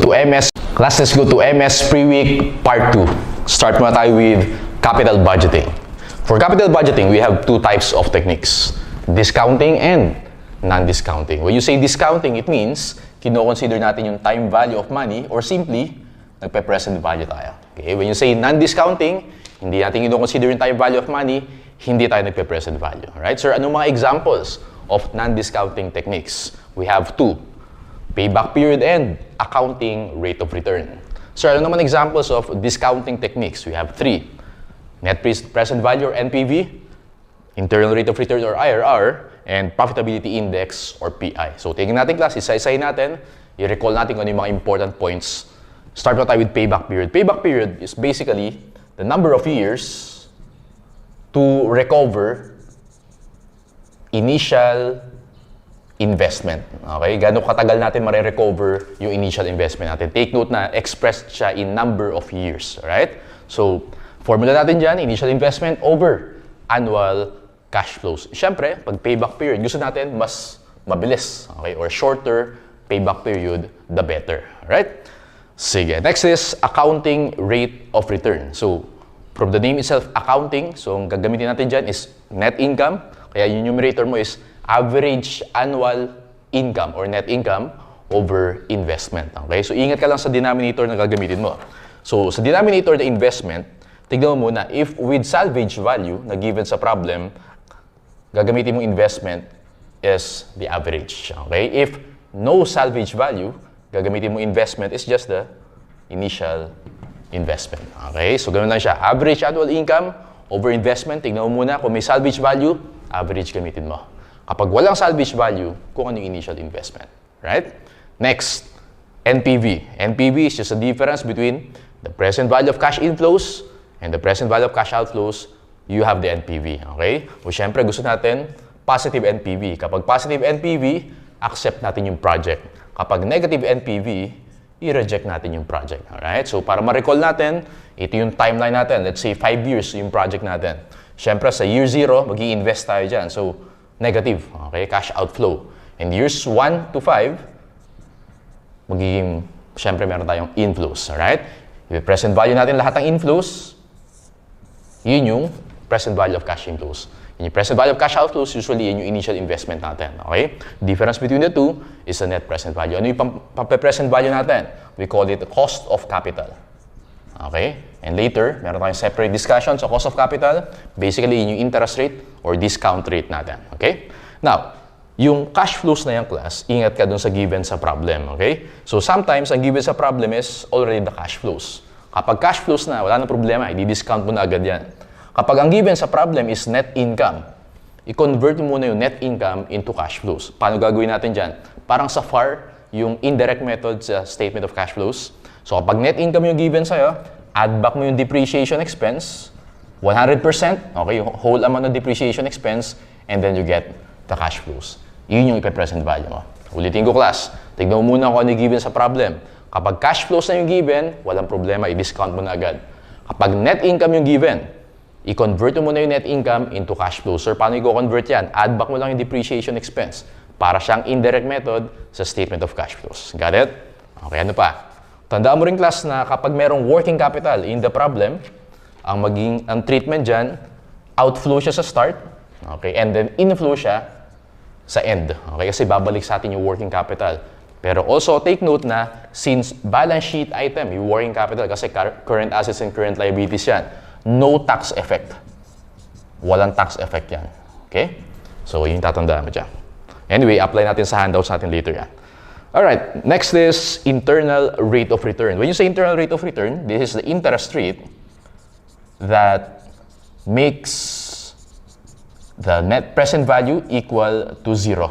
to MS. Class, let's go to MS Pre-Week Part 2. Start muna tayo with capital budgeting. For capital budgeting, we have two types of techniques. Discounting and non-discounting. When you say discounting, it means kino-consider natin yung time value of money or simply nagpe-present value tayo. Okay? When you say non-discounting, hindi natin kino-consider yung time value of money, hindi tayo nagpe-present value. Alright? Sir, anong mga examples of non-discounting techniques? We have two. Payback period and accounting rate of return. Sir, ano naman examples of discounting techniques? We have three. Net present value or NPV, internal rate of return or IRR, and profitability index or PI. So, tingnan natin class, isa-isahin natin, i-recall natin kung ano yung mga important points. Start na tayo with payback period. Payback period is basically the number of years to recover initial investment. Okay? Gano'ng katagal natin marirecover yung initial investment natin. Take note na expressed siya in number of years. Alright? So, formula natin dyan, initial investment over annual cash flows. Siyempre, pag payback period, gusto natin mas mabilis. Okay? Or shorter payback period, the better. Alright? Sige. Next is accounting rate of return. So, from the name itself, accounting. So, ang gagamitin natin dyan is net income. Kaya yung numerator mo is average annual income or net income over investment. Okay? So, ingat ka lang sa denominator na gagamitin mo. So, sa denominator na investment, tignan mo muna, if with salvage value na given sa problem, gagamitin mong investment is the average. Okay? If no salvage value, gagamitin mong investment is just the initial investment. Okay? So, ganoon lang siya. Average annual income over investment, tignan mo muna kung may salvage value, average gamitin mo. Kapag walang salvage value, kung ano yung initial investment. Right? Next, NPV. NPV is just a difference between the present value of cash inflows and the present value of cash outflows. You have the NPV. Okay? O syempre, gusto natin positive NPV. Kapag positive NPV, accept natin yung project. Kapag negative NPV, i-reject natin yung project. Alright? So, para ma-recall natin, ito yung timeline natin. Let's say 5 years yung project natin. Syempre, sa year 0, mag-i-invest tayo dyan. So, negative, okay? Cash outflow. In years 1 to 5, magiging, syempre, meron tayong inflows, alright? If present value natin lahat ng inflows, yun yung present value of cash inflows. Yung present value of cash outflows, usually yun yung initial investment natin, okay? Difference between the two is the net present value. Ano yung present value natin? We call it the cost of capital. Okay? And later, meron tayong separate discussion sa cost of capital. Basically, yun yung interest rate or discount rate natin. Okay? Now, yung cash flows na yung class, ingat ka dun sa given sa problem. Okay? So, sometimes, ang given sa problem is already the cash flows. Kapag cash flows na, wala na problema, i-discount mo na agad yan. Kapag ang given sa problem is net income, i-convert mo muna yung net income into cash flows. Paano gagawin natin dyan? Parang sa FAR, yung indirect method sa statement of cash flows. So, kapag net income yung given sa'yo, add back mo yung depreciation expense, 100%, okay, yung whole amount ng depreciation expense, and then you get the cash flows. Yun yung ipe-present value mo. Ulitin ko class, tignan mo muna kung ano yung given sa problem. Kapag cash flows na yung given, walang problema, i-discount mo na agad. Kapag net income yung given, i-convert mo muna yung net income into cash flows. Sir, paano i-convert yan? Add back mo lang yung depreciation expense para siyang indirect method sa statement of cash flows. Got it? Okay, ano pa? Tandaan mo rin class na kapag merong working capital in the problem, ang treatment dyan, outflow siya sa start, okay, and then inflow siya sa end. Okay, kasi babalik sa atin yung working capital. Pero also take note na since balance sheet item, yung working capital, kasi current assets and current liabilities yan, no tax effect. Walang tax effect yan. Okay? So, yun tatandaan mo dyan. Anyway, apply natin sa handouts natin later yan. Alright, next is internal rate of return. When you say internal rate of return, this is the interest rate that makes the net present value equal to 0.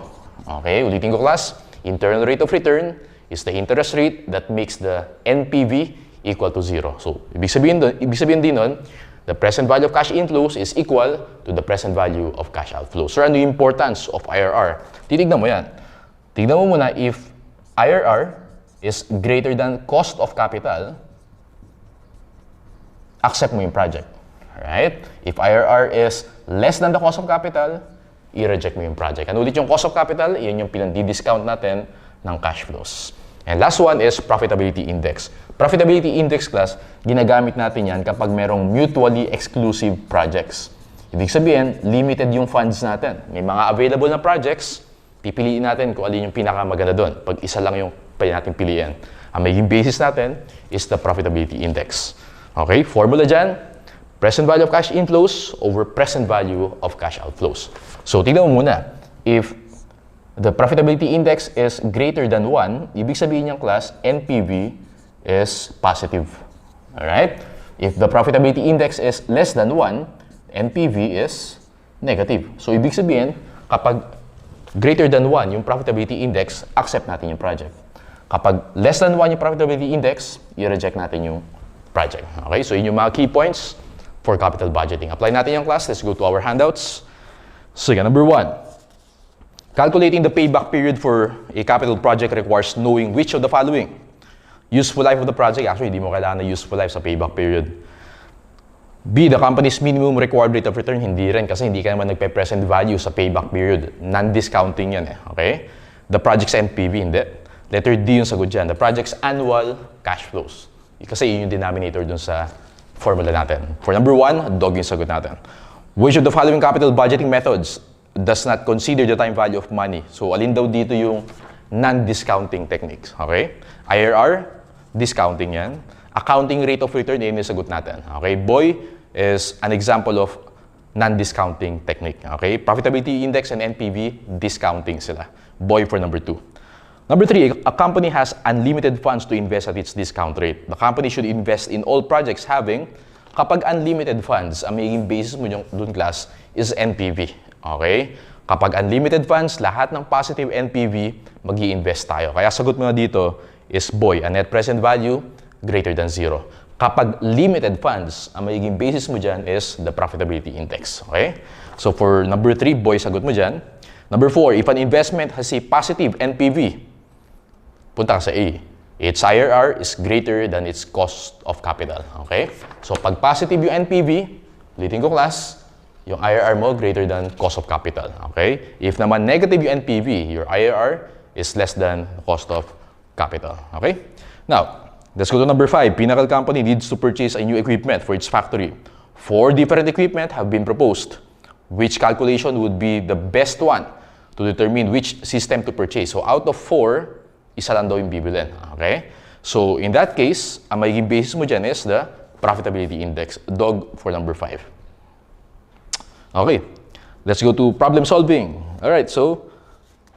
Okay, ulitin ko class. Internal rate of return is the interest rate that makes the NPV equal to 0. So, ibig sabihin din nun, the present value of cash inflows is equal to the present value of cash outflows. So, ano yung importance of IRR? Titignan mo yan. Tignan mo muna if IRR is greater than cost of capital, accept mo yung project. Alright? If IRR is less than the cost of capital, i-reject mo yung project. Ano ulit yung cost of capital? Iyan yung pinandi-discount natin ng cash flows. And last one is profitability index. Profitability index class, ginagamit natin yan kapag merong mutually exclusive projects. Ibig sabihin, limited yung funds natin. May mga available na projects, pipiliin natin kung alin yung pinakamaganda doon. Pag isa lang yung pwede natin piliin. Ang magiging basis natin is the profitability index. Okay, formula dyan, present value of cash inflows over present value of cash outflows. So, tignan mo muna. If the profitability index is greater than 1, ibig sabihin niyang class, NPV is positive. Alright? If the profitability index is less than 1, NPV is negative. So, ibig sabihin, kapag greater than 1 yung profitability index, accept natin yung project. Kapag less than 1 yung profitability index, i-reject natin yung project. Okay? So, yun yung mga key points for capital budgeting. Apply natin yung class. Let's go to our handouts. So, number 1. Calculating the payback period for a capital project requires knowing which of the following. Useful life of the project. Actually, hindi mo kailangan na useful life sa payback period. B, the company's minimum required rate of return. Hindi rin kasi hindi ka naman nagpe-present value sa payback period. Non-discounting yan eh. Okay? The project's NPV, hindi. Letter D yung sagot dyan. The project's annual cash flows. Kasi yun yung denominator dun sa formula natin. For number 1, dog yung sagot natin. Which of the following capital budgeting methods does not consider the time value of money? So, alin daw dito yung non-discounting techniques? Okay? IRR, discounting yan. Accounting rate of return, yun yung sagot natin. Okay? BOY is an example of non-discounting technique. Okay? Profitability index and NPV, discounting sila. BOY for number 2. Number 3, a company has unlimited funds to invest at its discount rate. The company should invest in all projects having, kapag unlimited funds, ang magiging basis mo yung dun class is NPV. Okay? Kapag unlimited funds, lahat ng positive NPV, mag-i-invest tayo. Kaya sagot mo na dito is BOY, a net present value greater than 0. Kapag limited funds, ang magiging basis mo dyan is the profitability index. Okay? So for number 3, BOY, sagot mo dyan. Number 4, if an investment has a positive NPV, punta ka sa A. Its IRR is greater than its cost of capital. Okay? So pag positive yung NPV, ulitin ko class, yung IRR mo greater than cost of capital. Okay? If naman negative yung NPV, your IRR is less than cost of capital. Okay? Now, let's go to number 5. Pinnacle company needs to purchase a new equipment for its factory. 4 different equipment have been proposed. Which calculation would be the best one to determine which system to purchase? So out of 4, isa lang daw yung bibilin. Okay? So in that case, ang magiging basis mo dyan is the profitability index. Dog for number 5. Okay. Let's go to problem solving. Alright, so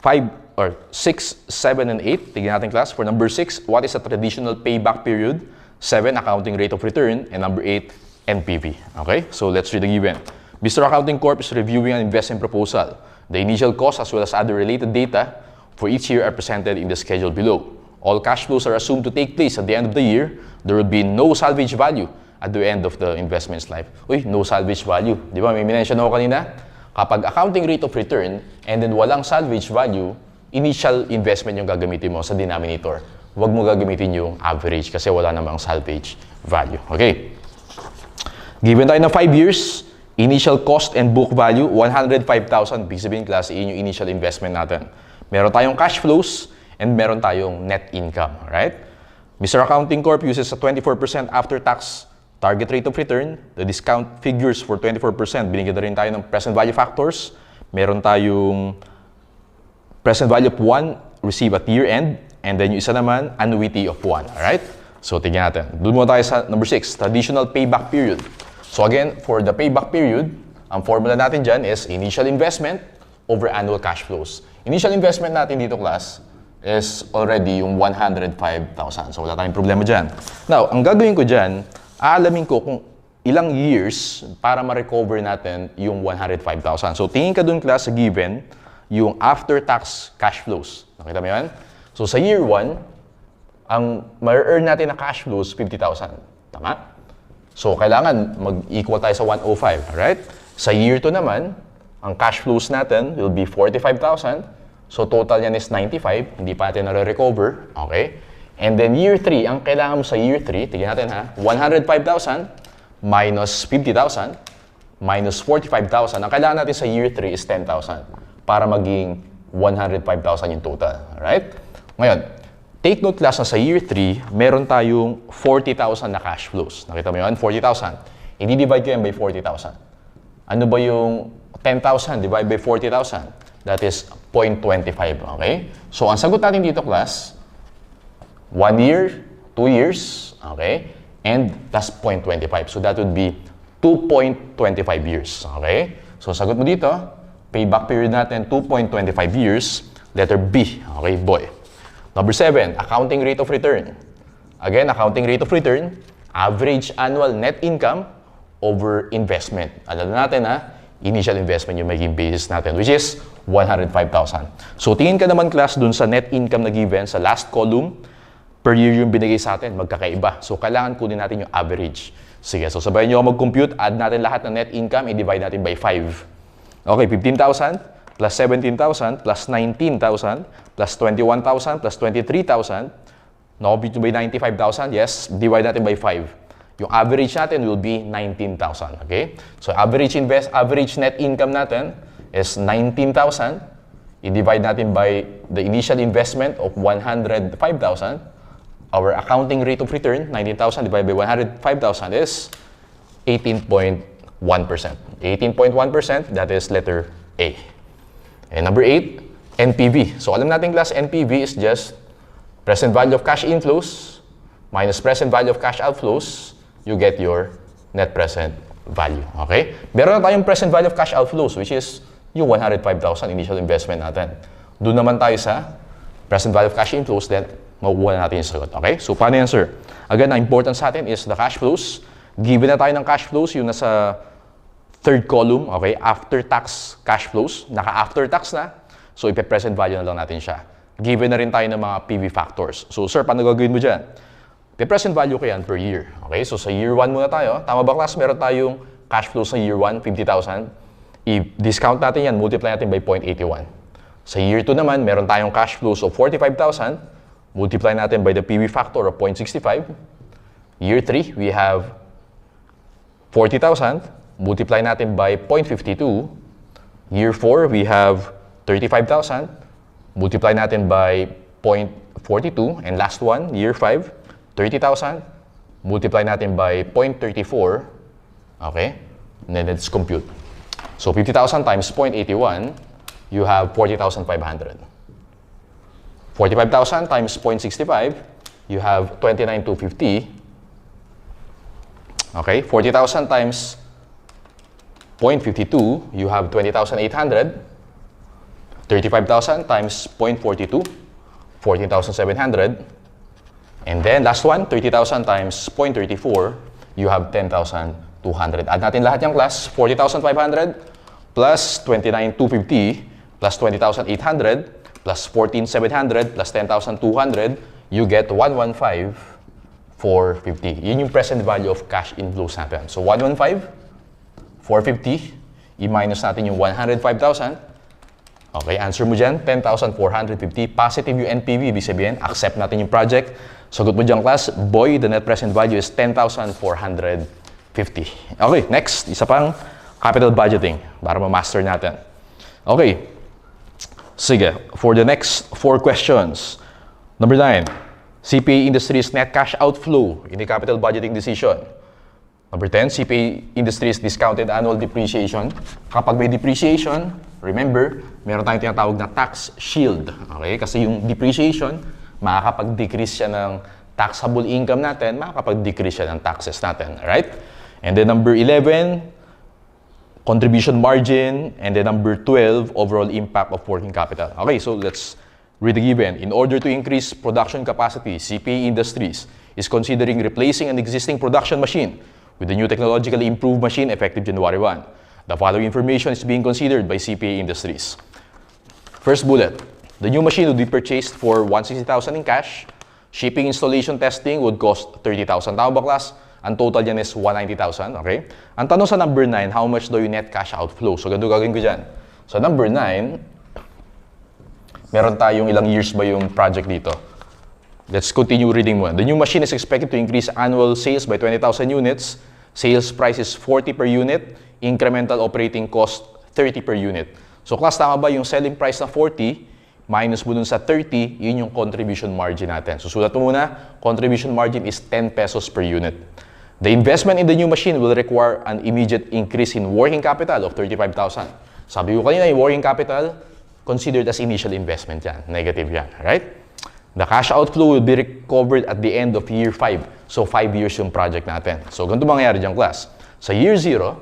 5 or 6, 7, and 8. Tignan natin class. For number 6, what is a traditional payback period? 7, accounting rate of return. And number 8, NPV. Okay? So let's read the given. Mr. Accounting Corp is reviewing an investment proposal. The initial cost as well as other related data for each year are presented in the schedule below. All cash flows are assumed to take place at the end of the year. There will be no salvage value at the end of the investment's life. Uy, no salvage value. Di ba? May minention ako kanina. Kapag accounting rate of return and then walang salvage value, initial investment yung gagamitin mo sa denominator. Huwag mo gagamitin yung average kasi wala namang salvage value. Okay. Given tayo na 5 years, initial cost and book value, 105,000. Big sabihin class, yun yung initial investment natin. Meron tayong cash flows and meron tayong net income. Right? Mr. Accounting Corp uses a 24% after-tax target rate of return. The discount figures for 24%. Binigyan na rin tayo ng present value factors. Meron tayong present value of 1 receive at year-end. And then yung isa naman, annuity of 1. Alright? So, tignan natin. Doon muna tayo sa number 6, traditional payback period. So again, for the payback period, ang formula natin dyan is initial investment over annual cash flows. Initial investment natin dito, class, is already yung 105,000. So wala tayong problema dyan. Now, ang gagawin ko dyan, aalamin ko kung ilang years para ma-recover natin yung 105,000. So tingin ka dun, class, sa given, yung after-tax cash flows. Nakita mo yan? So sa year 1, ang ma-earn natin na cash flows, 50,000. Tama? So, kailangan mag-equal tayo sa 105, alright? Sa year 2 naman, ang cash flows natin will be 45,000. So, total yan is 95. Hindi pa natin na-recover, okay? And then, year 3, ang kailangan mo sa year 3, tignan natin ha, 105,000 minus 50,000 minus 45,000. Ang kailangan natin sa year 3 is 10,000 para maging 105,000 yung total, alright? Ngayon, Take note class na sa year 3, meron tayong 40,000 na cash flows. Nakita mo yun? 40,000. I-divide ko yan by 40,000. Ano ba yung 10,000 divided by 40,000? That is 0.25. Okay? So, ang sagot natin dito class, 1 year, 2 years, okay? And plus 0.25. So, that would be 2.25 years. Okay? So, sagot mo dito, payback period natin, 2.25 years. Letter B. Okay, boy. Number 7, accounting rate of return. Again, accounting rate of return, average annual net income over investment. Alam natin initial investment yung magiging basis natin, which is 105,000. So, tingin ka naman class dun sa net income na given sa last column, per year yung binigay sa atin, magkakaiba. So, kailangan kunin natin yung average. Sige, so sabayan nyo ako mag-compute, add natin lahat ng net income, i-divide natin by 5. Okay, 15,000 plus 17,000 plus 19,000 plus 21,000 plus 23,000. Na-compute by 95,000, yes, divide natin by 5. Yung average natin will be 19,000, okay? So, average net income natin is 19,000. I-divide natin by the initial investment of 105,000. Our accounting rate of return, 19,000 divided by 105,000 is 18.1%. 18.1%, that is letter A. And number 8, NPV. So, alam natin class, NPV is just present value of cash inflows minus present value of cash outflows. You get your net present value. Okay? Meron na tayong present value of cash outflows, which is yung 105,000 initial investment natin. Doon naman tayo sa present value of cash inflows, then makukuha natin yung sagot. Okay? So, paano yan, sir? Again, ang important sa atin is the cash flows. Given na tayo ng cash flows, yung nasa third column, okay? After-tax cash flows. Naka-after-tax na. So, ipe-present value na lang natin siya. Given na rin tayo ng mga PV factors. So, sir, paano gagawin mo dyan? Ipe-present value ko yan per year. Okay? So, sa year 1 muna tayo. Tama ba, class? Meron tayong cash flows sa year 1, 50,000. I-discount natin yan, multiply natin by 0.81. Sa year 2 naman, meron tayong cash flows of 45,000. Multiply natin by the PV factor of 0.65. Year 3, we have 40,000. Multiply natin by 0.52. Year 4, we have 35,000. Multiply natin by 0.42. And last one, year 5, 30,000. Multiply natin by 0.34. Okay? And then let's compute. So 50,000 times 0.81, you have 40,500. 45,000 times 0.65, you have 29,250. Okay? 40,000 times 0.52, you have 20,800. 35,000 times 0.42, 14,700. And then, last one, 30,000 times 0.34, you have 10,200. Add natin lahat yung class, 40,500 plus 29,250 plus 20,800 plus 14,700 plus 10,200, you get 115,450. Yun yung present value of cash inflows natin. So, 115,450, i-minus natin yung 105,000. Okay, answer mo dyan, 10,450. Positive yung NPV, ibig sabihin, accept natin yung project. Sagot mo dyan, class, boy, the net present value is 10,450. Okay, next, isa pang capital budgeting para ma-master natin. Okay, sige, for the next 4 questions. Number 9, CPA Industries net cash outflow in the capital budgeting decision. Number 10, CPA Industries discounted annual depreciation. Kapag may depreciation, remember, meron tayong tinatawag na tax shield. Okay? Kasi yung depreciation, makakapag-decrease siya ng taxable income natin, makakapag-decrease siya ng taxes natin. Alright? And then number 11, contribution margin. And then number 12, overall impact of working capital. Okay, so let's read the given. In order to increase production capacity, CPA Industries is considering replacing an existing production machine with a new technologically improved machine effective January 1. The following information is being considered by CPA Industries. First bullet, the new machine would be purchased for 160,000 in cash. Shipping, installation, testing would cost 30,000. Tama ba, class? Ang total yan is 190,000, okay? Ang tanong sa number 9, how much do you net cash outflow? So, ganito gagawin ko dyan. So, number 9, meron tayong ilang years ba yung project dito? Let's continue reading mo. The new machine is expected to increase annual sales by 20,000 units. Sales price is 40 per unit. Incremental operating cost, 30 per unit. So, class, tama ba yung selling price na 40? minus mo dun sa 30, yun yung contribution margin natin. Susulat mo muna, contribution margin is 10 pesos per unit. The investment in the new machine will require an immediate increase in working capital of 35,000. Sabi ko kanina, yung working capital, considered as initial investment yan. Negative yan, right? The cash outflow will be recovered at the end of year 5. So, 5 years yung project natin. So, ganito mangyayari dyan, class. Sa year 0,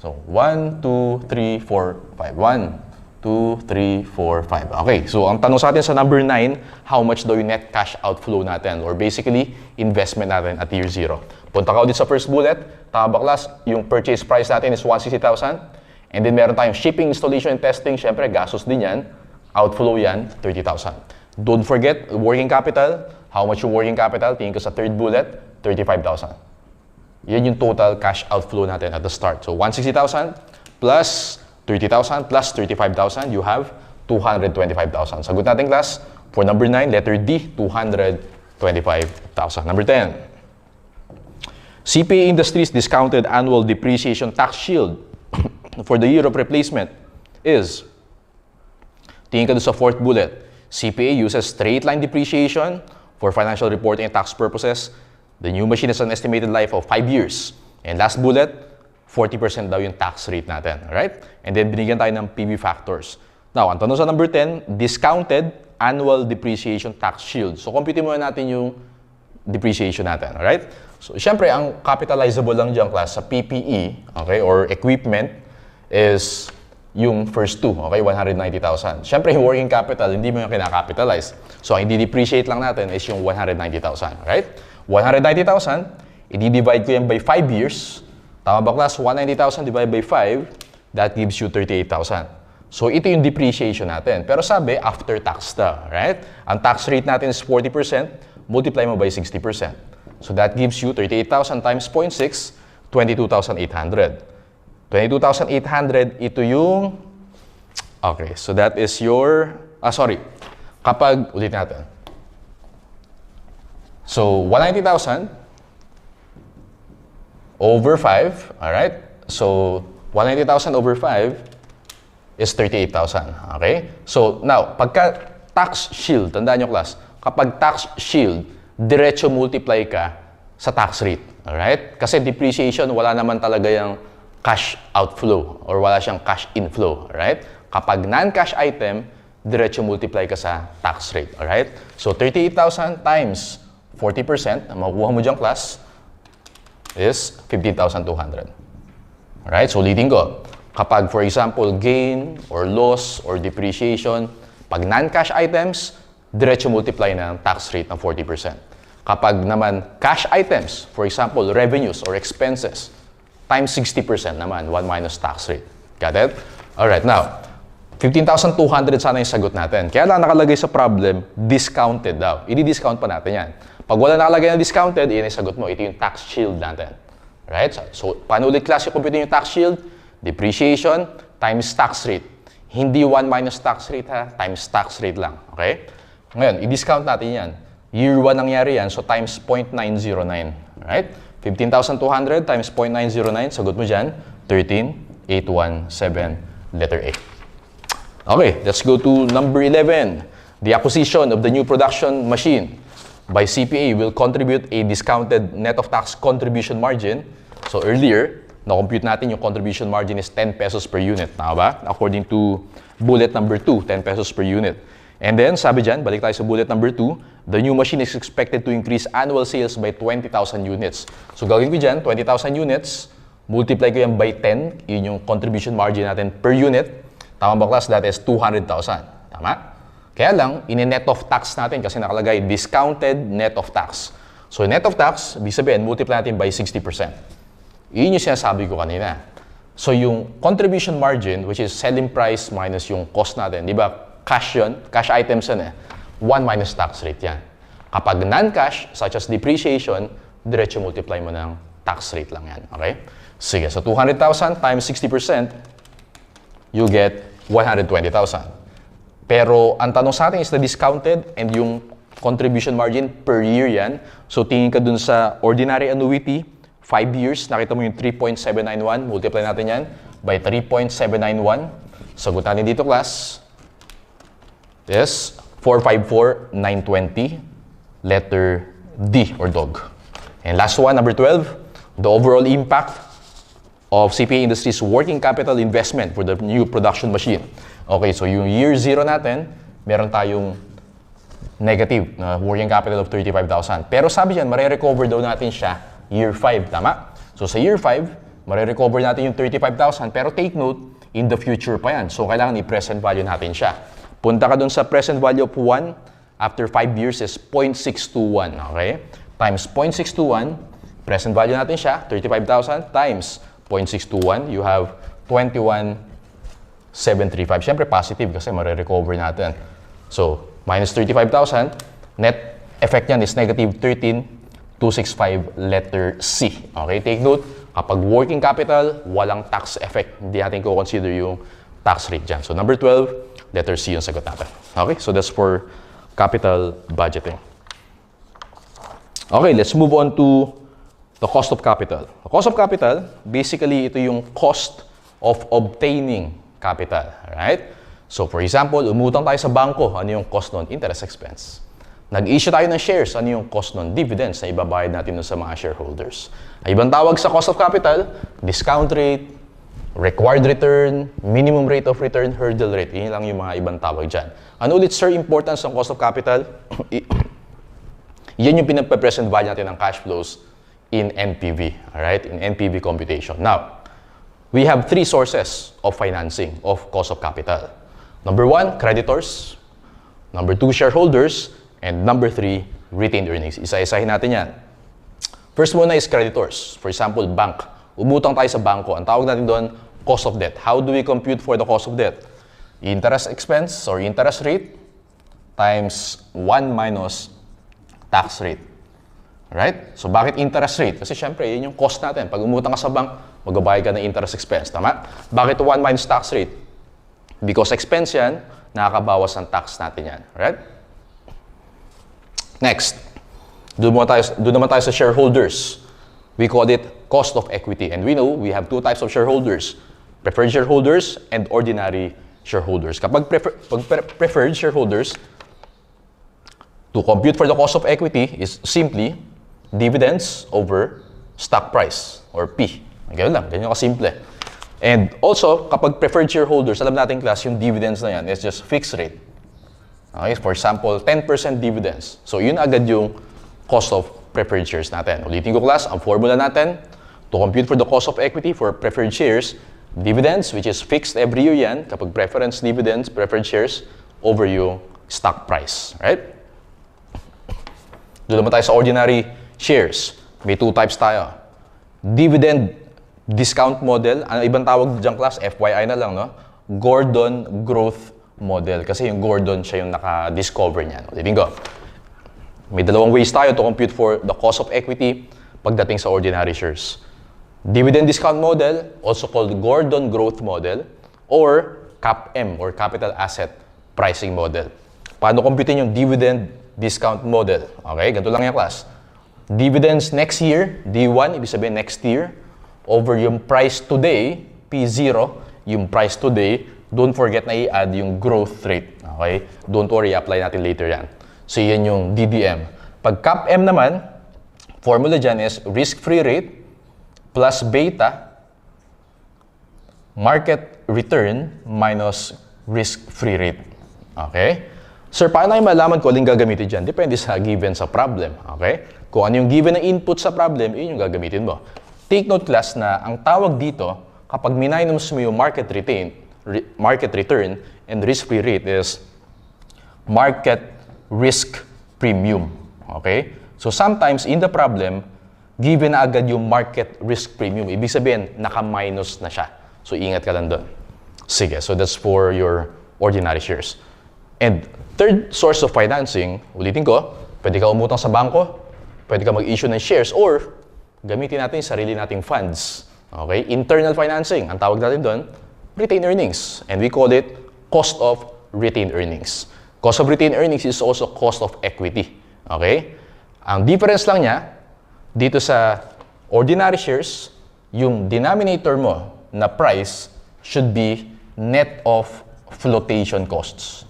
so 1, 2, 3, 4, 5. 1, 2, 3, 4, 5. Okay, so ang tanong sa atin sa number 9, how much daw yung net cash outflow natin? Or basically, investment natin at year 0. Punta ka ulit sa first bullet. Tama ba, class? Yung purchase price natin is 160,000. And then meron tayong shipping, installation, and testing. Siyempre, gastos din yan. Outflow yan, 30,000. Don't forget, working capital. How much yung working capital? Tingin ko sa third bullet, 35,000. Yan yung total cash outflow natin at the start. So, 160,000 plus 30,000 plus 35,000, you have 225,000. Sagot natin, class. For number 9, letter D, 225,000. Number 10. CPA Industries discounted annual depreciation tax shield for the year of replacement is, tingin ka doon sa fourth bullet, CPA uses straight-line depreciation for financial reporting and tax purposes. The new machine has an estimated life of 5 years. And last bullet, 40% daw yung tax rate natin. Right? And then, binigyan tayo ng PV factors. Now, ang tanong sa number 10, discounted annual depreciation tax shield. So, compute muna natin yung depreciation natin. Alright? So, syempre, ang capitalizable lang dyan, class, sa PPE, okay, or equipment, is yung first two, okay, 190,000. Siyempre, yung working capital, hindi mo yung kinakapitalize. So, ang i-depreciate lang natin is yung 190,000, right? 190,000, i-divide ko yan by 5 years. Tama ba, class? 190,000 divided by 5, that gives you 38,000. So, ito yung depreciation natin. Pero sabi, after tax na, right? Ang tax rate natin is 40%, multiply mo by 60%. So, that gives you 38,000 times 0.6, 22,800. 22,800, ito yung, okay, so that is your, kapag, ulit natin. So, 190,000 over 5, alright? So, 190,000 over 5 is 38,000, okay? So, now, pagka tax shield, tandaan nyo, class, kapag tax shield, diretso multiply ka sa tax rate, alright? Kasi depreciation, wala naman talaga yung cash outflow or wala siyang cash inflow, right? Kapag non-cash item, diretso multiply ka sa tax rate, alright? So, 38,000 times 40%, ang makukuha mo dyan, class, is 15,200. Alright? So, ulitin ko. Kapag, for example, gain or loss or depreciation, pag non-cash items, diretso multiply ng tax rate ng 40%. Kapag naman cash items, for example, revenues or expenses, times 60% naman, 1 minus tax rate. Got it? Alright, now, 15,200 sana yung sagot natin. Kaya lang nakalagay sa problem, discounted daw. I-discount pa natin yan. Pag wala nakalagay na discounted, yun yung sagot mo. Ito yung tax shield natin. Right? So, paano ulit class yung compute yung tax shield? Depreciation times tax rate. Hindi 1 minus tax rate ha, times tax rate lang. Okay? Ngayon, i-discount natin yan. Year 1 nangyari yan, so times 0.909. Right? 15,200 times 0.909, sagot mo dyan, 13,817, letter A. Okay, let's go to number 11. The acquisition of the new production machine by CPA will contribute a discounted net of tax contribution margin. So earlier, na-compute natin yung contribution margin is 10 pesos per unit. Tama ba? According to bullet number 2, 10 pesos per unit. And then, sabi dyan, balik tayo sa bullet number 2, the new machine is expected to increase annual sales by 20,000 units. So, gagawin ko dyan, 20,000 units, multiply ko yan by 10, yun yung contribution margin natin per unit. Tama ba, class? That is 200,000. Tama? Kaya lang, in-net of tax natin kasi nakalagay discounted net of tax. So, net of tax, ibig sabihin, multiply natin by 60%. Yun yung sinasabi ko kanina. So, yung contribution margin, which is selling price minus yung cost natin, di ba? Cash yun, cash items yun eh. 1 minus tax rate yan. Kapag non-cash, such as depreciation, diretso multiply mo ng tax rate lang yan. Okay? Sige, so 200,000 times 60%, you get 120,000. Pero ang tanong sa atin is the discounted and yung contribution margin per year yan. So tingin ka dun sa ordinary annuity, 5 years, nakita mo yung 3.791, multiply natin yan by 3.791. Sagot natin dito, class. is 454,920, letter D or dog. And last one, number 12, the overall impact of CPA Industries working capital investment for the new production machine. Okay, so yung year 0 natin, meron tayong negative na working capital of 35,000. Pero sabi dyan, marirecover daw natin siya year 5, tama? So sa year 5, marirecover natin yung 35,000, pero take note, in the future pa yan. So kailangan i-present value natin siya. Punta ka dun sa present value of 1, after 5 years is 0.621, okay? Times 0.621, present value natin siya, 35,000, times 0.621, you have 21,735. Siyempre positive kasi marirecover natin. So, minus 35,000, net effect niyan is negative 13,265, letter C. Okay, take note, kapag working capital, walang tax effect. Hindi natin consider yung tax rate dyan. So, number 12, letter C yung sagot natin. Okay, so that's for capital budgeting. Okay, let's move on to the cost of capital. The cost of capital, basically, ito yung cost of obtaining capital. Right? So, for example, umutang tayo sa bangko. Ano yung cost nun? Interest expense. Nag-issue tayo ng shares. Ano yung cost nun? Dividends na ibabayad natin sa mga shareholders. Ay, ibang tawag sa cost of capital, discount rate, required return, minimum rate of return, hurdle rate. Yun lang yung mga ibang tawag dyan. Ano ulit, sir, importance ng cost of capital? Yan yung pinag-present value natin ng cash flows in NPV. Alright? In NPV computation. Now, we have 3 sources of financing of cost of capital. Number 1, creditors. Number 2, shareholders. And number 3, retained earnings. Isa-isahin natin yan. First muna is creditors. For example, bank. Umutang tayo sa bangko. Ang tawag natin doon, cost of debt. How do we compute for the cost of debt? Interest expense or interest rate times 1 minus tax rate. Right? So, bakit interest rate? Kasi syempre, yun yung cost natin. Pag umutang ka sa bank, magbabayad ka ng interest expense. Tama? Bakit 1 minus tax rate? Because expense yan, nakakabawas ang tax natin yan. Right? Next, doon naman tayo sa shareholders. We call it cost of equity. And we know we have 2 types of shareholders. Preferred shareholders and ordinary shareholders. Kapag preferred shareholders, to compute for the cost of equity is simply dividends over stock price or P. Ganyan lang, ganyan kasimple. And also, kapag preferred shareholders, alam natin class, yung dividends na yan is just fixed rate. Okay, for example, 10% dividends. So, yun agad yung cost of preferred shares natin. Ulitin ko class, ang formula natin to compute for the cost of equity for preferred shares, dividends, which is fixed every year yan, kapag preference dividends, preferred shares, over yung stock price. Right? Doon naman tayo sa ordinary shares. May 2 types tayo. Dividend discount model. Ang ibang tawag dyan class, FYI na lang, no? Gordon growth model. Kasi yung Gordon, siya yung naka-discover niyan. Ulitin ko. May 2 ways tayo to compute for the cost of equity pagdating sa ordinary shares. Dividend discount model, also called Gordon growth model, or CAPM, or capital asset pricing model. Paano computein yung dividend discount model? Okay, ganito lang yung class. Dividends next year, D1, ibig sabihin next year, over yung price today, P0, yung price today, don't forget na i-add yung growth rate. Okay? Don't worry, apply natin later yan. So, yan yung DDM. Pag CAPM naman, formula dyan is risk-free rate plus beta market return minus risk-free rate. Okay? Sir, paano tayo malaman kung alin gagamitin dyan? Depende sa given sa problem. Okay? Kung ano yung given na input sa problem, yun yung gagamitin mo. Take note class na ang tawag dito, kapag minus mo yung market return and risk-free rate is market risk premium. Okay? So sometimes in the problem, given na agad yung market risk premium. Ibig sabihin, naka-minus na siya. So ingat ka lang doon. Sige, so that's for your ordinary shares. And third source of financing, ulitin ko, pwede ka umutang sa bangko, pwede ka mag-issue ng shares, or gamitin natin yung sarili nating funds. Okay? Internal financing, ang tawag natin doon, retained earnings. And we call it cost of retained earnings. Cost of retained earnings is also cost of equity. Okay? Ang difference lang niya, dito sa ordinary shares, yung denominator mo na price should be net of flotation costs.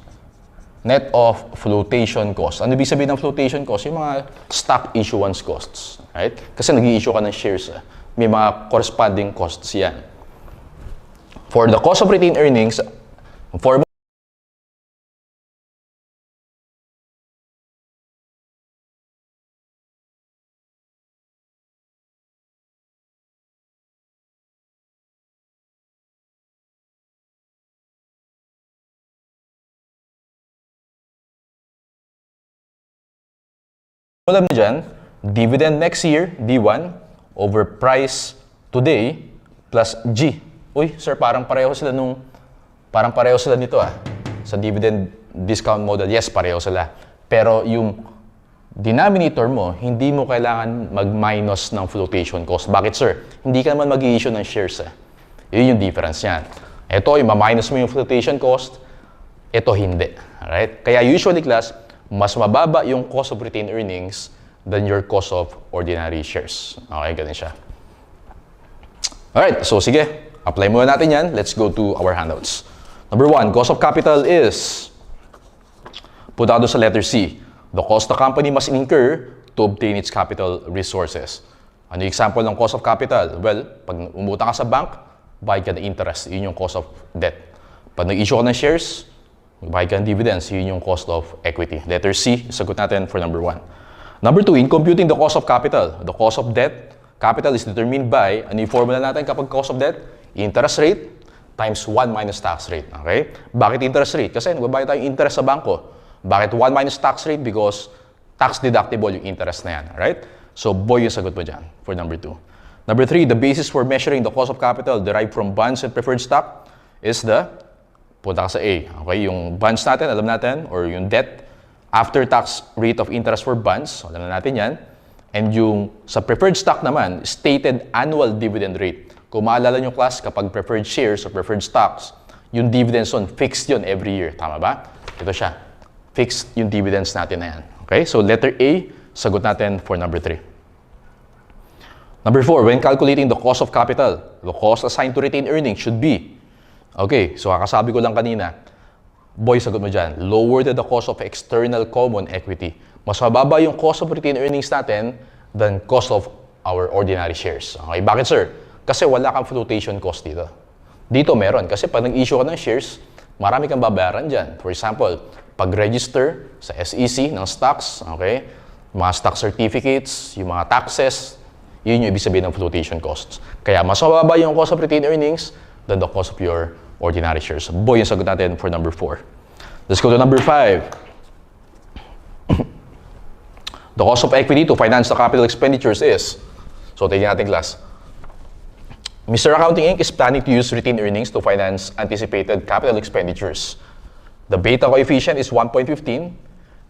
net of flotation cost. Ano ibig sabihin ng flotation cost? Yung mga stock issuance costs. Right? Kasi nag-i-issue ka ng shares. May mga corresponding costs yan. For the cost of retained earnings, formula mo dyan, dividend next year, D1, over price today, plus G. Uy, sir, parang pareho sila nito sa dividend discount model. Yes, pareho sila. Pero yung denominator mo, hindi mo kailangan mag-minus ng flotation cost. Bakit, sir? Hindi ka naman mag-i-issue ng shares. Yun yung difference niyan. Ito, yung ma-minus mo yung flotation cost, ito hindi. Alright? Kaya usually, class, mas mababa yung cost of retained earnings than your cost of ordinary shares. Okay, ganun siya. Alright, so sige. Apply muna natin yan. Let's go to our handouts. Number 1, cost of capital is, punta ka doon sa letter C. The cost the company must incur to obtain its capital resources. Ano yung example ng cost of capital? Well, pag umutang ka sa bank, bayad ka ng interest. Yun yung cost of debt. Pag nag-issue ka ng shares, bayad ka ng dividends. Yun yung cost of equity. Letter C, sagot natin for number 1. Number 2, in computing the cost of capital, the cost of debt, capital is determined by, ano yung formula natin kapag cost of debt? Interest rate times 1 minus tax rate. Okay? Bakit interest rate? Kasi nagbabayad tayong interest sa bangko. Bakit 1 minus tax rate? Because tax deductible yung interest na yan. Right? So, boy yung sagot mo dyan for number 2. Number 3, the basis for measuring the cost of capital derived from bonds and preferred stock is the, punta ka sa A. Okay? Yung bonds natin, alam natin, or yung debt, after-tax rate of interest for bonds, alam na natin yan. And yung sa preferred stock naman, stated annual dividend rate. Kung maalala nyo class, kapag preferred shares or preferred stocks, yung dividends on fixed yun every year. Tama ba? Ito siya. Fixed yung dividends natin na yan. Okay? So letter A, sagot natin for number 3. Number 4, when calculating the cost of capital, the cost assigned to retained earnings should be, okay, so kakasabi ko lang kanina, boy, sagot mo dyan, lower than the cost of external common equity. Mas mababa yung cost of retained earnings natin than cost of our ordinary shares. Okay, bakit sir? Kasi wala kang flotation cost dito. Dito meron. Kasi pag nag-issue ka ng shares, marami kang babayaran dyan. For example, pag-register sa SEC ng stocks, okay, mga stock certificates, yung mga taxes, yun yung ibig sabihin ng flotation costs. Kaya mas mababa yung cost of retained earnings than the cost of your ordinary shares. Boy, yung sagot natin for number 4. Let's go to number 5. The cost of equity to finance the capital expenditures is, so tingnan natin class. Mr. Accounting Inc. is planning to use retained earnings to finance anticipated capital expenditures. The beta coefficient is 1.15.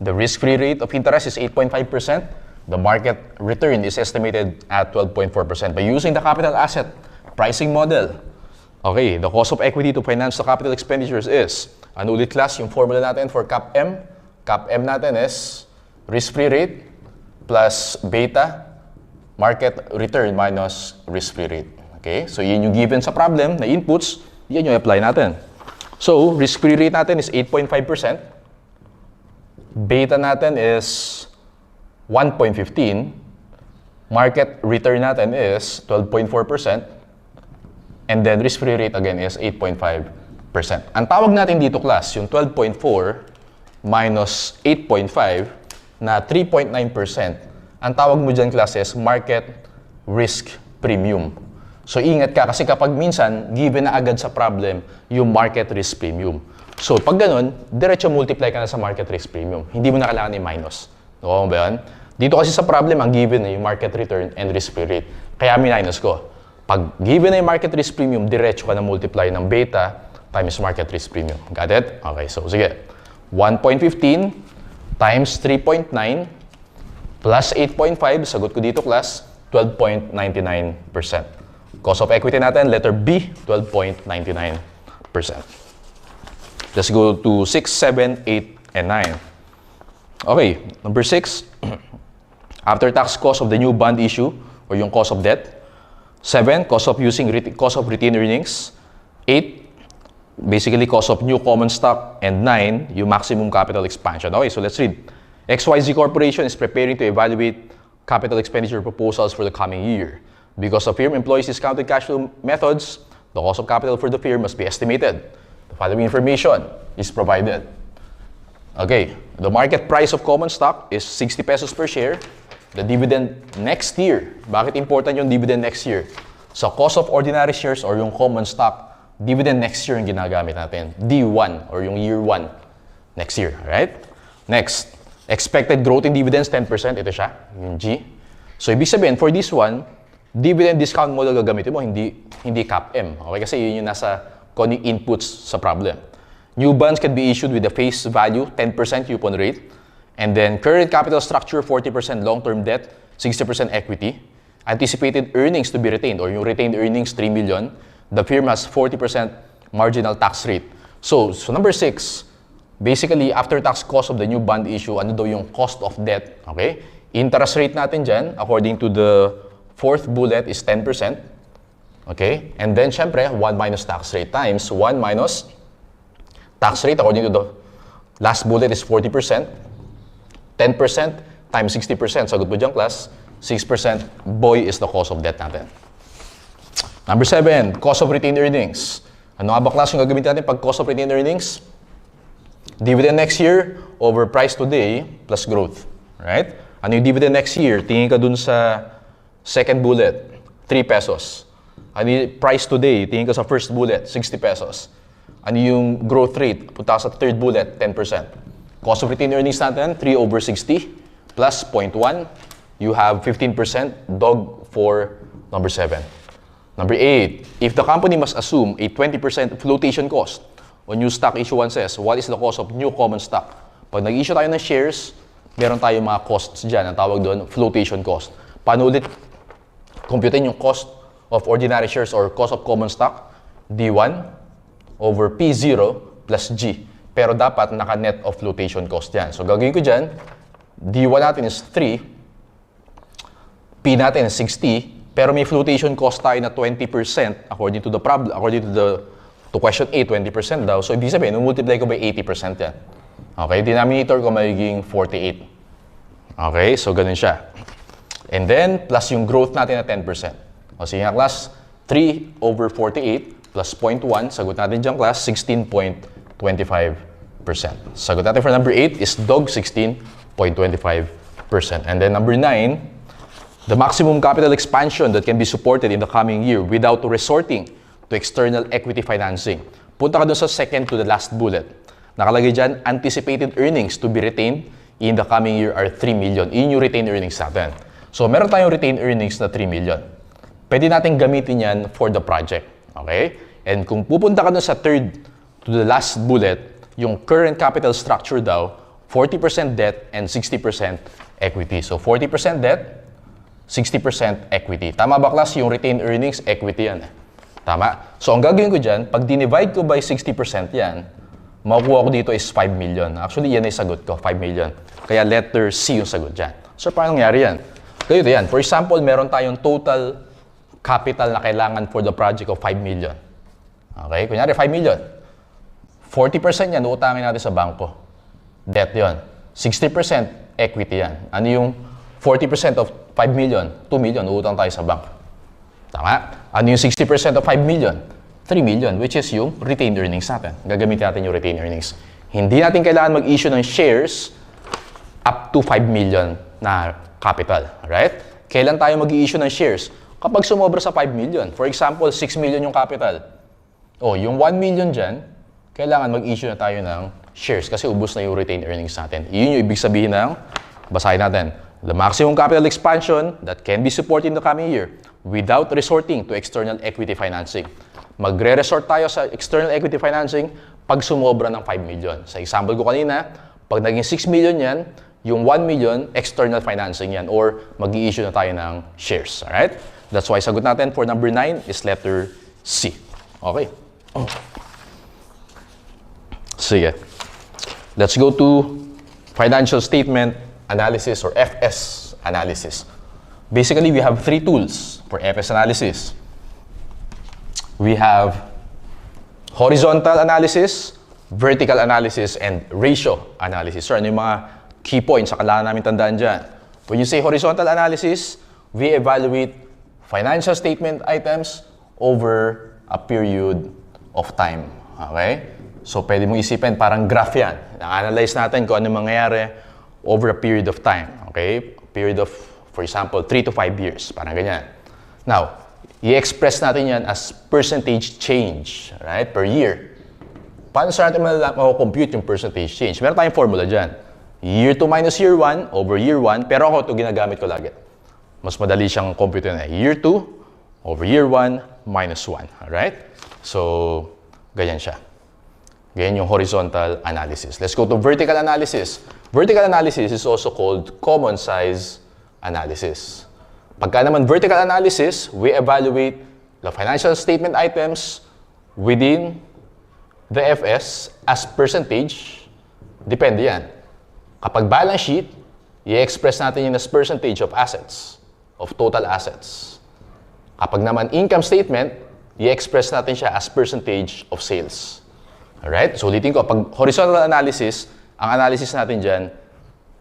The risk-free rate of interest is 8.5%. The market return is estimated at 12.4%. By using the capital asset pricing model, okay, the cost of equity to finance the capital expenditures is, ano ulit class yung formula natin for CAPM? CAPM natin is risk-free rate plus beta, market return minus risk-free rate. Okay, so yun yung given sa problem na inputs, yan yung apply natin. So, risk-free rate natin is 8.5%. Beta natin is 1.15. Market return natin is 12.4%. And then risk-free rate again is 8.5%. Ang tawag natin dito class, yung 12.4 minus 8.5 na 3.9%. Ang tawag mo dyan class is market risk premium. So ingat ka kasi kapag minsan, given na agad sa problem yung market risk premium. So pag ganun, diretso multiply ka na sa market risk premium. Hindi mo na kailangan i-minus. Oo ba yan? Dito kasi sa problem, ang given na yung market return and risk-free rate. Kaya minus ko. Pag given na yung market risk premium, diretso ka na multiply ng beta times market risk premium. Got it? Okay, so sige. 1.15 times 3.9 plus 8.5, sagot ko dito class, 12.99%. Cost of equity natin, letter B, 12.99%. Let's go to 6, 7, 8, and 9. Okay, number 6, after-tax cost of the new bond issue or yung cost of debt. 7, cost of retained earnings. 8, basically cost of new common stock, and 9, yung maximum capital expansion. Okay, so let's read. XYZ Corporation is preparing to evaluate capital expenditure proposals for the coming year. Because the firm employs discounted cash flow methods, the cost of capital for the firm must be estimated. The following information is provided. Okay, the market price of common stock is 60 pesos per share. The dividend next year. Bakit important yung dividend next year? So cost of ordinary shares or yung common stock, dividend next year yung ginagamit natin. D1 or yung year 1 next year, right? Next, expected growth in dividends 10%. Ito siya, yung G. So ibig sabihin, for this one, dividend discount model gagamitin mo, hindi CAPM. Okay, kasi yun yung nasa kung yung inputs sa problem. New bonds can be issued with a face value 10% coupon rate. And then current capital structure 40% long-term debt, 60% equity. Anticipated earnings to be retained or yung retained earnings 3 million. The firm has 40% marginal tax rate. So number 6, basically after-tax cost of the new bond issue, ano daw yung cost of debt, okay? Interest rate natin dyan, according to the fourth bullet, is 10%. Okay? And then, syempre, 1 minus tax rate times 1 minus tax rate, according to the last bullet, is 40%. 10% times 60%. Sagot mo dyan, class. 6%. Boy, is the cost of debt natin. Number 7, cost of retained earnings. Ano nga ba, class, yung gagamitin natin pag cost of retained earnings? Dividend next year over price today plus growth. Right? Ano yung dividend next year? Tingin ka dun sa second bullet, 3 pesos. Ano yung price today? Tingin ka sa first bullet, 60 pesos. Ano yung growth rate? Punta ka sa third bullet, 10%. Cost of retained earnings natin, 3 over 60 plus 0.1. You have 15% dog for number 7. Number 8, if the company must assume a 20% flotation cost on new stock issuances, what is the cost of new common stock? Pag nag-issue tayo ng shares, meron tayong mga costs dyan. Ang tawag doon, flotation cost. Paano ulit computein yung cost of ordinary shares or cost of common stock? D1 over P0 plus G. Pero dapat naka-net of flotation cost yan. So gagawin ko dyan, D1 natin is 3, P natin is 60, pero may flotation cost tayo na 20% according to the problem, to question A, 20% daw. So ibig sabihin, multiply ko by 80% yan. Okay, denominator ko magiging 48. Okay, so ganun siya. And then, plus yung growth natin na 10%. O sige nga, class, 3 over 48 plus 0.1. Sagot natin dyan, class, 16.25%. Sagot natin for number 8 is dog 16.25%. And then number 9, the maximum capital expansion that can be supported in the coming year without resorting to external equity financing. Punta ka dun sa second to the last bullet. Nakalagay dyan, anticipated earnings to be retained in the coming year are 3 million. Yun yung retained earnings natin. So, meron tayong retained earnings na 3 million. Pwede natin gamitin yan for the project. Okay? And kung pupunta ka dun sa third to the last bullet, yung current capital structure daw, 40% debt and 60% equity. So, 40% debt, 60% equity. Tama ba, class? Yung retained earnings, equity yan. Tama? So, ang gagawin ko dyan, pag dinivide ko by 60% yan, makukuha ko dito is 5 million. Actually, yan ay sagot ko, 5 million. Kaya letter C yung sagot dyan. So, paano nangyari yan? Ganito yan. For example, meron tayong total capital na kailangan for the project of 5 million. Okay? Kunyari, 5 million. 40% yan, uutangin natin sa bangko. Debt yon. 60% equity yan. Ano yung 40% of 5 million? 2 million, uutang tayo sa bangko. Tama? Ano yung 60% of 5 million? 3 million, which is yung retained earnings natin. Gagamitin natin yung retained earnings. Hindi natin kailangan mag-issue ng shares up to 5 million na capital. Right? Kailan tayo mag-i-issue ng shares? Kapag sumobra sa 5 million. For example, 6 million yung capital. O, yung 1 million dyan, kailangan mag-issue na tayo ng shares kasi ubos na yung retained earnings natin. Yun yung ibig sabihin ng, basahin natin, the maximum capital expansion that can be supported in the coming year without resorting to external equity financing. Magre-resort tayo sa external equity financing pag sumobra ng 5 million. Sa example ko kanina, pag naging 6 million yan, yung 1 million, external financing yan or mag-i-issue na tayo ng shares. Alright? That's why sagot natin for number 9 is letter C. Okay. Sige. Let's go to financial statement analysis or FS analysis. Basically, we have 3 tools for FS analysis. We have Horizontal analysis, vertical analysis, and ratio analysis. Sir, ano yung mga key points sa kailangan namin tandaan dyan? When you say horizontal analysis, we evaluate financial statement items over a period of time. Okay? So, pwede mong isipin, parang graph yan. Na-analyze natin kung ano mangyayari over a period of time. Okay? Period of, for example, 3 to 5 years. Parang ganyan. Now, i-express natin yan as percentage change, right? Per year. Paano sa natin mako-compute yung percentage change? Meron tayong formula dyan. Year 2 minus year 1 over year 1. Pero ako ito ginagamit ko lagi. Mas madali siyang compute na. Year 2 over year 1 minus 1. Alright? So, ganyan siya. Ganyan yung horizontal analysis. Let's go to vertical analysis. Vertical analysis is also called common size analysis. Pagka naman vertical analysis, we evaluate the financial statement items within the FS as percentage. Depende yan. Kapag balance sheet, i-express natin yun as percentage of assets, of total assets. Kapag naman income statement, i-express natin siya as percentage of sales. Alright? So, ulitin ko, pag horizontal analysis, ang analysis natin dyan,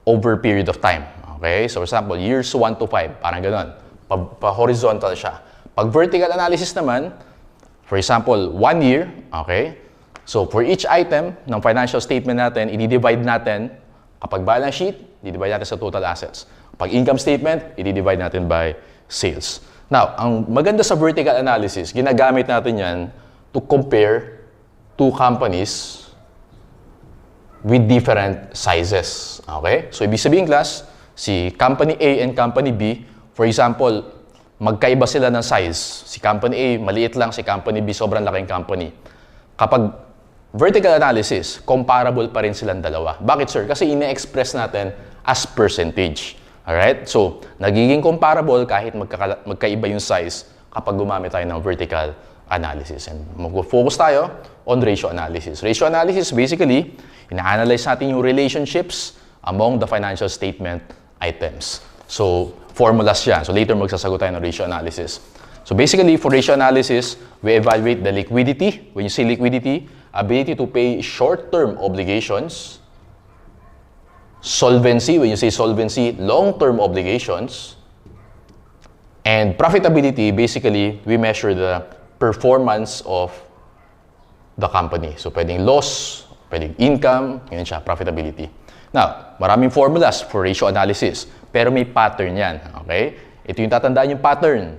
over period of time. Okay? So, for example, years 1 to 5, parang gano'n. Pa-horizontal siya. Pag vertical analysis naman, for example, 1 year, okay? So, for each item ng financial statement natin, i-divide natin, kapag balance sheet, i-divide natin sa total assets. Pag income statement, i-divide natin by sales. Now, ang maganda sa vertical analysis, ginagamit natin yan to compare two companies with different sizes. Okay? So, ibig sabihin, class, si company A and company B, for example, magkaiba sila ng size. Si company A, maliit lang. Si company B, sobrang laking company. Kapag vertical analysis, comparable pa rin silang dalawa. Bakit, sir? Kasi ine-express natin as percentage. Alright? So, nagiging comparable kahit magkaiba yung size kapag gumamit tayo ng vertical analysis. And mag-focus tayo on ratio analysis. Ratio analysis, basically, ina-analyze natin yung relationships among the financial statement items. So, formulas yan. So, later magsasagot tayo ng ratio analysis. So, basically, for ratio analysis, we evaluate the liquidity. When you say liquidity, ability to pay short-term obligations. Solvency, when you say solvency, long-term obligations. And profitability, basically, we measure the performance of the company. So, pwedeng loss, pwedeng income, yun siya, profitability. Now, maraming formulas for ratio analysis, pero may pattern yan, okay? Ito yung tatandaan yung pattern.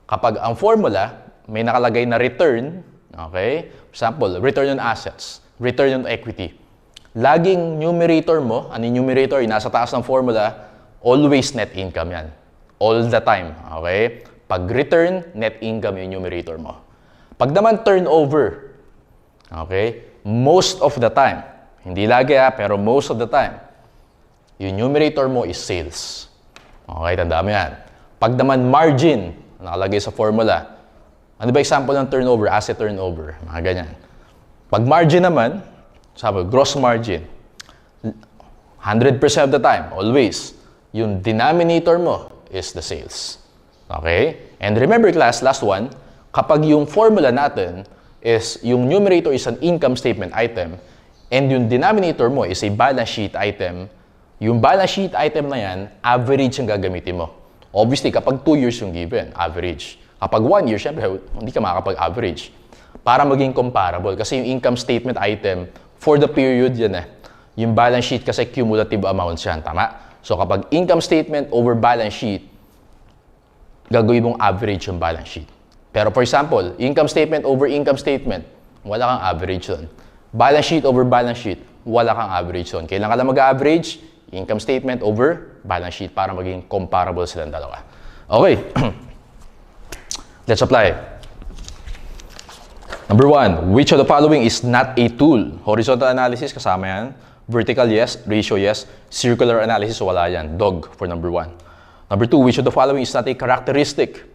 Kapag ang formula, may nakalagay na return, okay? For example, return on assets, return on equity. Laging numerator mo, ano yung numerator, yung nasa taas ng formula, always net income yan. All the time, okay? Pag return, net income yung numerator mo. Pag naman turnover, okay? Most of the time, hindi lagi pero most of the time, yung numerator mo is sales. Okay, tandaan mo yan. Pag naman margin, nakalagay sa formula, ano ba example ng turnover? Asset turnover, mga ganyan. Pag margin naman, sabi, gross margin, 100% of the time, always, yung denominator mo is the sales. Okay? And remember class, last one, kapag yung formula natin is, yung numerator is an income statement item, and yung denominator mo is a balance sheet item, yung balance sheet item na yan, average yung gagamitin mo. Obviously, kapag 2 years yung given, average. Kapag 1 year, syempre, hindi ka makakapag-average. Para maging comparable. Kasi yung income statement item, for the period yan Yung balance sheet kasi cumulative amounts yan, tama? So kapag income statement over balance sheet, gagawin mong average yung balance sheet. Pero for example, income statement over income statement, wala kang average doon. Balance sheet over balance sheet, wala kang average doon. Kailan ka lang mag-average? Income statement over balance sheet para maging comparable silang dalawa. Okay. Let's apply. Number 1, which of the following is not a tool? Horizontal analysis, kasama yan. Vertical, yes. Ratio, yes. Circular analysis, wala yan. Dog for number 1. Number 2, which of the following is not a characteristic?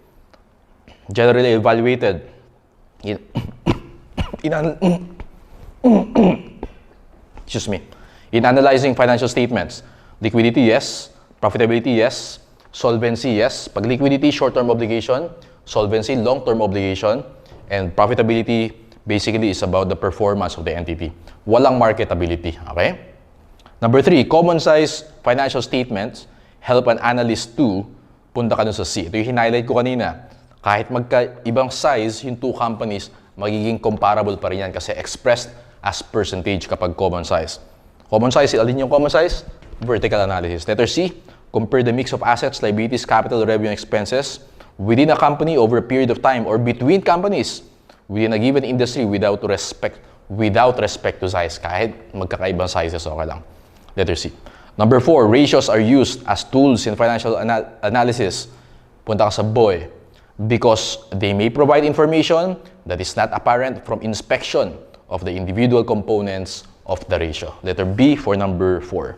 Generally evaluated. Excuse me. In analyzing financial statements, liquidity, yes. Profitability, yes. Solvency, yes. Pag liquidity, short-term obligation. Solvency, long-term obligation. And profitability, basically is about the performance of the entity. Walang marketability, okay? Number 3, common size financial statements help an analyst to, punta ka dun sa C. Ito yung highlight ko kanina. Kahit magkaibang size, yung two companies, magiging comparable pa rin yan kasi expressed as percentage kapag common size. Common size, alin yung common size? Vertical analysis. Letter C, compare the mix of assets, liabilities, capital, revenue, expenses within a company over a period of time or between companies within a given industry without respect to size. Kahit magkakaibang sizes, okay lang. Letter C. Number 4, ratios are used as tools in financial analysis. Punta ka sa boy. Because they may provide information that is not apparent from inspection of the individual components of the ratio. Letter B for number 4.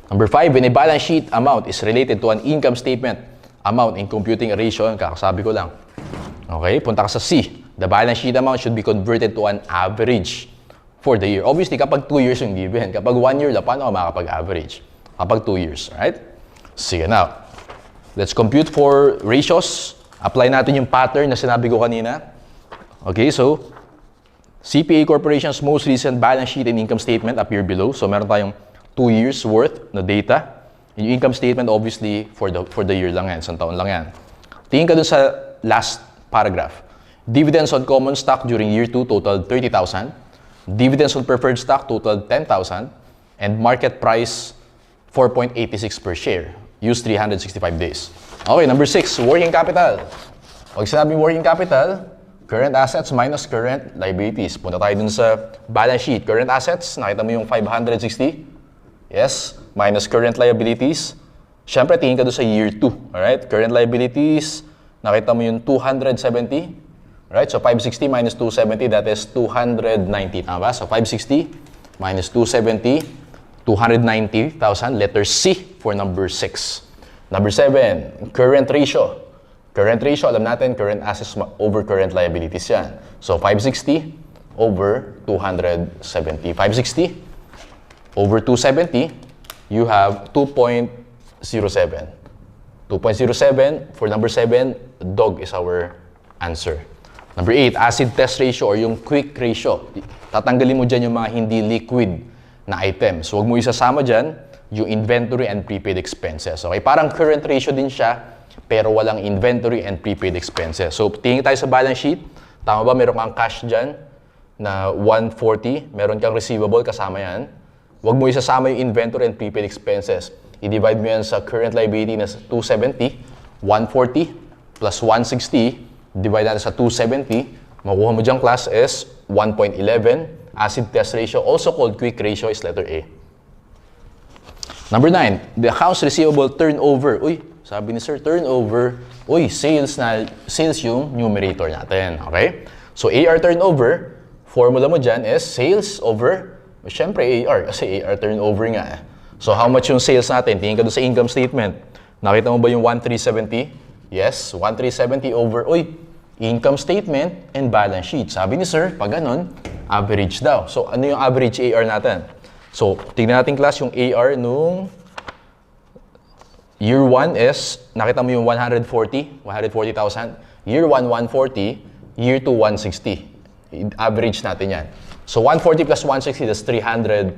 Number 5, when a balance sheet amount is related to an income statement amount in computing a ratio, kakasabi ko lang. Okay, punta ka sa C. The balance sheet amount should be converted to an average for the year. Obviously, kapag 2 years yung given. Kapag 1 year lang, paano ka makakapag-average? Kapag 2 years, right? Sige, now, let's compute for ratios. Apply natin yung pattern na sinabi ko kanina. Okay, so, CPA Corporation's most recent balance sheet and income statement appear below. So, meron tayong 2 years worth na data. Yung income statement, obviously, for the year lang yan. Isang taon lang yan. Tingin ka dun sa last paragraph. Dividends on common stock during year 2 totaled 30,000. Dividends on preferred stock totaled 10,000. And market price, 4.86 per share. Use 365 days. Okay, number 6, working capital. Pag sinabi working capital, current assets minus current liabilities. Punta tayo dun sa balance sheet. Current assets, nakita mo yung 560? Yes. Minus current liabilities. Siyempre, tingin ka dun sa year 2. Alright? Current liabilities, nakita mo yung 270. Alright? So, 560 minus 270, that is 290. Tama ba? So, 560 minus 270, 290,000. Letter C for number 6. Number 7, current ratio. Current ratio, alam natin, current assets over current liabilities yan. So, 560 over 270. 560 over 270, you have 2.07. 2.07 for number 7, dog is our answer. Number 8, acid test ratio or yung quick ratio. Tatanggalin mo dyan yung mga hindi liquid na items. So, huwag mo isasama dyan yung inventory and prepaid expenses. Okay? Parang current ratio din siya, pero walang inventory and prepaid expenses. So, tingin tayo sa balance sheet. Tama ba? Meron kang cash dyan na 140. Meron kang receivable, kasama yan. Huwag mo isasama yung inventory and prepaid expenses. I-divide mo yan sa current liability na 270. 140 plus 160. Divide natin sa 270. Makuha mo dyan class is 1.11. Acid test ratio, also called quick ratio, is letter A. Number 9, the accounts receivable turnover. Uy, sabi ni sir, turnover. Uy, sales yung numerator natin. Okay? So, AR turnover, formula mo dyan is sales over, syempre AR, kasi AR turnover nga. So, how much yung sales natin? Tingin ka doon sa income statement. Nakita mo ba yung 1,370? Yes, 1,370 over, income statement and balance sheet. Sabi ni sir, pag ganun, average daw. So, ano yung average AR natin? So, tignan natin class yung AR nung year 1 is, nakita mo yung 140,000. Year 1, 140. Year 2, 160. Average natin yan. So, 140 plus 160, that's 300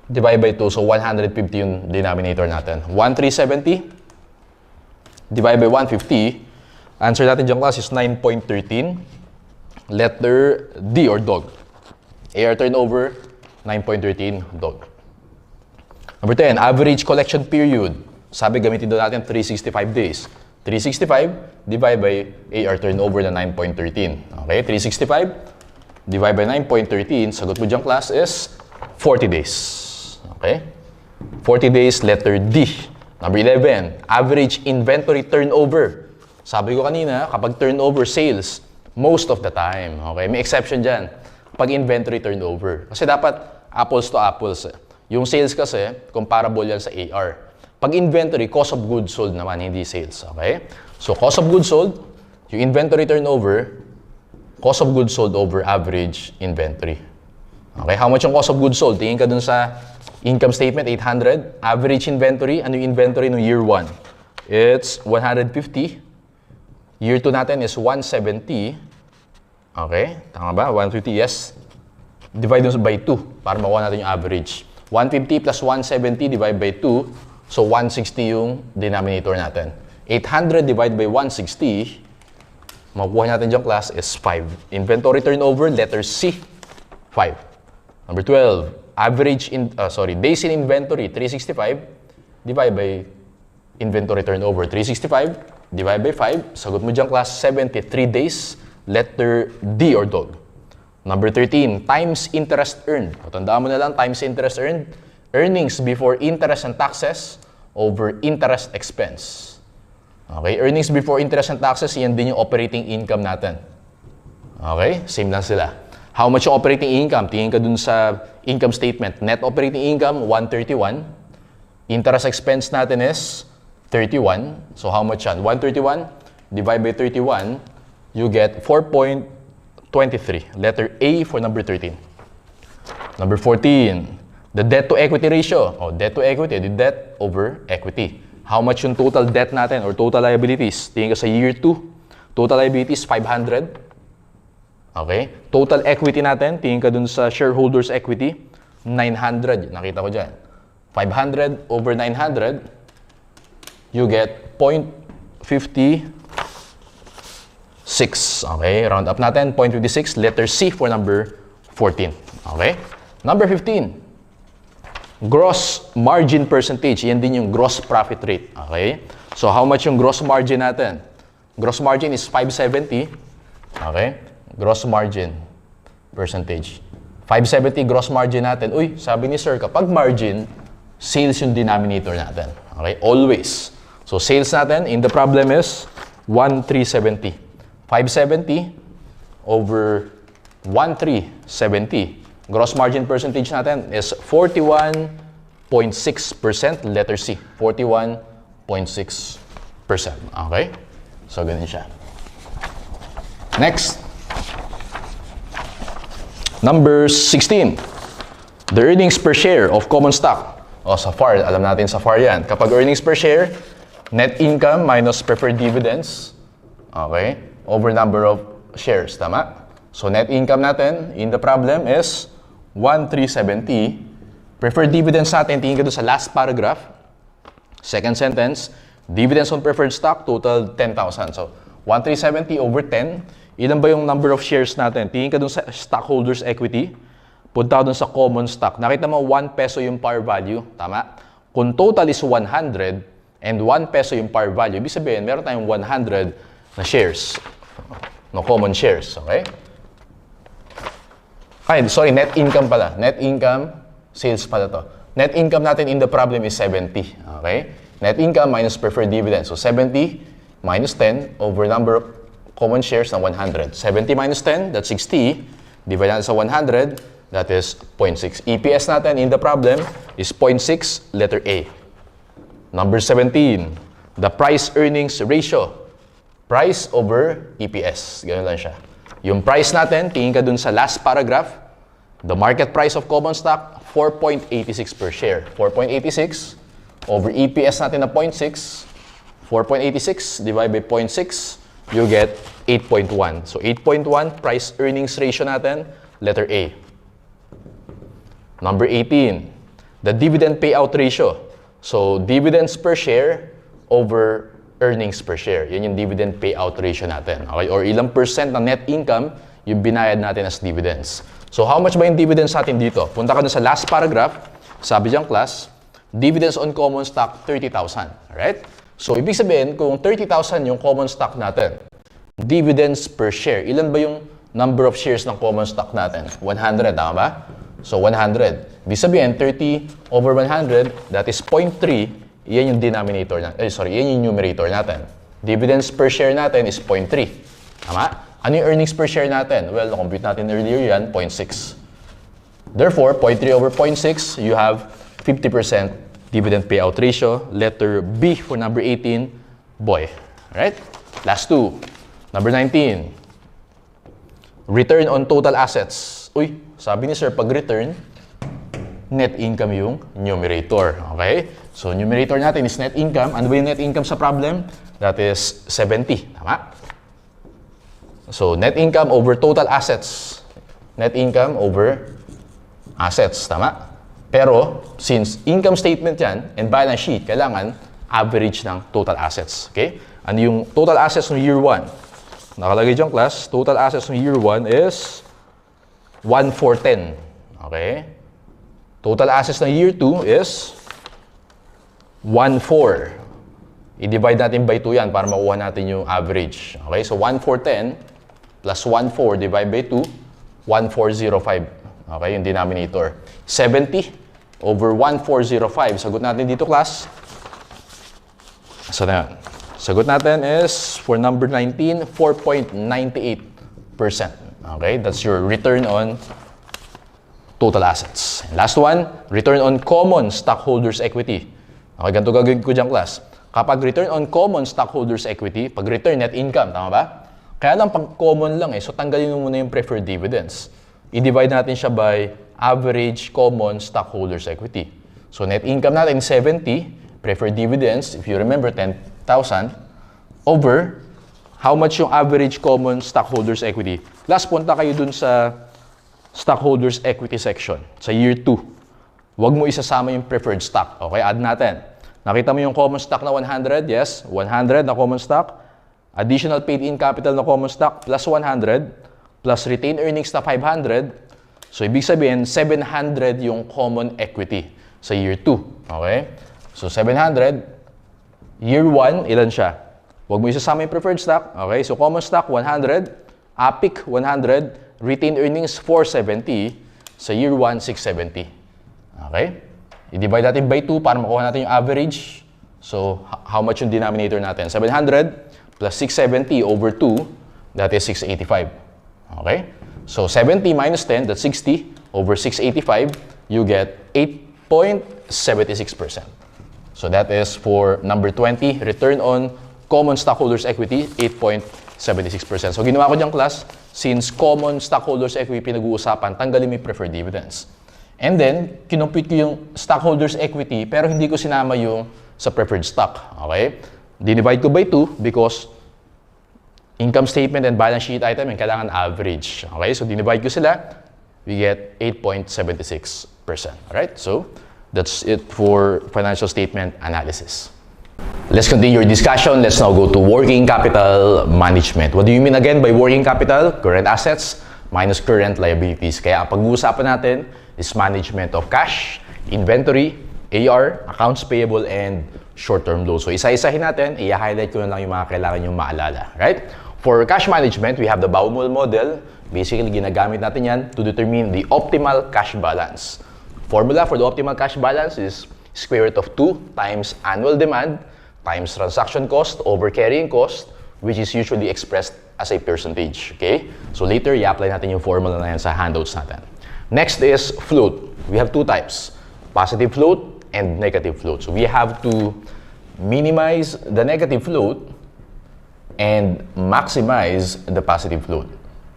divide by 2. So, 150 yung denominator natin. 1,370 divide by 150. Answer natin dyan class is 9.13. Letter D or dog. AR turnover, 9.13, dog. Number 10, average collection period. Sabi, gamitin doon natin 365 days. 365 divide by AR turnover na 9.13. Okay, 365 divide by 9.13. Sagot mo dyan class is 40 days. Okay? 40 days, letter D. Number 11, average inventory turnover. Sabi ko kanina, kapag turnover sales, most of the time. Okay? May exception dyan. Pag inventory turnover. Kasi dapat apples to apples. Yung sales kasi, comparable yan sa AR. Pag inventory, cost of goods sold naman, hindi sales. Okay? So, cost of goods sold, yung inventory turnover, cost of goods sold over average inventory. Okay? How much yung cost of goods sold? Tingin ka dun sa income statement, 800. Average inventory, ano yung inventory no year 1? It's 150. Year 2 natin is 170. Okay? Tama ba? 150, yes. Divide by 2 para makuha natin yung average. 150 plus 170 divide by 2. So, 160 yung denominator natin. 800 divided by 160, makukuha natin dyan class is 5. Inventory turnover, letter C, 5. Number 12, days in inventory, 365, divide by inventory turnover, 365, divide by 5. Sagot mo dyan class, 73 days, letter D or dog. Number 13, times interest earned. O, tandaan mo na lang, times interest earned, earnings before interest and taxes over interest expense. Okay, earnings before interest and taxes, yan din yung operating income natin. Okay, same lang sila. How much yung operating income? Tingin ka dun sa income statement. Net operating income, 131. Interest expense natin is 31. So how much yan? 131 divide by 31, you get 4.23. Letter A for number 13. Number 14, the debt to equity ratio. O, debt to equity, the debt over equity. How much yung total debt natin or total liabilities? Tingin ka sa year 2. Total liabilities, 500. Okay? Total equity natin, tingin ka dun sa shareholders equity, 900. Nakita ko dyan. 500 over 900, you get 0.56. Okay? Round up natin, 0.56. Letter C for number 14. Okay? Number 15. Gross margin percentage, yan din yung gross profit rate. Okay? So, how much yung gross margin natin? Gross margin is 570. Okay? Gross margin percentage. 570 gross margin natin. Uy, sabi ni sir, kapag margin, sales yung denominator natin. Okay? Always. So, sales natin, in the problem is 1,370. 570 over 1,370. Gross margin percentage natin is 41.6%. Letter C. 41.6%. Okay? So, ganun siya. Next. Number 16. The earnings per share of common stock. O, sa FAR. Alam natin sa FAR yan. Kapag earnings per share, net income minus preferred dividends. Okay? Over number of shares. Tama? So, net income natin in the problem is 1,370. Preferred dividends natin, tingin ka doon sa last paragraph. Second sentence, dividends on preferred stock, total 10,000. So, 1,370 over 10. Ilan ba yung number of shares natin? Tingin ka doon sa stockholders equity. Punta doon sa common stock. Nakita mo, 1 peso yung par value. Tama? Kung total is 100 and 1 peso yung par value, ibig sabihin, meron tayong 100 na shares. No, common shares. Okay? Ay, sorry, net income pala. Net income, sales pala to. Net income natin in the problem is 70. Okay? Net income minus preferred dividend. So, 70 minus 10 over number of common shares na 100. 70 minus 10, that's 60. Divide natin sa 100, that is 0.6. EPS natin in the problem is 0.6, letter A. Number 17, the price-earnings ratio. Price over EPS. Ganun lang siya. Yung price natin, tingin ka dun sa last paragraph. The market price of common stock, 4.86 per share. 4.86 over EPS natin na 0.6. 4.86 divided by 0.6, you get 8.1. So 8.1 price earnings ratio natin, letter A. Number 18, the dividend payout ratio. So dividends per share over earnings per share. Yan yung dividend payout ratio natin. Okay? Or ilang percent ng net income yung binayad natin as dividends. So how much ba yung dividends natin dito? Punta ka dun sa last paragraph. Sabi diyang class, dividends on common stock, 30,000. Alright? So ibig sabihin, kung 30,000 yung common stock natin, dividends per share, ilan ba yung number of shares ng common stock natin? 100, tama ba? So 100. Ibig sabihin, 30 over 100, that is 0.3. Yan yung denominator natin. Yan yung numerator natin. Dividends per share natin is 0.3. Tama? Ano yung earnings per share natin? Well, na-compute natin earlier yan, 0.6. Therefore, 0.3 over 0.6, you have 50% dividend payout ratio. Letter B for number 18, boy. Alright? Last two. Number 19. Return on total assets. Uy, sabi ni sir, pag return, net income yung numerator. Okay? So, numerator natin is net income. Ano ba yung net income sa problem? That is 70. Tama? So, net income over total assets. Net income over assets, tama? Pero, since income statement yan and balance sheet, kailangan average ng total assets. Okay? Ano yung total assets ng year 1? Nakalagay dyan, class. Total assets ng year 1 is 1,410. Okay? Total assets ng year 2 is 1,400. I-divide natin by 2 yan para makuha natin yung average. Okay? So, 1,410 plus 1,400 divided by 2, 1,405. Okay? Yung denominator. 70 over 1,405. Sagot natin dito, class. So, na yan. Sagot natin is, for number 19, 4.98%. Okay? That's your return on total assets. And last one, return on common stockholders' equity. Okay, ganito gagawin ko dyan, class. Kapag return on common stockholders' equity, pag return net income, tama ba? Kaya lang pag common lang so tanggalin mo muna yung preferred dividends. I-divide natin siya by average common stockholders' equity. So net income natin 70, preferred dividends, if you remember, 10,000, over how much yung average common stockholders' equity. Last, punta kayo dun sa stockholders' equity section, sa year 2. Huwag mo isasama yung preferred stock. Okay, add natin. Nakita mo yung common stock na 100? Yes, 100 na common stock. Additional paid-in capital na common stock plus 100 plus retained earnings na 500. So, ibig sabihin, 700 yung common equity sa year 2. Okay? So, 700. Year 1, ilan siya? Huwag mo isasama yung preferred stock. Okay? So, common stock, 100. APIC, 100. Retained earnings, 470. Sa year 1, 670. Okay? I-divide natin by 2 para makuha natin yung average. So, how much yung denominator natin? 700 plus 670 over 2, that is 685. Okay? So, 70 minus 10, that's 60. Over 685, you get 8.76%. So, that is for number 20, return on common stockholders' equity, 8.76%. So, ginawa ko dyan, class, since common stockholders' equity pinag-uusapan, tanggalin mo yung preferred dividends. And then, kinumpute ko yung stockholders' equity, pero hindi ko sinama yung sa preferred stock. Okay? Dinivide ko by 2 because income statement and balance sheet item yung kailangan average. Okay? So, dinivide ko sila. We get 8.76%. Alright? So, that's it for financial statement analysis. Let's continue your discussion. Let's now go to working capital management. What do you mean again by working capital? Current assets minus current liabilities. Kaya ang pag-uusapan natin is management of cash, inventory, AR, accounts payable, and short-term loans. So, isa-isahin natin, i-highlight ko na lang yung mga kailangan yung maalala. Right? For cash management, we have the Baumol model. Basically, ginagamit natin yan to determine the optimal cash balance. Formula for the optimal cash balance is square root of 2 times annual demand times transaction cost over carrying cost, which is usually expressed as a percentage. Okay? So, later, i-apply natin yung formula na yan sa handouts natin. Next is float. We have two types, positive float and negative float. So we have to minimize the negative float and maximize the positive float.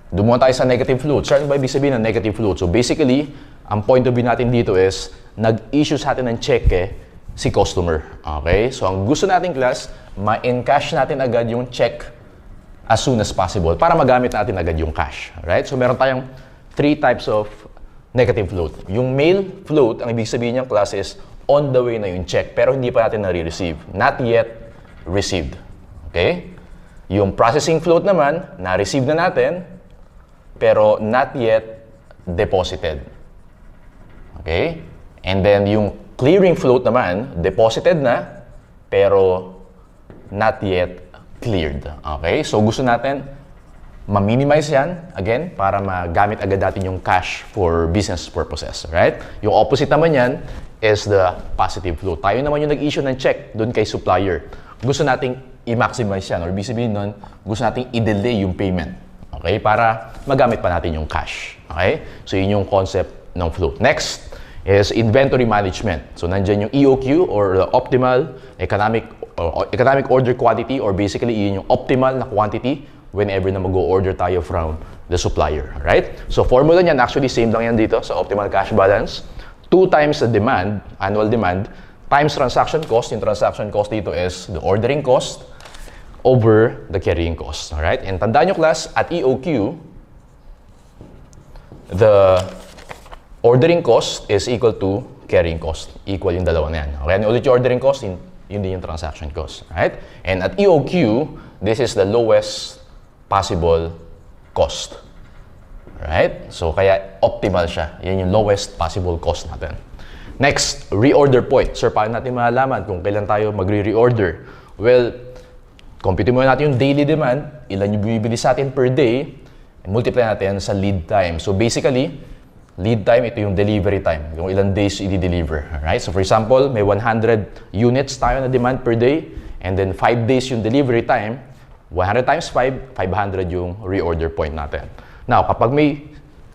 Dumuha tayo sa negative float. Saan ba ibig sabihin ng negative float? So basically, ang point of view natin dito is, nag-issue sa atin ng cheque si customer. Okay? So ang gusto natin, class, ma-encash natin agad yung check as soon as possible para magamit natin agad yung cash. Right? So meron tayong three types of negative float. Yung mail float, ang ibig sabihin niyang, class, is on the way na yung check pero hindi pa natin na-receive. Not yet received. Okay? Yung processing float naman, na-receive na natin pero not yet deposited. Okay? And then yung clearing float naman, deposited na pero not yet cleared. Okay? So gusto natin ma-minimize yan, again, para magamit agad natin yung cash for business purposes, right? Yung opposite naman yan is the positive flow. Tayo naman yung nag-issue ng check doon kay supplier. Gusto nating i-maximize yan, or ibig sabihin nun, gusto nating i-delay yung payment, okay? Para magamit pa natin yung cash, okay? So, yun yung concept ng float. Next is inventory management. So, nandyan yung EOQ, or the optimal economic order quantity, or basically, yun yung optimal na quantity whenever na mag-order tayo from the supplier, right? So, formula niyan, actually, same lang yan dito sa optimal cash balance. 2 times the demand, annual demand, times transaction cost. Yung transaction cost dito is the ordering cost over the carrying cost. Alright? And tandaan nyo class, at EOQ, the ordering cost is equal to carrying cost. Equal yung dalawa na yan. Okay? Ano ulit yung ordering cost? Yun din yung transaction cost. Alright? And at EOQ, this is the lowest possible cost. Right? So, kaya optimal siya. Yan yung lowest possible cost natin. Next, reorder point. Sir, paano natin malalaman kung kailan tayo magre-reorder? Well, compute muna natin yung daily demand, ilan yung bumibili sa atin per day, and multiply natin sa lead time. So, basically, lead time, ito yung delivery time. Yung ilang days i-deliver. Right? So, for example, may 100 units tayo na demand per day, and then 5 days yung delivery time, 100 times 5, 500 yung reorder point natin. Now, kapag may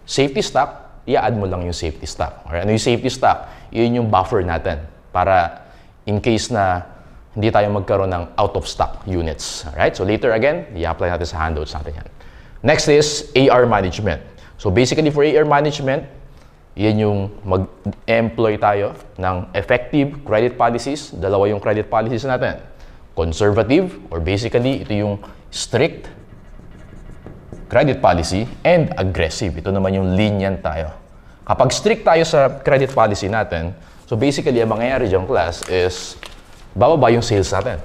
safety stock, i-add mo lang yung safety stock. Alright? Ano yung safety stock? Yun yung buffer natin para in case na hindi tayo magkaroon ng out-of-stock units. Alright? So later again, i-apply natin sa handouts natin yan. Next is AR management. So basically for AR management, yan yung mag-employ tayo ng effective credit policies. Dalawa yung credit policies natin. Conservative, or basically ito yung strict credit policy, and aggressive. Ito naman yung lenient tayo. Kapag strict tayo sa credit policy natin, so basically, ang mangyayari dyan class is bababa yung sales natin.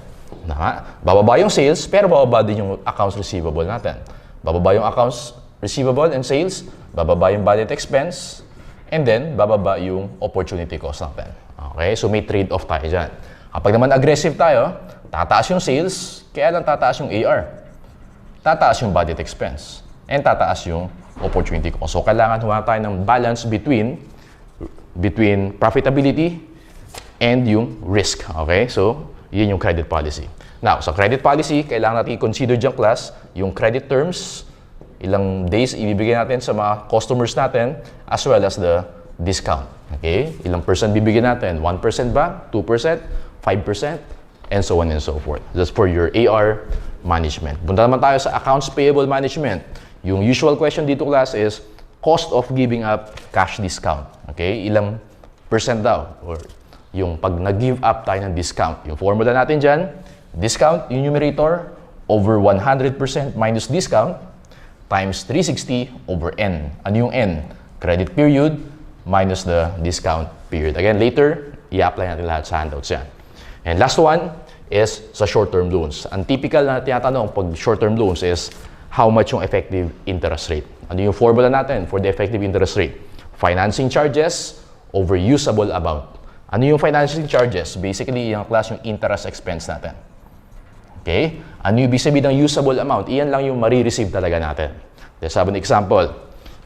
Bababa yung sales, pero bababa din yung accounts receivable natin. Bababa yung accounts receivable and sales, bababa yung budget expense, and then bababa yung opportunity cost natin. Okay? So may trade-off tayo dyan. Kapag naman aggressive tayo, tataas yung sales, kaya lang tataas yung AR. Tataas yung budget expense, and tataas yung opportunity cost. So, kailangan huwag tayo ng balance between profitability and yung risk. Okay? So, yun yung credit policy. Now, sa credit policy, kailangan natin i-consider dyan class yung credit terms, ilang days ibibigay natin sa mga customers natin, as well as the discount. Okay? Ilang percent bibigyan natin? 1% ba? 2%? 5%? And so on and so forth. That's for your AR management. Punta naman tayo sa accounts payable management. Yung usual question dito class is cost of giving up cash discount. Okay? Ilang percent daw? Or yung pag nag-give up tayo ng discount. Yung formula natin dyan, discount, yung numerator, over 100% minus discount, times 360 over N. Ano yung N? Credit period minus the discount period. Again, later, i-apply natin lahat sa handouts yan. And last one is sa short-term loans. Ang typical na tinatanong pag short-term loans is how much yung effective interest rate. Ano yung formula natin for the effective interest rate? Financing charges over usable amount. Ano yung financing charges? Basically, yung class yung interest expense natin. Okay? Ano yung ibig sabihin ng usable amount? Iyan lang yung marireceive talaga natin. Let's have an example.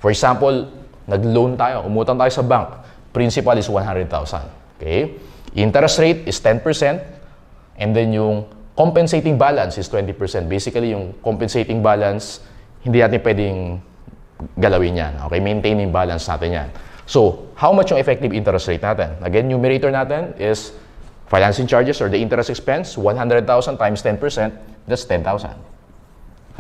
For example, nag-loan tayo, umutang tayo sa bank. Principal is 100,000. Okay? Interest rate is 10%. And then yung compensating balance is 20%. Basically, yung compensating balance, hindi natin pwedeng galawin yan. Okay? Maintaining balance natin yan. So, how much yung effective interest rate natin? Again, numerator natin is financing charges or the interest expense, 100,000 times 10%, that's 10,000.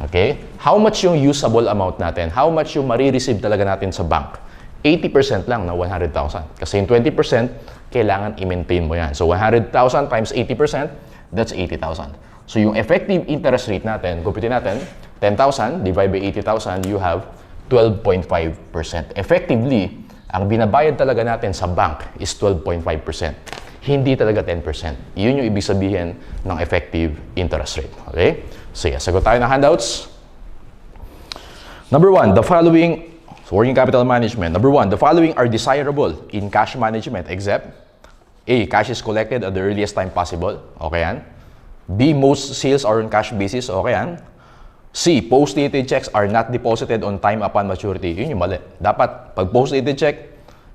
Okay? How much yung usable amount natin? How much yung marireceive talaga natin sa bank? 80% lang na 100,000. Kasi yung 20%, kailangan i-maintain mo yan. So, 100,000 times 80%, that's 80,000. So, yung effective interest rate natin, compute natin, 10,000 divided by 80,000, you have 12.5%. Effectively, ang binabayad talaga natin sa bank is 12.5%. Hindi talaga 10%. Yun yung ibig sabihin ng effective interest rate. Okay? So, yeah, sagot tayo ng handouts. Number one, the following, working capital management. Number one, the following are desirable in cash management except A, cash is collected at the earliest time possible. Okay yan. B, most sales are on cash basis. Okay yan. C, post-dated checks are not deposited on time upon maturity. Yun yung mali. Dapat, pag post-dated check,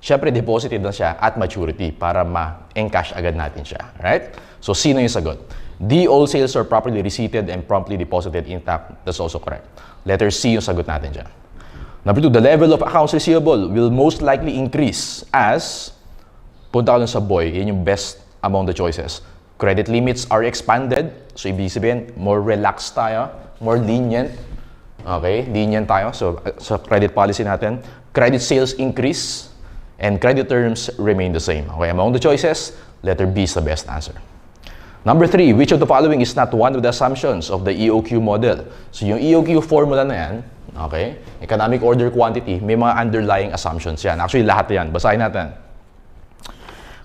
syempre deposited na siya at maturity para ma-encash agad natin siya. Right? So, C na yung sagot. D, all sales are properly receipted and promptly deposited intact. That's also correct. Letter C yung sagot natin dyan. Number 2, the level of accounts receivable will most likely increase as, punta ka dun sa boy, yun yung best among the choices. Credit limits are expanded. So, ibig sabihin, more relaxed tayo, more lenient. Okay? Lenient tayo. So, sa credit policy natin, credit sales increase and credit terms remain the same. Okay? Among the choices, letter B is the best answer. Number 3, which of the following is not one of the assumptions of the EOQ model? So yung EOQ formula na yan, okay, economic order quantity, may mga underlying assumptions yan. Actually, lahat yan. Basahin natin.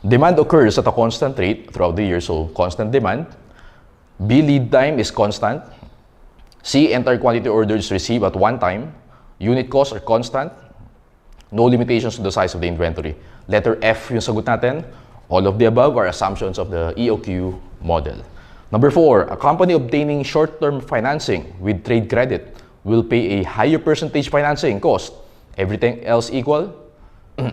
Demand occurs at a constant rate throughout the year, so constant demand. B, lead time is constant. C, entire quantity orders received at one time. Unit costs are constant. No limitations to the size of the inventory. Letter F yung sagot natin. All of the above are assumptions of the EOQ model. Number 4, a company obtaining short-term financing with trade credit will pay a higher percentage financing cost. Everything else equal?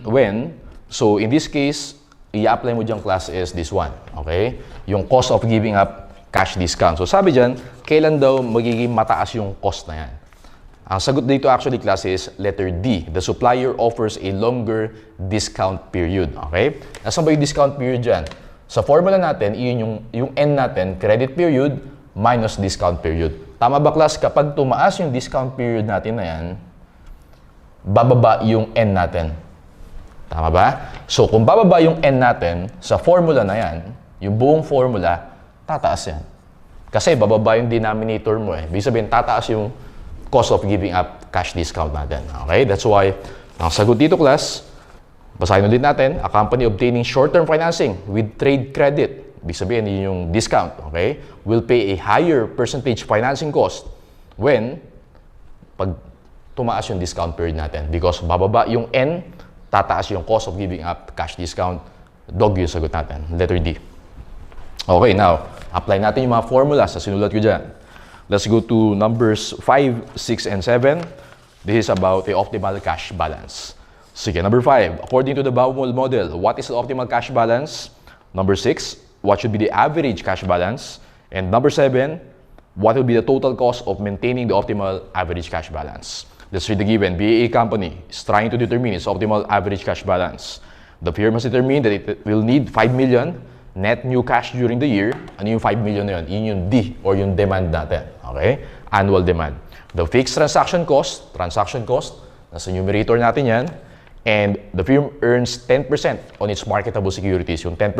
When? So in this case, i-apply mo dyan class is this one. Okay? Yung cost of giving up cash discount. So sabi dyan, kailan daw magiging mataas yung cost na yan? Ang sagot dito actually class is letter D. The supplier offers a longer discount period. Okay? Nasaan ba yung discount period dyan? Sa formula natin, yung N natin, credit period minus discount period. Tama ba class? Kapag tumaas yung discount period natin na yan, bababa yung N natin. Tama ba? So kung bababa yung N natin sa formula na yan, yung buong formula, tataas yan. Kasi bababa yung denominator mo eh. Ibig sabihin, tataas yung cost of giving up cash discount natin. Okay? That's why, ang sagot dito class, basahin ulit natin, a company obtaining short-term financing with trade credit, ibig sabihin yun yung discount, okay, will pay a higher percentage financing cost when pag tumaas yung discount period natin. Because bababa yung N, tataas yung cost of giving up cash discount. Dog yung sagot natin. Letter D. Okay, now, apply natin yung mga formula sa sinulat ko dyan. Let's go to numbers 5, 6, and 7. This is about the optimal cash balance. Sige, number 5. According to the Baumol model, what is the optimal cash balance? Number 6. What should be the average cash balance? And number 7. What will be the total cost of maintaining the optimal average cash balance? Let's read the given. BAA company is trying to determine its optimal average cash balance. The firm has determined that it will need 5 million net new cash during the year. Ano yung 5 million na yun? Yun yung D or yung demand natin. Okay? Annual demand. The fixed transaction cost, nasa numerator natin yan. And the firm earns 10% on its marketable securities. Yung 10%,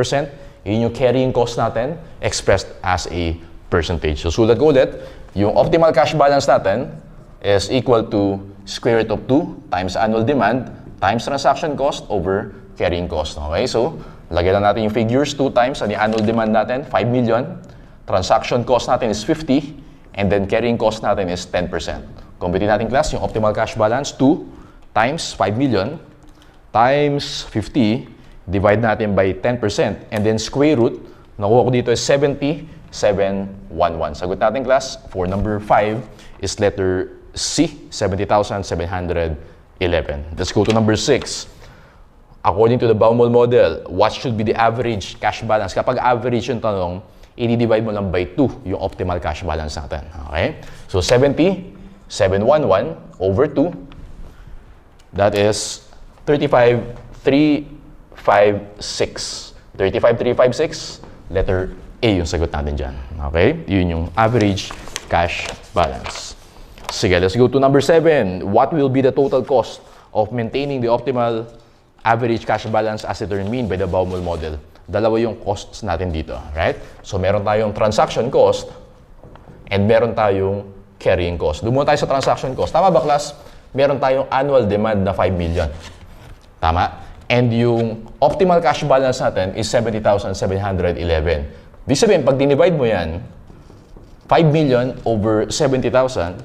yun yung carrying cost natin expressed as a percentage. So sulat ko ulit, yung optimal cash balance natin is equal to square root of 2 times annual demand times transaction cost over carrying cost. Okay? So, lagyan lang natin yung figures 2 times ang annual demand natin, 5 million. Transaction cost natin is 50 and then carrying cost natin is 10%. Compute natin class yung optimal cash balance 2 times 5 million times 50, divide natin by 10% and then square root, nakuha ko dito is 70,711. Sagot natin class for number 5 is letter C, 70,711. Let's go to number 6. According to the Baumol model, what should be the average cash balance? Kapag average yung tanong, i-divide mo lang by 2 yung optimal cash balance natin. Okay? So 70,711 over 2, that is 35,356. 35,356, letter A yung sagot natin dyan. Okay? Yun yung average cash balance. Sige, let's go to number 7. What will be the total cost of maintaining the optimal average cash balance as determined by the Baumol model? Dalawa yung costs natin dito, right? So, meron tayong transaction cost and meron tayong carrying cost. Doon muna tayo sa transaction cost. Tama ba, class? Meron tayong annual demand na 5 million. Tama? And yung optimal cash balance natin is 70,711. Ibig sabihin, pag dinivide mo yan, 5 million over 70,711,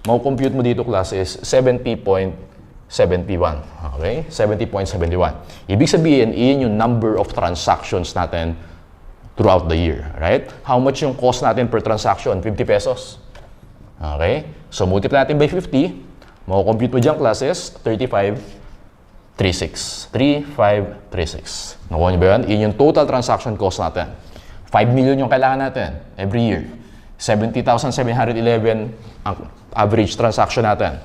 mau-compute mo dito class is 70.71. Okay? 70.71. Ibig sabihin, iyan yung number of transactions natin throughout the year. Right? How much yung cost natin per transaction? 50 pesos. Okay? So, multiply natin by 50. Mau-compute mo dyan class is 3536. 3536. Nakuha niyo ba yan? Iyan yung total transaction cost natin. 5 million yung kailangan natin every year. 70,711 ang average transaction natin.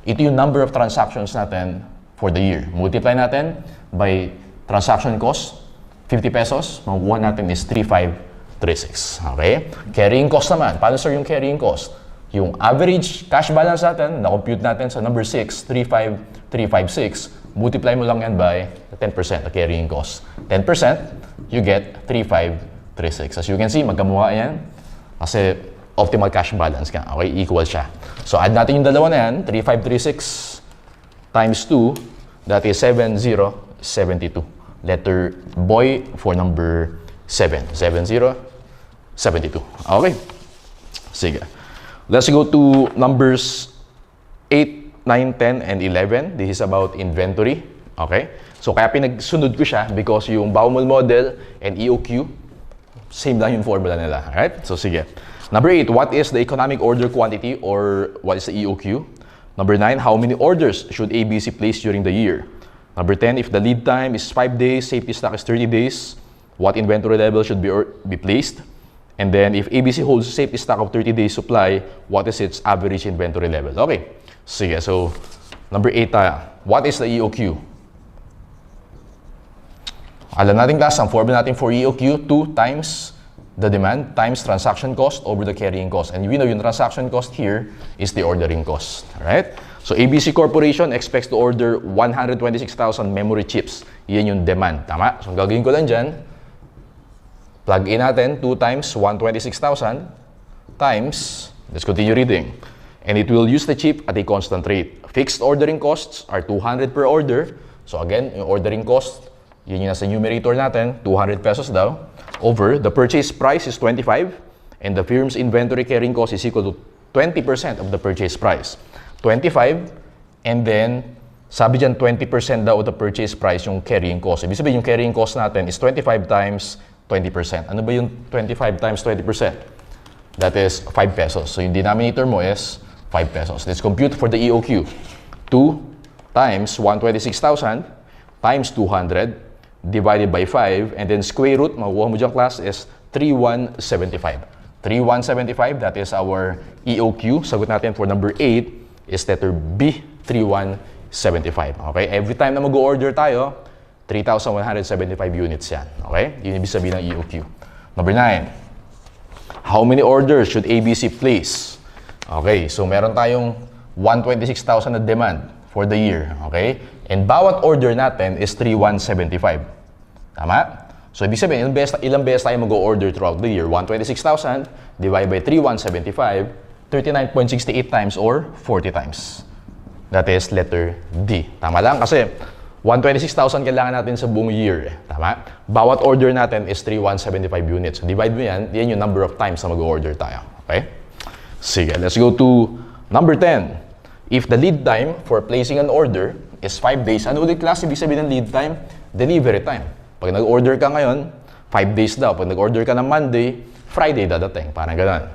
Ito yung number of transactions natin for the year. Multiply natin by transaction cost, 50 pesos. Makukuha natin is 3536. Okay? Carrying cost naman. Paano sir yung carrying cost? Yung average cash balance natin, na-compute natin sa number 6, 35,356, multiply mo lang yan by 10%, the carrying cost. 10%, you get 3,536. As you can see, magkamukha yan. Kasi optimal cash balance ka. Okay, equal siya. So, add natin yung dalawa na yan. 3,536 times 2, that is 7,072. Letter boy for number 7. 7,072. Okay. Sige. Let's go to numbers 8, 9, 10, and 11. This is about inventory. Okay? So, kaya pinagsunod ko siya because yung Baumol model and EOQ, same lang yung formula nila. Alright? So, sige. Number 8, what is the economic order quantity or what is the EOQ? Number 9, how many orders should ABC place during the year? Number 10, if the lead time is 5 days, safety stock is 30 days, what inventory level should be placed? And then, if ABC holds a safety stock of 30 days supply, what is its average inventory level? Okay. Sige, so, number 8 tayo. What is the EOQ? Alam natin class, ang formula natin for EOQ, 2 times the demand times transaction cost over the carrying cost. And we know yung transaction cost here is the ordering cost. Alright? So, ABC Corporation expects to order 126,000 memory chips. Yan yung demand. Tama? So, ang gagawin ko lang dyan, plug in natin 2 times 126,000 times, let's continue reading. And it will use the chip at a constant rate. Fixed ordering costs are 200 per order. So again, yung ordering cost, yun yung nasa numerator natin, 200 pesos daw. Over, the purchase price is 25 and the firm's inventory carrying cost is equal to 20% of the purchase price. 25 and then, sabi dyan 20% daw of the purchase price yung carrying cost. Ibig sabihin yung carrying cost natin is 25 times 20%. Ano ba yung 25 times 20%? That is 5 pesos. So yung denominator mo is 5 pesos. Let's compute for the EOQ. 2 times 126,000 times 200 divided by 5 and then square root, makukuha mo dyan class, is 3,175. 3,175, that is our EOQ. Sagot natin for number 8 is letter B, 3,175. Okay? Every time na mag-order tayo, 3,175 units yan. Okay? Yun ibig sabihin ng EOQ. Number 9. How many orders should ABC place? Okay, so meron tayong 126,000 na demand for the year. Okay? And bawat order natin is 3,175. Tama? So ibig sabihin, ilang beses tayo mag-order throughout the year? 126,000 divided by 3,175, 39.68 times or 40 times. That is letter D. Tama lang? Kasi 126,000 kailangan natin sa buong year. Tama? Bawat order natin is 3,175 units. So divide mo yan, yan yung number of times na mag-order tayo. Okay? Sige, let's go to number 10. If the lead time for placing an order is 5 days, ano ulit class? Ibig sabihin ng lead time? Delivery time. Pag nag-order ka ngayon, 5 days daw. Pag nag-order ka ng Monday, Friday dadating. Parang ganun.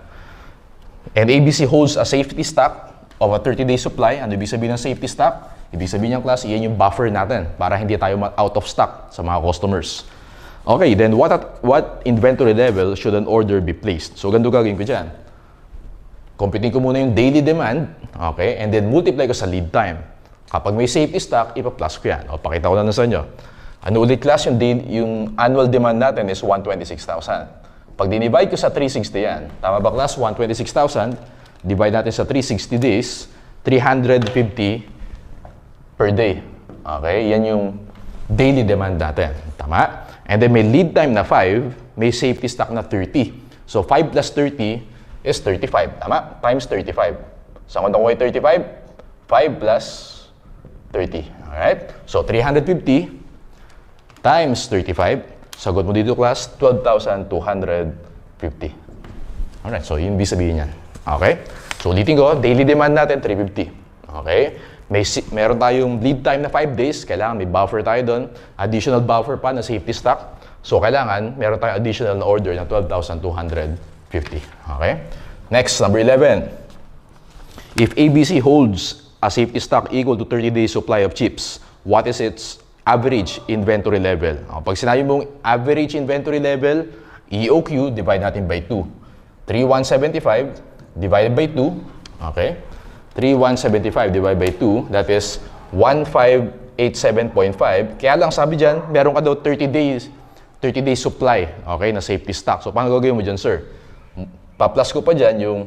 And ABC holds a safety stock of a 30-day supply. Ano ibig sabihin ng safety stock? Ibig sabihin ng class, iyan yung buffer natin para hindi tayo out of stock sa mga customers. Okay, then what inventory level should an order be placed? So, ganito gagawin ko dyan. Computing ko muna yung daily demand, okay, and then multiply ko sa lead time. Kapag may safety stock, ipa-plus ko yan. O, pakita ko na sa inyo. Ano ulit class, yung annual demand natin is 126,000. Pag dinivide ko sa 360 yan, tama ba class? 126,000, divide natin sa 360 days, 350 per day. Okay? Yan yung daily demand natin. Tama? And then may lead time na 5, may safety stock na 30. So 5 plus 30 is 35. Tama? Times 35. Saan ko nakuha yung 35? 5 plus 30. Alright? So 350 times 35. Sagot mo dito class, 12,250. Alright, so yun ibig sabihin yan. Okay? So ulitin ko, daily demand natin, 350. Okay? Meron tayong lead time na 5 days, kailangan may buffer tayo doon. Additional buffer pa na safety stock. So kailangan, meron tayong additional na order na 12,250. Okay? Next, number 11. If ABC holds a safety stock equal to 30 days supply of chips, what is its average inventory level? Pag sinabi mong average inventory level, EOQ, divide natin by 2. 3,175 divided by 2, okay? 3,175 divided by 2, that is 1,587.5. Kaya lang sabi dyan, meron ka daw 30 days supply, okay, na safety stock. So, paano gagawin mo dyan, sir? Pa-plus ko pa dyan yung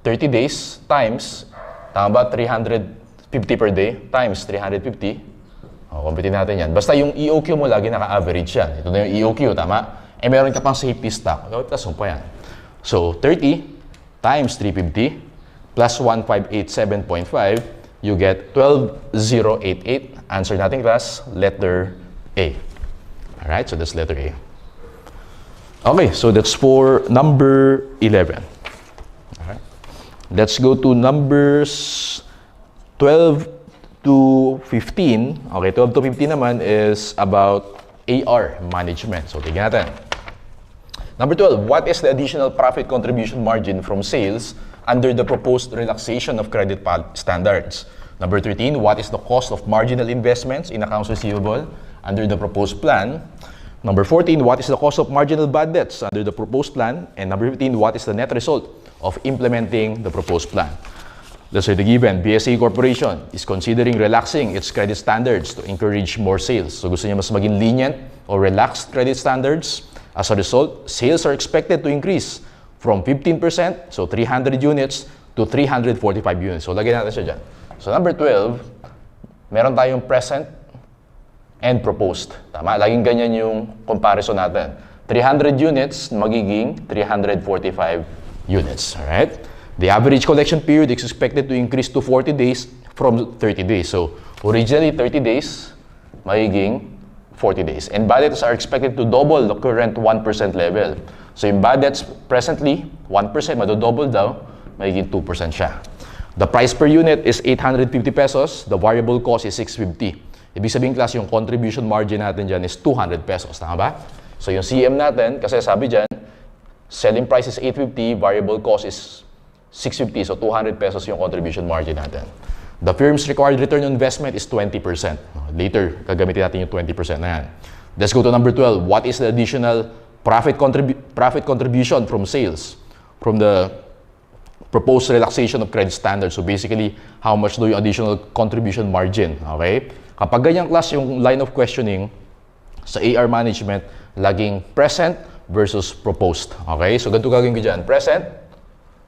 30 days times, tama ba, 350 per day, times 350, Compute natin yan. Basta yung EOQ mo lagi naka-average yan. Ito na yung EOQ, tama? Eh, meron ka pang safety stock. Tapos mo pa yan. So, 30 times 350 plus 1587.5, you get 12,088. Answer natin, class, letter A. Alright, so that's letter A. Okay, so that's for number 11. Alright. Let's go to numbers 12 to 15. Okay, 12 to 15 naman is about AR management. So, tignan natin. Number 12, what is the additional profit contribution margin from sales under the proposed relaxation of credit standards? Number 13, what is the cost of marginal investments in accounts receivable under the proposed plan? Number 14, what is the cost of marginal bad debts under the proposed plan? And number 15, what is the net result of implementing the proposed plan? Let's say the given, BSA Corporation is considering relaxing its credit standards to encourage more sales. So gusto niya mas maging lenient or relaxed credit standards. As a result, sales are expected to increase from 15%, so 300 units, to 345 units. So lagyan natin siya dyan. So number 12, meron tayong present and proposed. Tama? Laging ganyan yung comparison natin. 300 units magiging 345 units. Alright? The average collection period is expected to increase to 40 days from 30 days. So, originally 30 days, magiging 40 days. And bad debts are expected to double the current 1% level. So, yung bad debts presently, 1%, madodouble daw, magiging 2% siya. The price per unit is 850 pesos. The variable cost is 650. Ibig sabihin, class, yung contribution margin natin dyan is 200 pesos. Tama ba? So, yung CM natin, kasi sabi dyan, selling price is 850, variable cost is 650, so 200 pesos yung contribution margin natin. The firm's required return on investment is 20%. Later, gagamitin natin yung 20% na yan. Let's go to number 12. What is the additional profit contribution from sales from the proposed relaxation of credit standards? So basically, how much do yung additional contribution margin? Okay? Kapag ganyan class yung line of questioning sa AR management, laging present versus proposed. Okay? So ganito gagawin ko dyan. Present,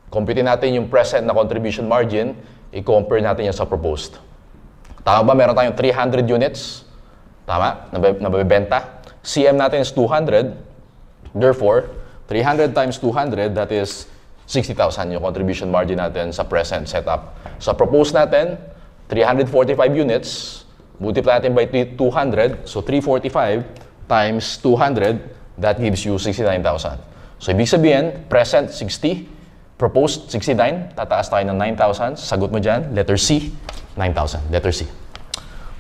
compute natin yung present na contribution margin, i-compare natin yan sa proposed. Tama ba? Meron tayong 300 units. Tama? Nabibenta. CM natin is 200. Therefore, 300 times 200, that is 60,000 yung contribution margin natin sa present setup. Sa proposed natin, 345 units. Multiply natin by 200. So, 345 times 200, that gives you 69,000. So, ibig sabihin, present 60, proposed 69, tataas tayo ng 9,000. Sagot mo dyan, letter C, 9,000. Letter C.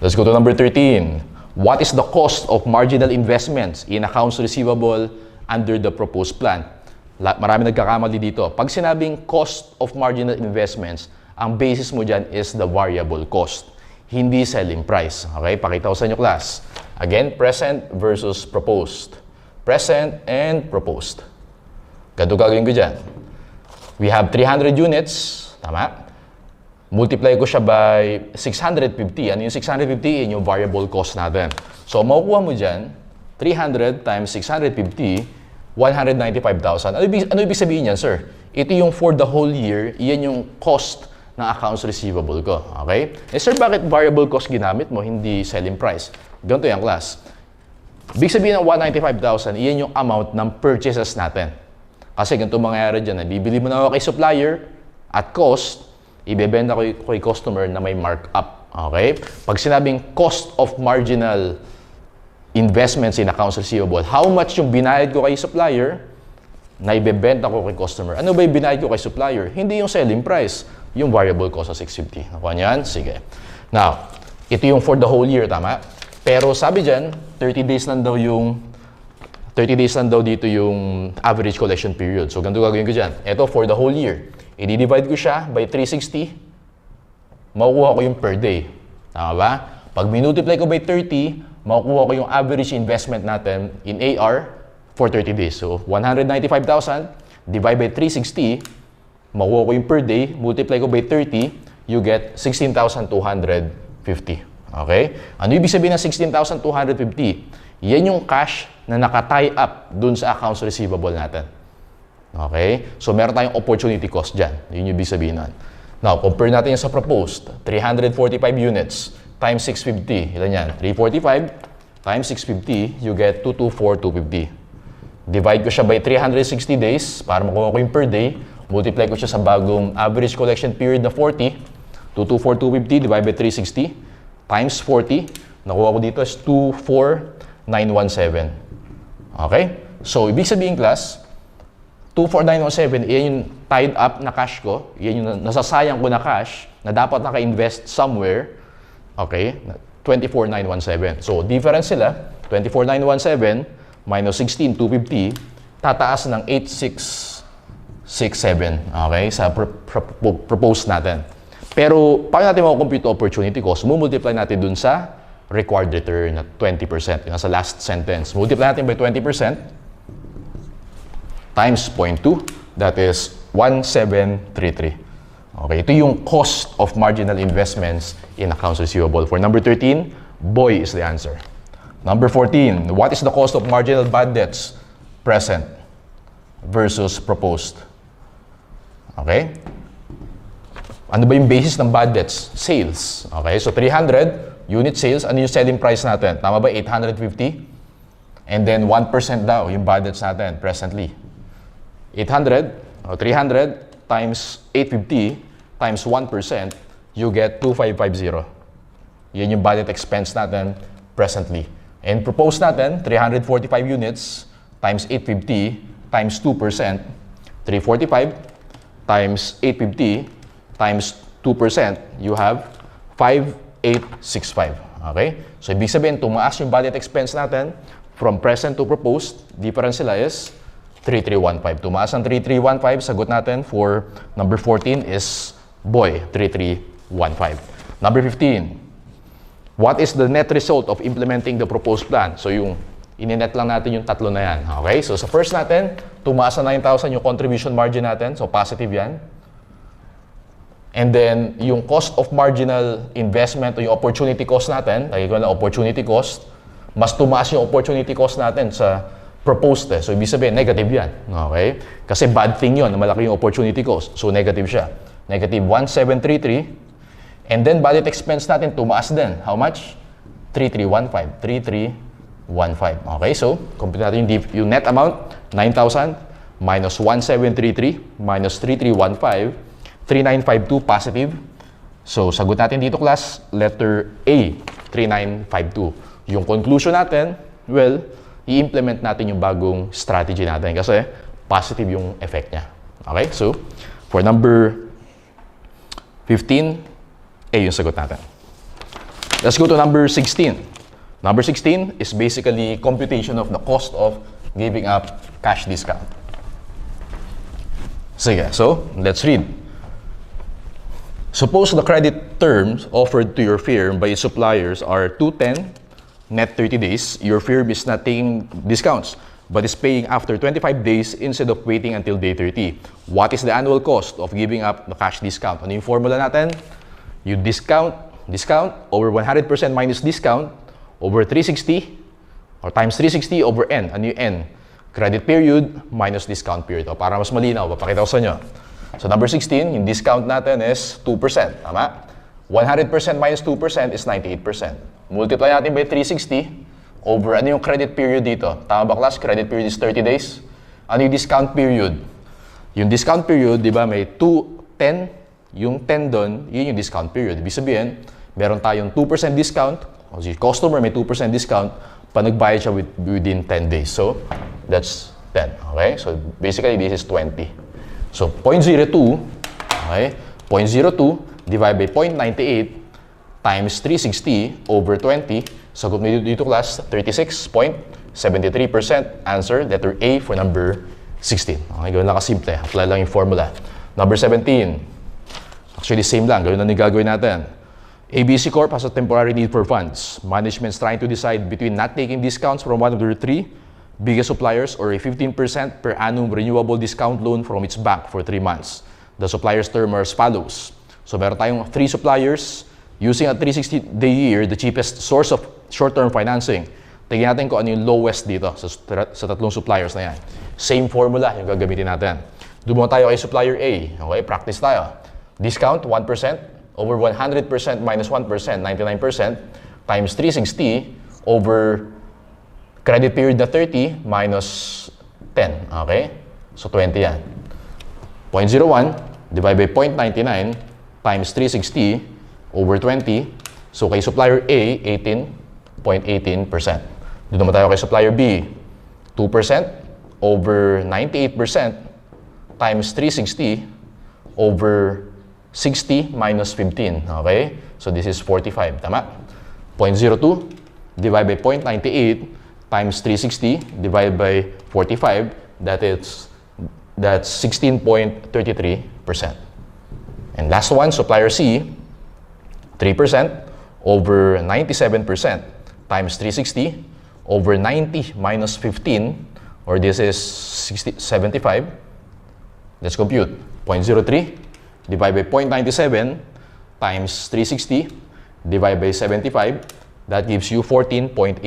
Let's go to number 13. What is the cost of marginal investments in accounts receivable under the proposed plan? Marami nagkakamali dito. Pag sinabing cost of marginal investments, ang basis mo dyan is the variable cost, hindi selling price. Okay? Pakita ko sa inyo, class. Again, present versus proposed. Present and proposed. Ganito gagawin ko dyan. We have 300 units, tama? Multiply ko siya by 650. Ano yung 650? Yun yung variable cost natin. So, makukuha mo dyan, 300 times 650, 195,000. Ano ibig sabihin yan, sir? Ito yung for the whole year, iyan yung cost ng accounts receivable ko. Okay? Eh, sir, bakit variable cost ginamit mo, hindi selling price? Ganito yung class. Ibig sabihin ng 195,000, iyan yung amount ng purchases natin. Kasi ganito mangyayari dyan, bibili mo na ako kay supplier at cost, ibebenta ko kay customer na may markup. Okay? Pag sinabing cost of marginal investments in accounts receivable, how much yung binayad ko kay supplier na ibebenta ko kay customer? Ano ba yung binayad ko kay supplier? Hindi yung selling price, yung variable cost sa 650. Nakuha niyan? Sige. Now, ito yung for the whole year, tama? Pero sabi dyan, 30 days lang daw dito yung average collection period. So, ganito gagawin ko dyan. Ito, for the whole year. I-divide ko siya by 360. Makukuha ko yung per day. Tama ba? Pag minultiply ko by 30, makukuha ko yung average investment natin in AR for 30 days. So, 195,000 divide by 360, makukuha ko yung per day, multiply ko by 30, you get 16,250. Okay? Ano ibig sabihin ng 16,250? Yan yung cash na naka-tie up dun sa accounts receivable natin. Okay? So, meron tayong opportunity cost dyan. Yun yung ibig sabihin nun. Now, compare natin yung sa proposed. 345 units. times 650. Ilan yan? 345 times 650, you get 224,250. Divide ko siya by 360 days para makuha ko yung per day. Multiply ko siya sa bagong average collection period na 40. 224,250 divided by 360 times 40. Nakuha ko dito is 24917. Okay? So, ibig sabihin class, 24917, iyan yung tied up na cash ko. Iyan yung nasasayang ko na cash na dapat naka-invest somewhere. Okay? 24,917. So, difference sila, 24,917 minus 16,250, tataas ng 8,667. Okay? Sa propose natin. Pero, paano natin makakompute opportunity cost? Multiply natin dun sa required return na 20%. Yung nasa last sentence. Multiply natin by 20% times 0.2. That is 1,733. Okay, ito yung cost of marginal investments in accounts receivable. For number 13, boy is the answer. Number 14, what is the cost of marginal bad debts present versus proposed? Okay? Ano ba yung basis ng bad debts? Sales. Okay, so 300 unit sales, ano yung selling price natin? Tama ba? 850? And then 1% daw yung bad debts natin presently. 800 or 300 times 850 times 1%, you get 2,550. Yan yung budget expense natin presently. And propose natin, 345 units times 850 times 2%, 345 times 850 times 2%, you have 5,865. Okay? So, ibig sabihin, tumaas yung budget expense natin from present to proposed. Difference sila is 3,315. Tumaas ang 3,315. Sagot natin for number 14 is boy, 3,315. Number 15. What is the net result of implementing the proposed plan? So, yung ininet lang natin yung tatlo na yan. Okay? So, sa first natin, tumaas na 9,000 yung contribution margin natin. So, positive yan. And then, yung cost of marginal investment o yung opportunity cost natin, lagi ko na opportunity cost, mas tumaas yung opportunity cost natin sa proposed. So, ibig sabihin, negative yan. Okay? Kasi bad thing yun, na malaki yung opportunity cost. So, negative siya. Negative 1,733. And then, budget expense natin, tumaas din. How much? 3,315. 3,315. Okay? So, compute natin yung net amount, 9,000 minus 1,733 minus 3,315. 3,952 positive. So, sagot natin dito, class, letter A, 3,952. Yung conclusion natin, well, i-implement natin yung bagong strategy natin kasi positive yung effect niya. Okay? So, for number 15, A yung sagot natin. Let's go to number 16. Number 16 is basically computation of the cost of giving up cash discount. Sige, so, let's read. Suppose the credit terms offered to your firm by its suppliers are 210, net 30 days. Your firm is not taking discounts, but is paying after 25 days instead of waiting until day 30. What is the annual cost of giving up the cash discount? Ano yung formula natin? You discount over 100% minus discount over 360 or times 360 over N. Ano yung N? Credit period minus discount period. O, para mas malinaw, papakita ko sa inyo. So, number 16, yung discount natin is 2%. Tama? 100% minus 2% is 98%. Multiply natin by 360 over ano yung credit period dito. Tama ba, class? Credit period is 30 days. Ano yung discount period? Yung discount period, di ba, may 10. Yung 10 doon, yun yung discount period. Ibig sabihin, meron tayong 2% discount. O si customer may 2% discount pa nagbayad siya within 10 days. So, that's 10. Okay? So, basically, this is 20. So, 0.02, okay? 0.02 divided by 0.98 times 360 over 20. Sagot mo dito, class, 36.73%. Answer, letter A for number 16. Okay, gawin lang kasimple. Apply lang yung formula. Number 17. Actually, same lang. Gawin lang yung gagawin natin. ABC Corp has a temporary need for funds. Management's trying to decide between not taking discounts from one of their three biggest suppliers or a 15% per annum renewable discount loan from its bank for 3 months. The supplier's term are as follows. So, meron tayong 3 suppliers using a 360-day year, the cheapest source of short-term financing. Tingnan natin kung ano yung lowest dito sa tatlong suppliers na yan. Same formula yung gagamitin natin. Dumo tayo kay supplier A. Okay, practice tayo. Discount 1% over 100% minus 1%, 99%, times 360 over credit period na 30 minus 10. Okay? So 20 yan. 0.01 divided by 0.99 times 360 over 20. So kay supplier A, 18.18%. Dito naman tayo kay supplier B, 2% over 98% times 360 over 60 minus 15. Okay? So this is 45. Tama? 0.02 divided by 0.98 times 360 divided by 45. That's 16.33%. And last one, supplier C, 3% over 97% times 360 over 90 minus 15, or this is 75. Let's compute. 0.03 divided by 0.97 times 360 divided by 75. That gives you 14.84%.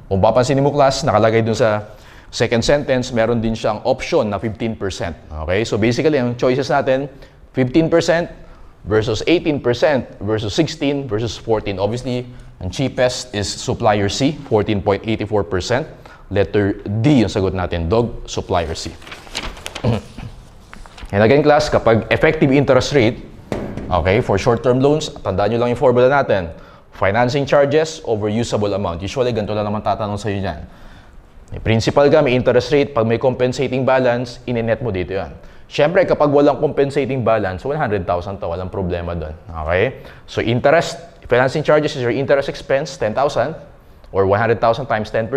Kung papansin mo class, nakalagay dun sa second sentence, meron din siyang option na 15%. Okay? So basically, ang choices natin, 15% versus 18% versus 16 versus 14. Obviously, ang cheapest is supplier C, 14.84%. Letter D yung sagot natin, dog, supplier C. And again, class, kapag effective interest rate, okay, for short-term loans, tandaan nyo lang yung formula natin. Financing charges over usable amount. Usually, ganito lang naman tatanong sa'yo dyan. May principal ka, may interest rate. Pag may compensating balance, ininet mo dito yan. Siyempre, kapag walang compensating balance, 100,000 to, walang problema doon. Okay? So, interest, financing charges is your interest expense, 10,000 or 100,000 times 10%.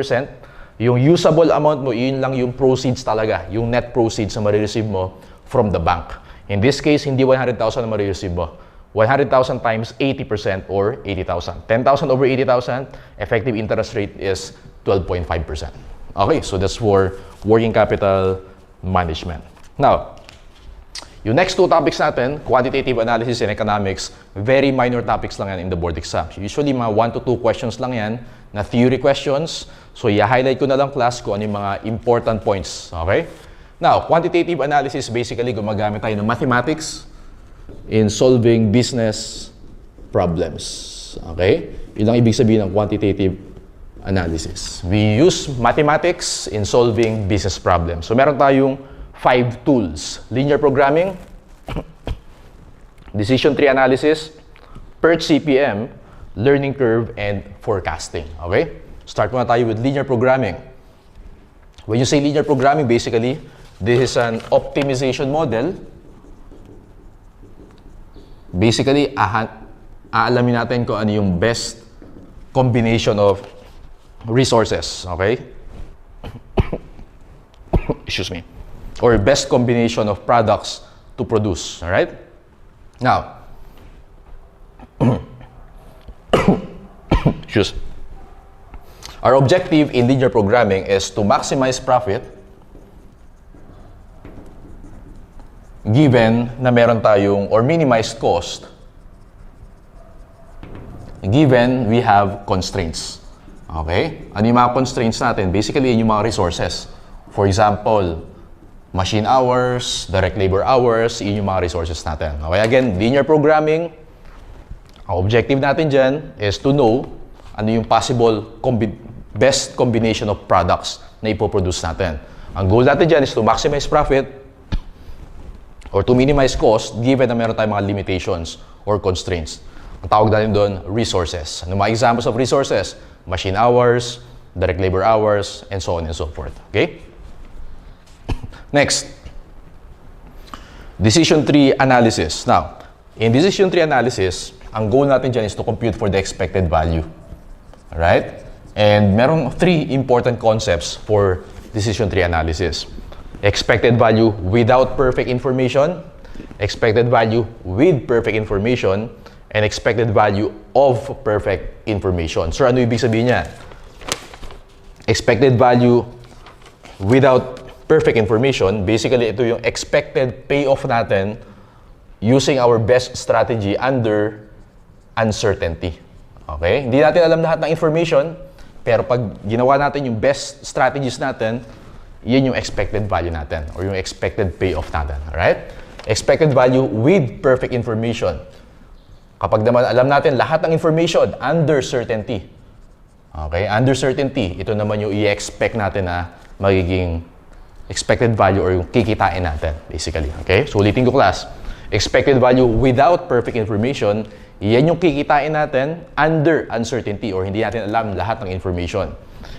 Yung usable amount mo, yun lang yung proceeds talaga. Yung net proceeds na marireceive mo from the bank. In this case, hindi 100,000 na marireceive mo. 100,000 times 80% or 80,000. 10,000 over 80,000, effective interest rate is 12.5%. Okay, so that's for working capital management. Now, yung next two topics natin, quantitative analysis and economics, very minor topics lang yan in the board exam. Usually, mga 1 to 2 questions lang yan na theory questions. So, i-highlight ko na lang class kung ano yung mga important points. Okay? Now, quantitative analysis, basically, gumagamit tayo ng mathematics in solving business problems. Okay? Yun ang ibig sabihin ng quantitative analysis. We use mathematics in solving business problems. So, meron tayong 5 tools. Linear programming, decision tree analysis, PERT CPM, learning curve, and forecasting. Okay? Start muna tayo with linear programming. When you say linear programming, basically, this is an optimization model. Basically, aalamin natin kung ano yung best combination of resources, okay? Excuse me. Or best combination of products to produce, all right? Now, excuse. Our objective in linear programming is to maximize profit given na meron tayong, or minimize cost, given we have constraints. Okay? Ano yung mga constraints natin? Basically, yun yung mga resources. For example, machine hours, direct labor hours, yun yung mga resources natin. Okay? Again, linear programming, ang objective natin dyan is to know ano yung possible best combination of products na ipoproduce natin. Ang goal natin dyan is to maximize profit or to minimize cost given na meron tayong mga limitations or constraints. Ang tawag natin doon, resources. Ano mga examples of resources? Machine hours, direct labor hours, and so on and so forth. Okay? Next, decision tree analysis. Now, in decision tree analysis, ang goal natin dyan is to compute for the expected value. Alright? And merong 3 important concepts for decision tree analysis. Expected value without perfect information, expected value with perfect information, and expected value of perfect information. So, ano ibig sabihin niya? Expected value without perfect information, basically ito yung expected payoff natin using our best strategy under uncertainty. Okay? Hindi natin alam lahat ng information, pero pag ginawa natin yung best strategies natin, yun yung expected value natin or yung expected payoff natin. Alright? expected value with perfect information. Kapag naman alam natin lahat ng information under certainty. Okay, under certainty, ito naman yung i-expect natin na magiging expected value or yung kikitain natin, basically. Okay, so ulitin ko class. Expected value without perfect information, yan yung kikitain natin under uncertainty or hindi natin alam lahat ng information.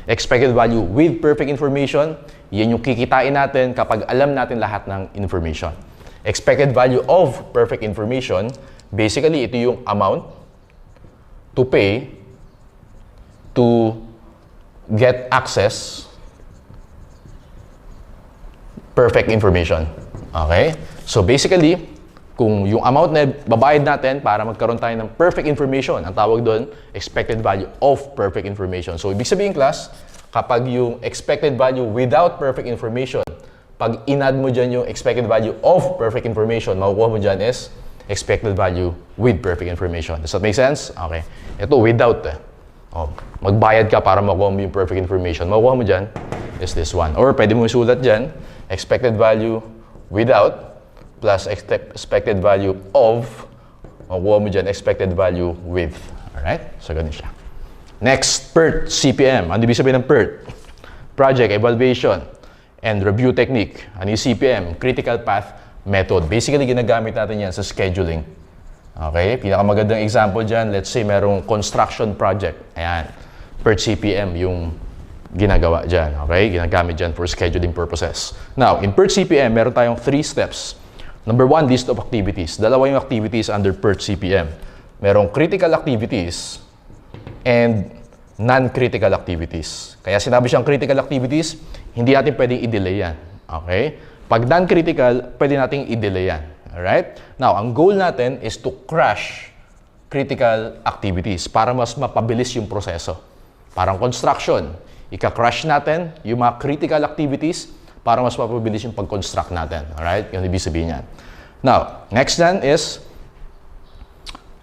Expected value with perfect information, yan yung kikitain natin kapag alam natin lahat ng information. Expected value of perfect information, basically ito yung amount to pay to get access perfect information. Okay? So basically, kung yung amount na babayad natin para magkaroon tayo ng perfect information, ang tawag doon, expected value of perfect information. So ibig sabihin class, kapag yung expected value without perfect information, pag in-add mo dyan yung expected value of perfect information, makukuha mo dyan is expected value with perfect information. Does that make sense? Okay. Ito, without. Magbayad ka para makuha mo yung perfect information. Makukuha mo dyan is this one. Or pwede mo isulat dyan, expected value without plus expected value of, makukuha mo dyan, expected value with. Alright? So, ganun siya. Next, PERT, CPM. Ano ibig sabihin ng PERT? Project Evaluation and Review Technique. Ano yung CPM? Critical Path Method. Basically, ginagamit natin yan sa scheduling. Okay? Pinakamagandang example dyan, let's say merong construction project. Ayan. PERT CPM yung ginagawa dyan. Okay? Ginagamit dyan for scheduling purposes. Now, in PERT CPM, meron tayong 3 steps. Number 1, list of activities. Dalawa yung activities under PERT CPM. Merong critical activities and non-critical activities. Kaya sinabi siyang critical activities, hindi natin pwedeng i-delay yan. Okay? Pag non-critical, pwede nating i-delay yan. Alright? Now, ang goal natin is to crush critical activities para mas mapabilis yung proseso. Parang construction, ika-crush natin yung mga critical activities para mas mapabilis yung pag-construct natin. Alright? Yung ibig sabihin yan. Now, next then is,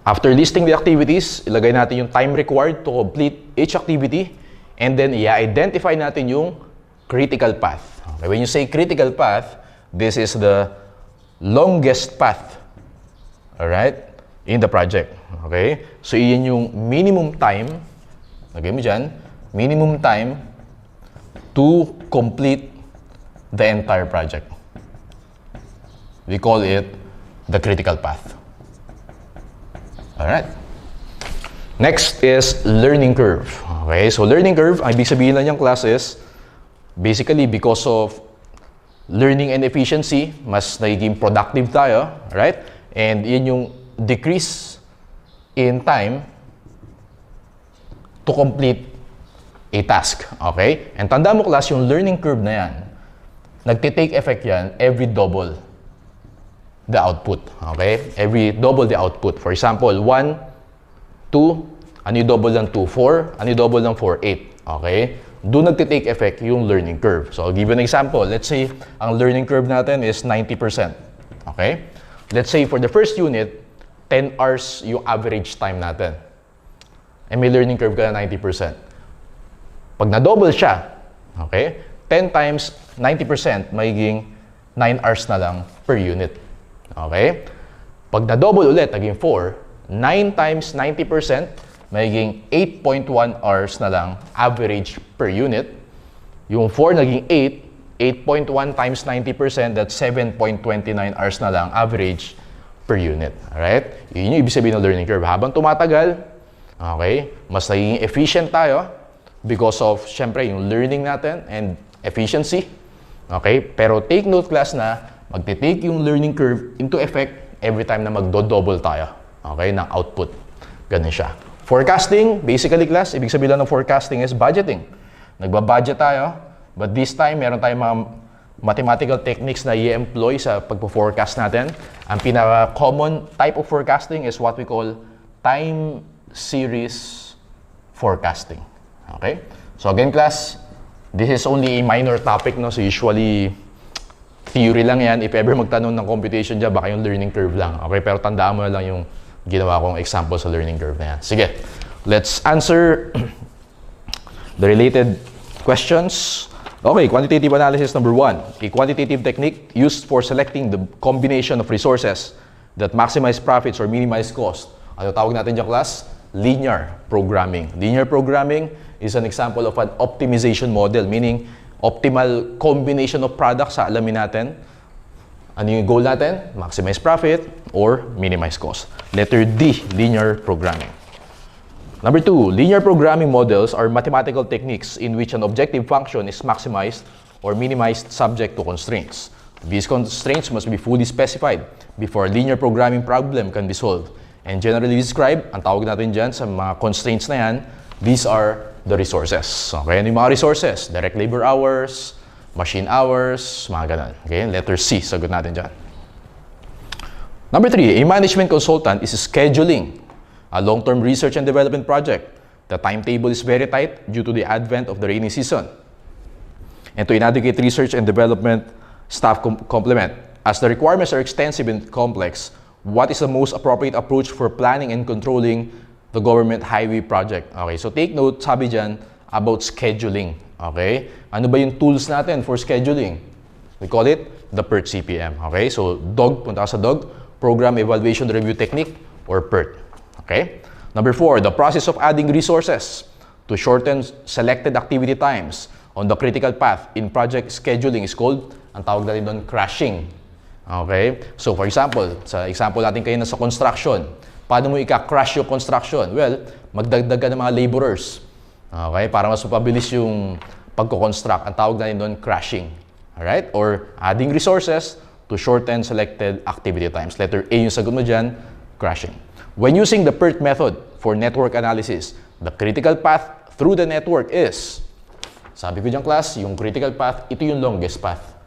after listing the activities, ilagay natin yung time required to complete each activity and then i-identify natin yung critical path. Okay? When you say critical path, this is the longest path, alright, in the project. Okay? So, iyan yung minimum time, lagay mo dyan, minimum time to complete the entire project. We call it the critical path. Alright. Next is learning curve. Okay, so learning curve, ang ibig sabihin lang yung class is basically because of learning and efficiency, mas nagiging productive tayo, right? And yun yung decrease in time to complete a task. Okay? And tanda mo class, yung learning curve na yan, nagtitake effect yan every double the output. Okay? Every double the output. For example, 1, 2, ano yung double ng 2? 4, ano yung double ng 4? 8. Okay? Doon nagtitake effect yung learning curve. So, I'll give you an example. Let's say, ang learning curve natin is 90%. Okay? Let's say, for the first unit, 10 hours yung average time natin. And may learning curve ka na 90%. Pag na-double siya, okay? 10 times 90%, magiging 9 hours na lang per unit. Okay? Pag na-double ulit, naging 4, 9 times 90%, magiging 8.1 hours na lang average per unit. Yung 4 naging 8, 8.1 times 90%, that's 7.29 hours na lang average per unit. Alright? Yun yung ibig sabihin ng learning curve. Habang tumatagal, okay, mas naging efficient tayo because of, syempre, yung learning natin and efficiency. Okay? Pero take note class na magte-take yung learning curve into effect every time na magdo-double tayo. Okay? Ng output. Ganun siya. Forecasting, basically class, ibig sabihin lang ng forecasting is budgeting. Nagba-budget tayo, but this time, meron tayong mga mathematical techniques na i-employ sa pagpo-forecast natin. Ang pinaka-common type of forecasting is what we call time series forecasting. Okay? So again class, this is only a minor topic, no? So usually, theory lang yan. If ever magtanong ng computation dyan, baka yung learning curve lang. Okay? Pero tandaan mo na lang yung ginawa kong example sa learning curve na yan. Sige, let's answer the related questions. Okay, quantitative analysis number 1. A quantitative technique used for selecting the combination of resources that maximize profits or minimize cost. Ano tawag natin dyan, class? Linear programming. Linear programming is an example of an optimization model, meaning optimal combination of products sa alamin natin. Ano yung goal natin? Maximize profit or minimize cost. Letter D, linear programming. Number 2, linear programming models are mathematical techniques in which an objective function is maximized or minimized subject to constraints. These constraints must be fully specified before a linear programming problem can be solved. And generally described, ang tawag natin dyan sa mga constraints na yan, these are the resources. Okay, ano yung mga resources? Direct labor hours, machine hours, mga ganun. Okay, letter C, sagot natin dyan. Number 3, a management consultant is scheduling a long-term research and development project. The timetable is very tight due to the advent of the rainy season. And to inadequate research and development staff complement. As the requirements are extensive and complex, what is the most appropriate approach for planning and controlling the government highway project? Okay, so take note, sabi dyan, about scheduling. Okay? Ano ba yung tools natin for scheduling? We call it the PERT CPM. Okay? So, DOG, punta ka sa DOG, Program Evaluation Review Technique, or PERT. Okay? Number 4, the process of adding resources to shorten selected activity times on the critical path in project scheduling is called, ang tawag natin doon, crashing. Okay? So, for example, sa example natin kayo na sa construction, paano mo ika-crash yung construction? Well, magdagdag ka ng mga laborers. Okay? Para mas mapabilis yung pagko-construct. Ang tawag natin doon, crashing. Alright? Or adding resources to shorten selected activity times. Letter A yung sagot mo dyan, crashing. When using the PERT method for network analysis, the critical path through the network is, sabi ko dyan, class, yung critical path, ito yung longest path.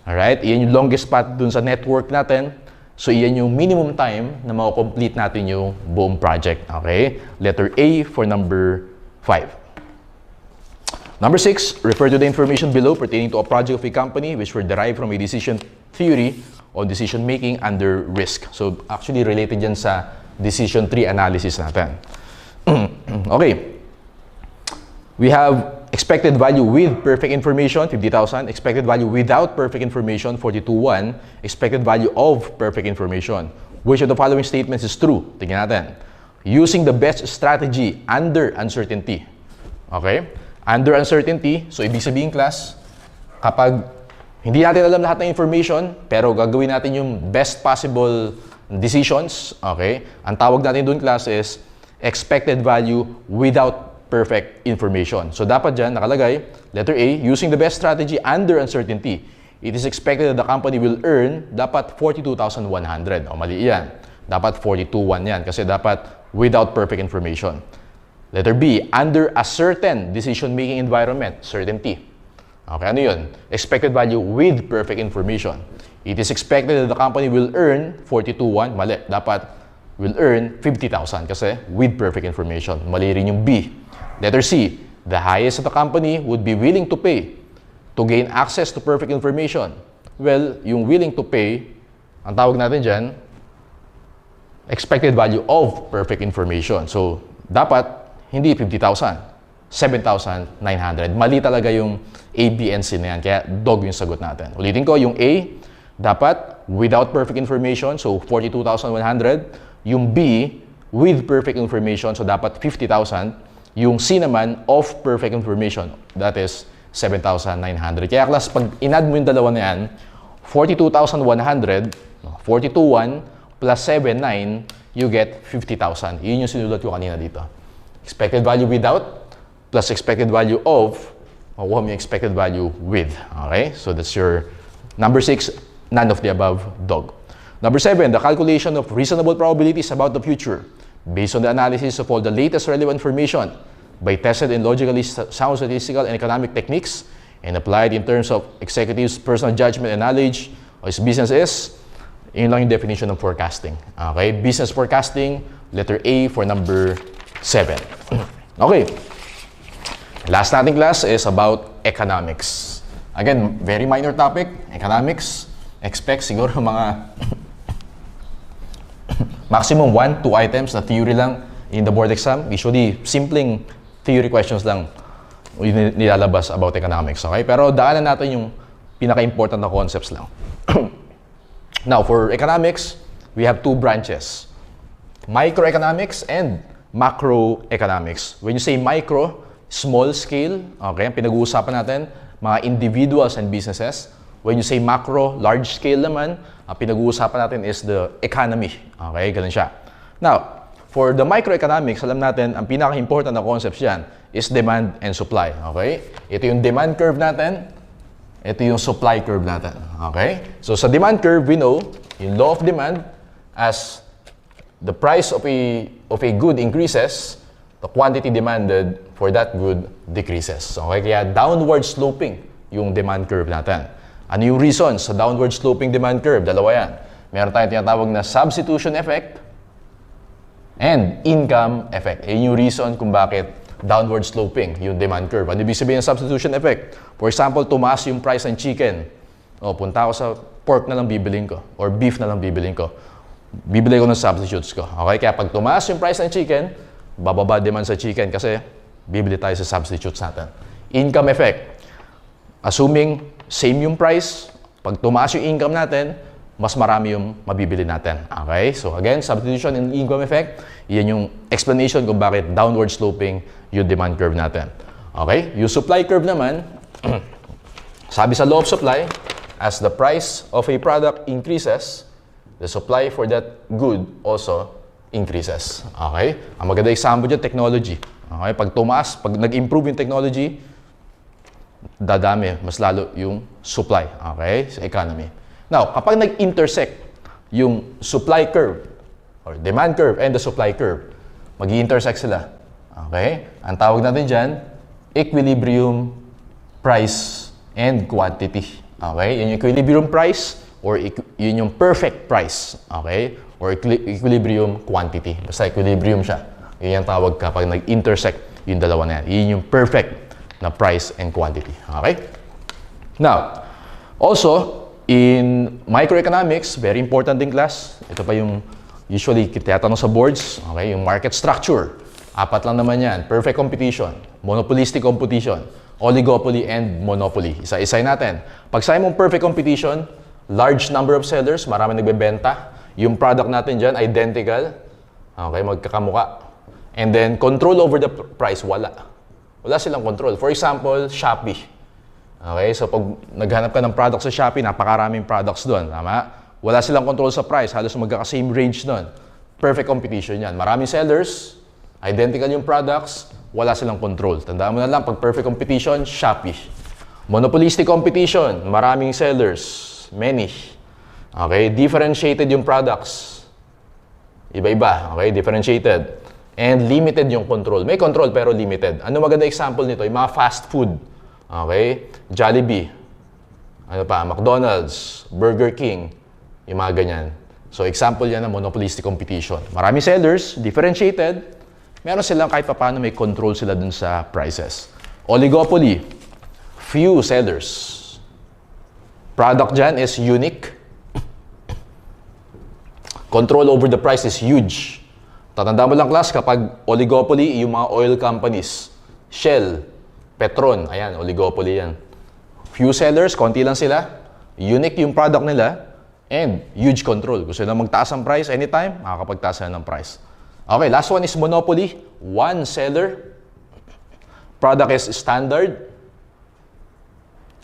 Alright? Iyan yung longest path dun sa network natin. So, iyan yung minimum time na mako-complete natin yung buong project. Okay? Letter A for number 5. Number 6, refer to the information below pertaining to a project of a company which were derived from a decision theory on decision making under risk. So, actually related dyan sa decision tree analysis natin. Okay. We have expected value with perfect information, 50,000. Expected value without perfect information, 42,100. Expected value of perfect information. Which of the following statements is true? Tingnan natin. Using the best strategy under uncertainty. Okay? Under uncertainty, so ibig sabihin, class, kapag hindi natin alam lahat ng information, pero gagawin natin yung best possible decisions, okay? Ang tawag natin doon, class, is expected value without perfect information. So, dapat dyan, nakalagay, letter A, using the best strategy under uncertainty, it is expected that the company will earn, dapat 42,100. O, mali yan. Dapat 42,100 yan, kasi dapat without perfect information. Letter B, under a certain decision-making environment, certainty. Okay, ano yun? Expected value with perfect information. It is expected that the company will earn 42,100. Mali. Dapat will earn 50,000 kasi with perfect information. Mali rin yung B. Letter C, the highest that the company would be willing to pay to gain access to perfect information. Well, yung willing to pay, ang tawag natin dyan, expected value of perfect information. So, dapat hindi 50,000, 7,900. Mali talaga yung A, B, and C na yan. Kaya dog yung sagot natin. Ulitin ko, yung A, dapat without perfect information, so 42,100. Yung B, with perfect information, so dapat 50,000. Yung C naman, of perfect information, that is 7,900. Kaya class, pag in-add mo yung dalawa na yan, 42,100, 42,100 plus 7,900, you get 50,000. Yun yung sinulat ko kanina dito. Expected value without plus expected value of, makuha mo yung expected value with. Okay? So that's your number 6, none of the above, dog. Number 7, the calculation of reasonable probabilities about the future based on the analysis of all the latest relevant information by tested and logically sound statistical and economic techniques and applied in terms of executives' personal judgment and knowledge of his business is, yun lang yung definition ng forecasting. Okay? Business forecasting, letter A for number 7. Okay. Last nating class is about economics. Again, very minor topic, economics. Expect siguro mga maximum 1, 2 items na theory lang in the board exam. Usually, simpleng theory questions lang. nilalabas about economics, okay? Pero daanan natin yung pinaka-important na concepts lang. Now, for economics, we have two branches. Microeconomics and macroeconomics. When you say micro, small scale, okay? Ang pinag-uusapan natin, mga individuals and businesses. When you say macro, large scale naman, ang pinag-uusapan natin is the economy. Okay, ganun siya. Now, for the microeconomics, alam natin, ang pinaka-important na concepts yan is demand and supply. Okay? Ito yung demand curve natin. Ito yung supply curve natin. Okay? So, sa demand curve, we know, yung law of demand, as the price of a good increases, the quantity demanded for that good decreases. Okay? Kaya downward sloping yung demand curve natin. Ano yung reason sa downward sloping demand curve? Dalawa yan. Meron tayong tinatawag na substitution effect and income effect. Yun yung reason kung bakit downward sloping yung demand curve. Ano ibig sabihin ng substitution effect? For example, tumaas yung price ng chicken. O, punta ako sa pork na lang bibilin ko or beef na lang bibilin ko. Bibili ko ng substitutes ko. Okay? Kaya pag tumaas yung price ng chicken, bababa demand sa chicken kasi bibili tayo sa substitutes natin. Income effect. Assuming same yung price, pag tumaas yung income natin, mas marami yung mabibili natin. Okay? So again, substitution and income effect, yan yung explanation kung bakit downward sloping yung demand curve natin. Okay? Yung supply curve naman, sabi sa law of supply, as the price of a product increases, the supply for that good also increases. Okay? Ang maganda example dyan, technology. Okay? Pag tumaas, pag nag-improve yung technology, dadami, mas lalo yung supply. Okay? Sa economy. Now, kapag nag-intersect yung supply curve or demand curve and the supply curve, mag-i-intersect sila. Okay? Ang tawag natin dyan, equilibrium price and quantity. Okay? Yun yung equilibrium price or yun yung perfect price. Okay? Or equilibrium quantity. Basta equilibrium siya. Yun yung tawag kapag nag-intersect yung dalawa na yan. Yun yung perfect na price and quantity. Okay? Now, also, in microeconomics, very important din class. Ito pa yung usually tinatanong sa boards. Okay? Yung market structure. Apat lang naman yan. Perfect competition, monopolistic competition, oligopoly, and monopoly. Isa-isay natin. Pag sabi mong perfect competition, large number of sellers, marami nagbebenta. Yung product natin dyan, identical. Okay, magkakamuka. And then, control over the price, wala. Wala silang control. For example, Shopee. Okay, so pag naghanap ka ng product sa Shopee, napakaraming products doon. Tama? Wala silang control sa price. Halos magkaka-same range doon. Perfect competition yan. Maraming sellers, identical yung products, wala silang control. Tandaan mo na lang, pag perfect competition, Shopee. Monopolistic competition, maraming sellers, many. Okay, differentiated yung products. Iba-iba, okay, differentiated. And limited yung control. May control pero limited. Ano maganda example nito? Yung mga fast food. Okay? Jollibee. Ano pa? McDonald's. Burger King. Yung mga ganyan. So example yan ng monopolistic competition. Marami sellers, differentiated. Meron silang kahit paano may control sila dun sa prices. Oligopoly. Few sellers. Product dyan is unique. Control over the price is huge. Tatandaan mo lang class, kapag oligopoly, yung mga oil companies, Shell, Petron, ayan, oligopoly yan. Few sellers, konti lang sila, unique yung product nila, and huge control. Gusto nila magtaas ang price anytime, makakapagtaas na ng price. Okay, last one is monopoly. One seller. Product is standard.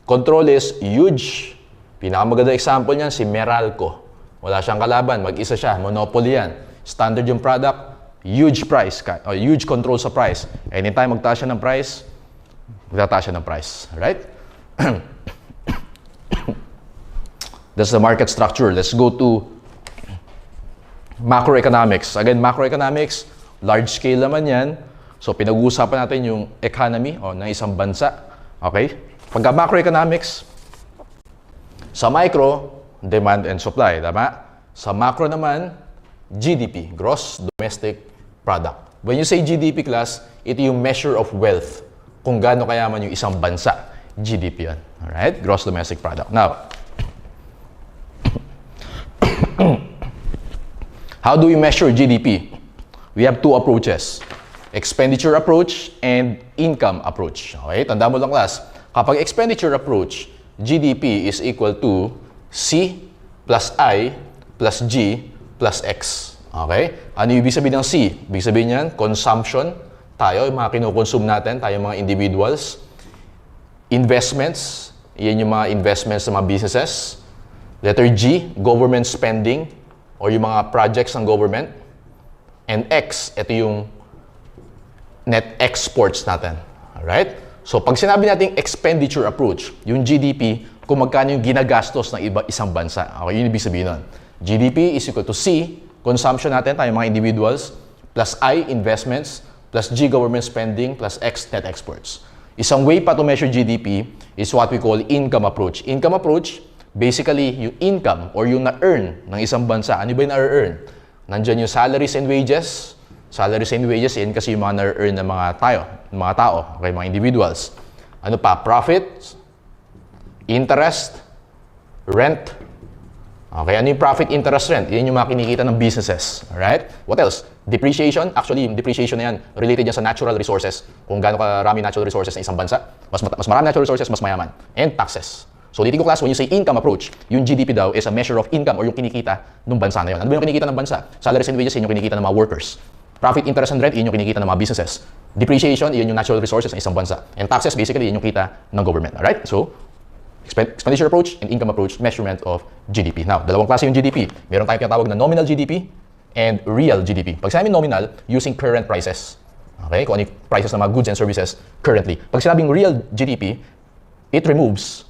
Control is huge. Pinakamaganda example niyan, si Meralco. Wala siyang kalaban, mag-isa siya, monopoly yan. Standard yung product, huge price, or huge control sa price. Anytime magtaas siya ng price, magtataas siya ng price. Right? That's the market structure. Let's go to macroeconomics. Again, macroeconomics, large scale naman yan. So, pinag-uusapan natin yung economy o ng isang bansa. Okay? Pagka macroeconomics, sa micro, demand and supply. Tama? Sa macro naman, GDP, Gross Domestic Product. When you say GDP class, ito yung measure of wealth. Kung gaano kayaman yung isang bansa. GDP yan. Alright? Gross Domestic Product. Now, how do we measure GDP? We have two approaches. expenditure approach and income approach. Okay, tandaan mo lang class, kapag expenditure approach, GDP is equal to C plus I plus G plus X. Okay? Ano yung ibig sabihin ng C? Ibig sabihin niyan, consumption, tayo, yung mga kinukonsume natin, tayo mga individuals. Investments, yan yung mga investments sa mga businesses. Letter G, government spending, or yung mga projects ng government. And X, ito yung net exports natin. Alright? So, pag sinabi natin expenditure approach, yung GDP, kung magkano yung ginagastos ng isang bansa. Okay, yun ibig sabihin nun. GDP is equal to C, consumption natin, tayo mga individuals, plus I, investments, plus G, government spending, plus X, net exports. Isang way pa to measure GDP is what we call income approach. Income approach, basically, yung income or yung na-earn ng isang bansa. Ano ba yung na-earn? Nandyan yung salaries and wages. Salaries and wages, yan kasi yung mga na-earn ng mga tao, okay, mga individuals. Ano pa? Profit, interest, rent. Okay, ano yung profit, interest, rent? Yan yung mga kinikita ng businesses. Alright? What else? Depreciation. Actually, yung depreciation na yan, related yan sa natural resources. Kung gaano karami natural resources ng isang bansa. Mas marami natural resources, mas mayaman. And taxes. So, ulitin ko class, when you say income approach, yung GDP daw is a measure of income or yung kinikita ng bansa na yun. Ano ba yung kinikita ng bansa? Salaries and wages, yun yung kinikita ng mga workers. Profit, interest, and rent, yun yung kinikita ng mga businesses. Depreciation, yun yung natural resources ng isang bansa. And taxes, basically, yun yung kita ng government. Alright? So, expenditure approach and income approach, measurement of GDP. Now, dalawang klase yung GDP. Meron tayong tinatawag na nominal GDP and real GDP. Pag sinabi nominal, using current prices. Okay? Kung ano yung prices ng mga goods and services currently. Pag sinabing real GDP, it removes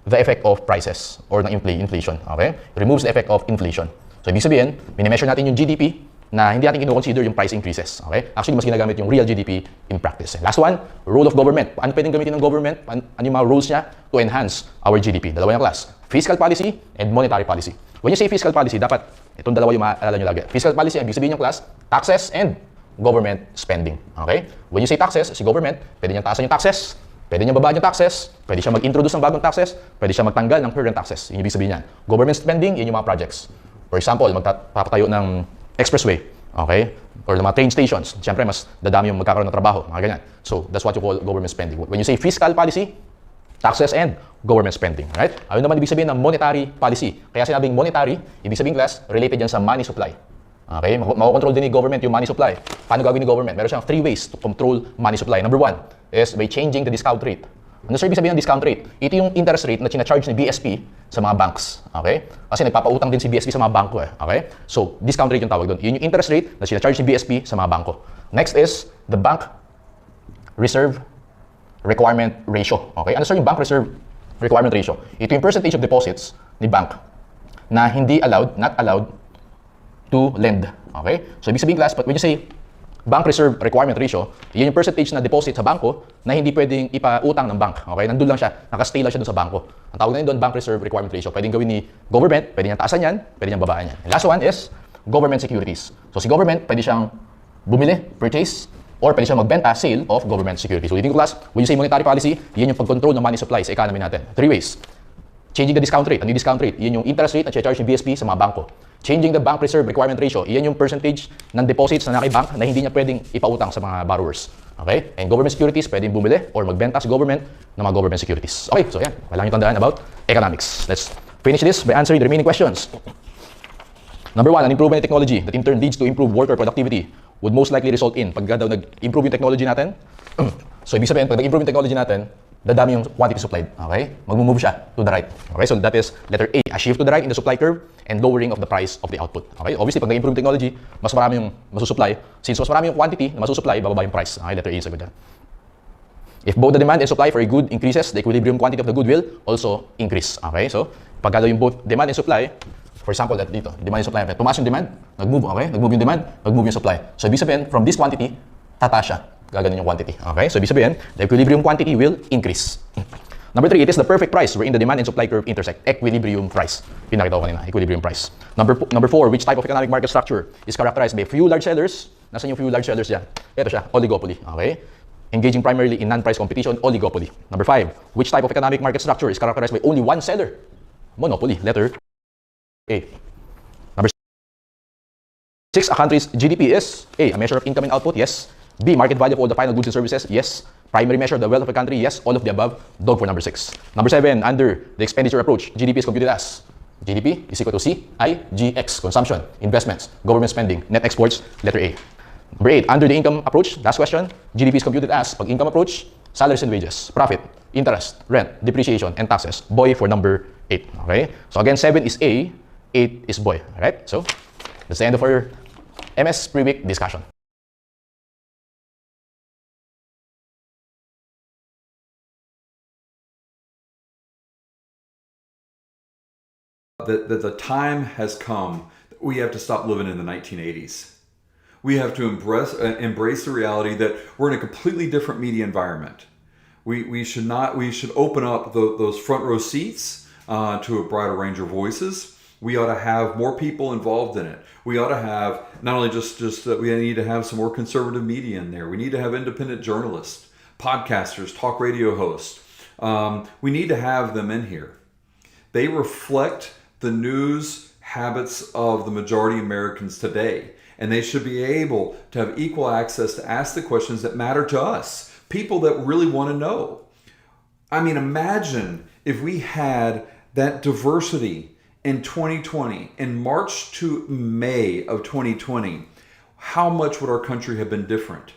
the effect of prices or ng inflation. Okay? It removes the effect of inflation. So, ibig sabihin, minimeasure natin yung GDP na hindi natin kino-consider yung price increases. Okay? Actually, mas ginagamit yung real GDP in practice. And last one, role of government. Ano pwedeng gamitin ng government? Ano yung mga rules niya to enhance our GDP? Dalawa yung class. Fiscal policy and monetary policy. When you say fiscal policy, dapat itong dalawa yung maalala nyo lagi. Fiscal policy, ibig sabihin yung class, taxes and government spending. Okay? When you say taxes, si government, pwede niyang taasan yung taxes, pwede niyang babaan yung taxes, pwede siya mag-introduce ng bagong taxes, pwede siya magtanggal ng current taxes. Yung ibig sabihin niyan. Government spending, yun yung mga projects. For example, magpapatayo ng expressway, okay? Or ng mga train stations. Siyempre, mas dadami yung magkakaroon ng trabaho, mga ganyan. So, that's what you call government spending. When you say fiscal policy, taxes and government spending, right? Ayun naman ibig sabihin ng monetary policy. Kaya sinabing monetary, ibig sabihin class, related yan sa money supply. Okay? Makokontrol din ni government yung money supply. Paano gagawin ni government? Meron siyang 3 ways to control money supply. Number 1 is by changing the discount rate. Ano sir, ibig sabihin ng discount rate? Ito yung interest rate na charge ni BSP sa mga banks. Okay? Kasi nagpapautang din si BSP sa mga bangko eh. Okay? So, discount rate yung tawag doon. Yun yung interest rate na charge ni BSP sa mga bangko. Next is the bank reserve requirement ratio. Okay? Ano sir yung bank reserve requirement ratio? Ito yung percentage of deposits ni bank na hindi allowed, not allowed to lend. Okay? So, ibig sabihin class, but when you say bank reserve requirement ratio, yun yung percentage na deposit sa bangko na hindi pwedeng ipautang ng bank. Okay? Nandun lang siya, nakastay lang siya dun sa bangko. Ang tawag na yun doon, bank reserve requirement ratio. Pwedeng gawin ni government, pwede niyang taasan yan, pwede niyang babaan yan. And last one is government securities. So si government, pwede siyang bumili, purchase, or pwede siyang magbenta, sale of government securities. So ulitin ko class, when you say monetary policy, yun yung pag-control ng money supply sa economy natin. 3 ways. Changing the discount rate. Ano yung discount rate? Yun yung interest rate na charge ni BSP sa mga bangko. Changing the bank reserve requirement ratio. Iyan yung percentage ng deposits na naki-bank na hindi niya pwedeng ipautang sa mga borrowers. Okay? And government securities, pwedeng bumili or magbenta sa government ng mga government securities. Okay, so yan. Kailangan nyo tandaan about economics. Let's finish this by answering the remaining questions. Number 1, an improvement in technology that in turn leads to improved worker productivity would most likely result in, pagka daw nag-improve yung technology natin, so ibig sabihin, pag nag-improve yung technology natin, dadami yung quantity supplied. Okay? Mag-move siya to the right. Okay? So that is letter A, a shift to the right in the supply curve and lowering of the price of the output. Okay? Obviously, pag nag-improve technology, mas marami yung masusupply. Since mas marami yung quantity na masusupply, bababa yung price. Okay? Letter A is a good one. If both the demand and supply for a good increases, the equilibrium quantity of the good will also increase. Okay? So, pagka yung both demand and supply, for example, dito, demand and supply, tumaas yung demand, nag-move, okay? Nag-move yung demand, nag-move yung supply. So, ibig sabihin, from this quantity, tataas siya. Gaganon yung quantity. Okay? So, ibig sabihin, the equilibrium quantity will increase. Number 3, it is the perfect price wherein the demand and supply curve intersect. Equilibrium price. Pinakita ko kanina, equilibrium price. Number 4, which type of economic market structure is characterized by few large sellers? Nasaan yung few large sellers dyan? Ito siya, oligopoly. Okay? Engaging primarily in non-price competition, oligopoly. Number 5, which type of economic market structure is characterized by only one seller? Monopoly. Letter A. Number 6, a country's GDP is A, a measure of income and output. Yes. B, market value of all the final goods and services. Yes. Primary measure of the wealth of a country. Yes. All of the above. Dog for number 6. Number 7, under the expenditure approach, GDP is computed as GDP is equal to CIGX, consumption, investments, government spending, net exports, letter A. Number 8, under the income approach, last question, GDP is computed as, pag income approach, salaries and wages, profit, interest, rent, depreciation, and taxes. Boy for number 8. Okay? So again, 7 is A, 8 is boy. Alright? So that's the end of our MS pre-week discussion. That the time has come that we have to stop living in the 1980s. We have to embrace the reality that we're in a completely different media environment. We should open up those front row seats to a broader range of voices. We ought to have more people involved in it. We ought to have not only just that we need to have some more conservative media in there. We need to have independent journalists, podcasters, talk radio hosts. We need to have them in here. They reflect the news habits of the majority of Americans today. And they should be able to have equal access to ask the questions that matter to us, people that really want to know. I mean, imagine if we had that diversity in 2020, in March to May of 2020, how much would our country have been different?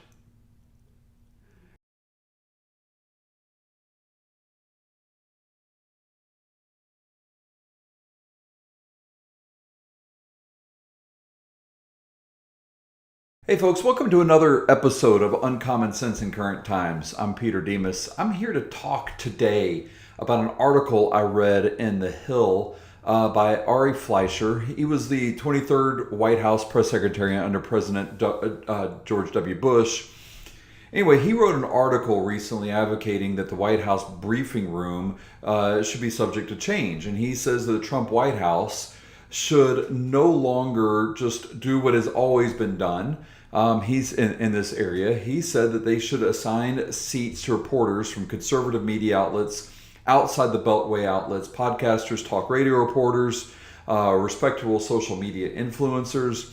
Hey folks, welcome to another episode of Uncommon Sense in Current Times. I'm Peter Demas. I'm here to talk today about an article I read in The Hill by Ari Fleischer. He was the 23rd White House press secretary under President George W. Bush. Anyway, he wrote an article recently advocating that the White House briefing room should be subject to change. And he says that the Trump White House should no longer just do what has always been done. He's in this area. He said that they should assign seats to reporters from conservative media outlets, outside the Beltway outlets, podcasters, talk radio reporters, respectable social media influencers,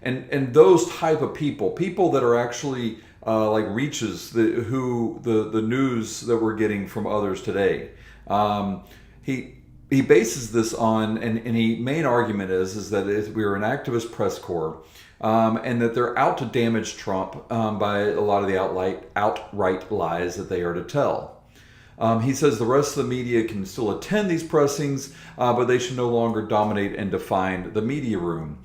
and those type of people that are actually like reaches the news that we're getting from others today. He bases this on, and the main argument is that we're an activist press corps, and that they're out to damage Trump by a lot of the outright lies that they are to tell. He says the rest of the media can still attend these pressings, but they should no longer dominate and define the media room.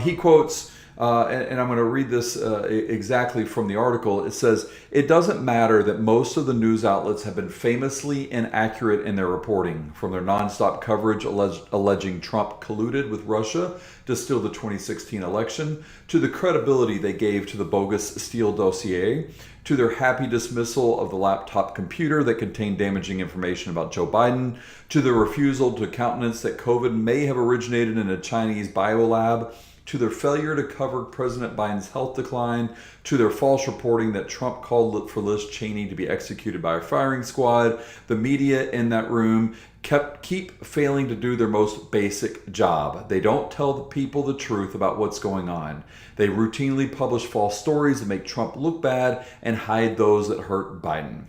He quotes, and I'm going to read this exactly from the article. It says, "It doesn't matter that most of the news outlets have been famously inaccurate in their reporting, from their nonstop coverage alleging Trump colluded with Russia to steal the 2016 election, to the credibility they gave to the bogus Steele dossier, to their happy dismissal of the laptop computer that contained damaging information about Joe Biden, to their refusal to countenance that COVID may have originated in a Chinese biolab, to their failure to cover President Biden's health decline, to their false reporting that Trump called for Liz Cheney to be executed by a firing squad. The media in that room keep failing to do their most basic job. They don't tell the people the truth about what's going on. They routinely publish false stories that make Trump look bad and hide those that hurt Biden."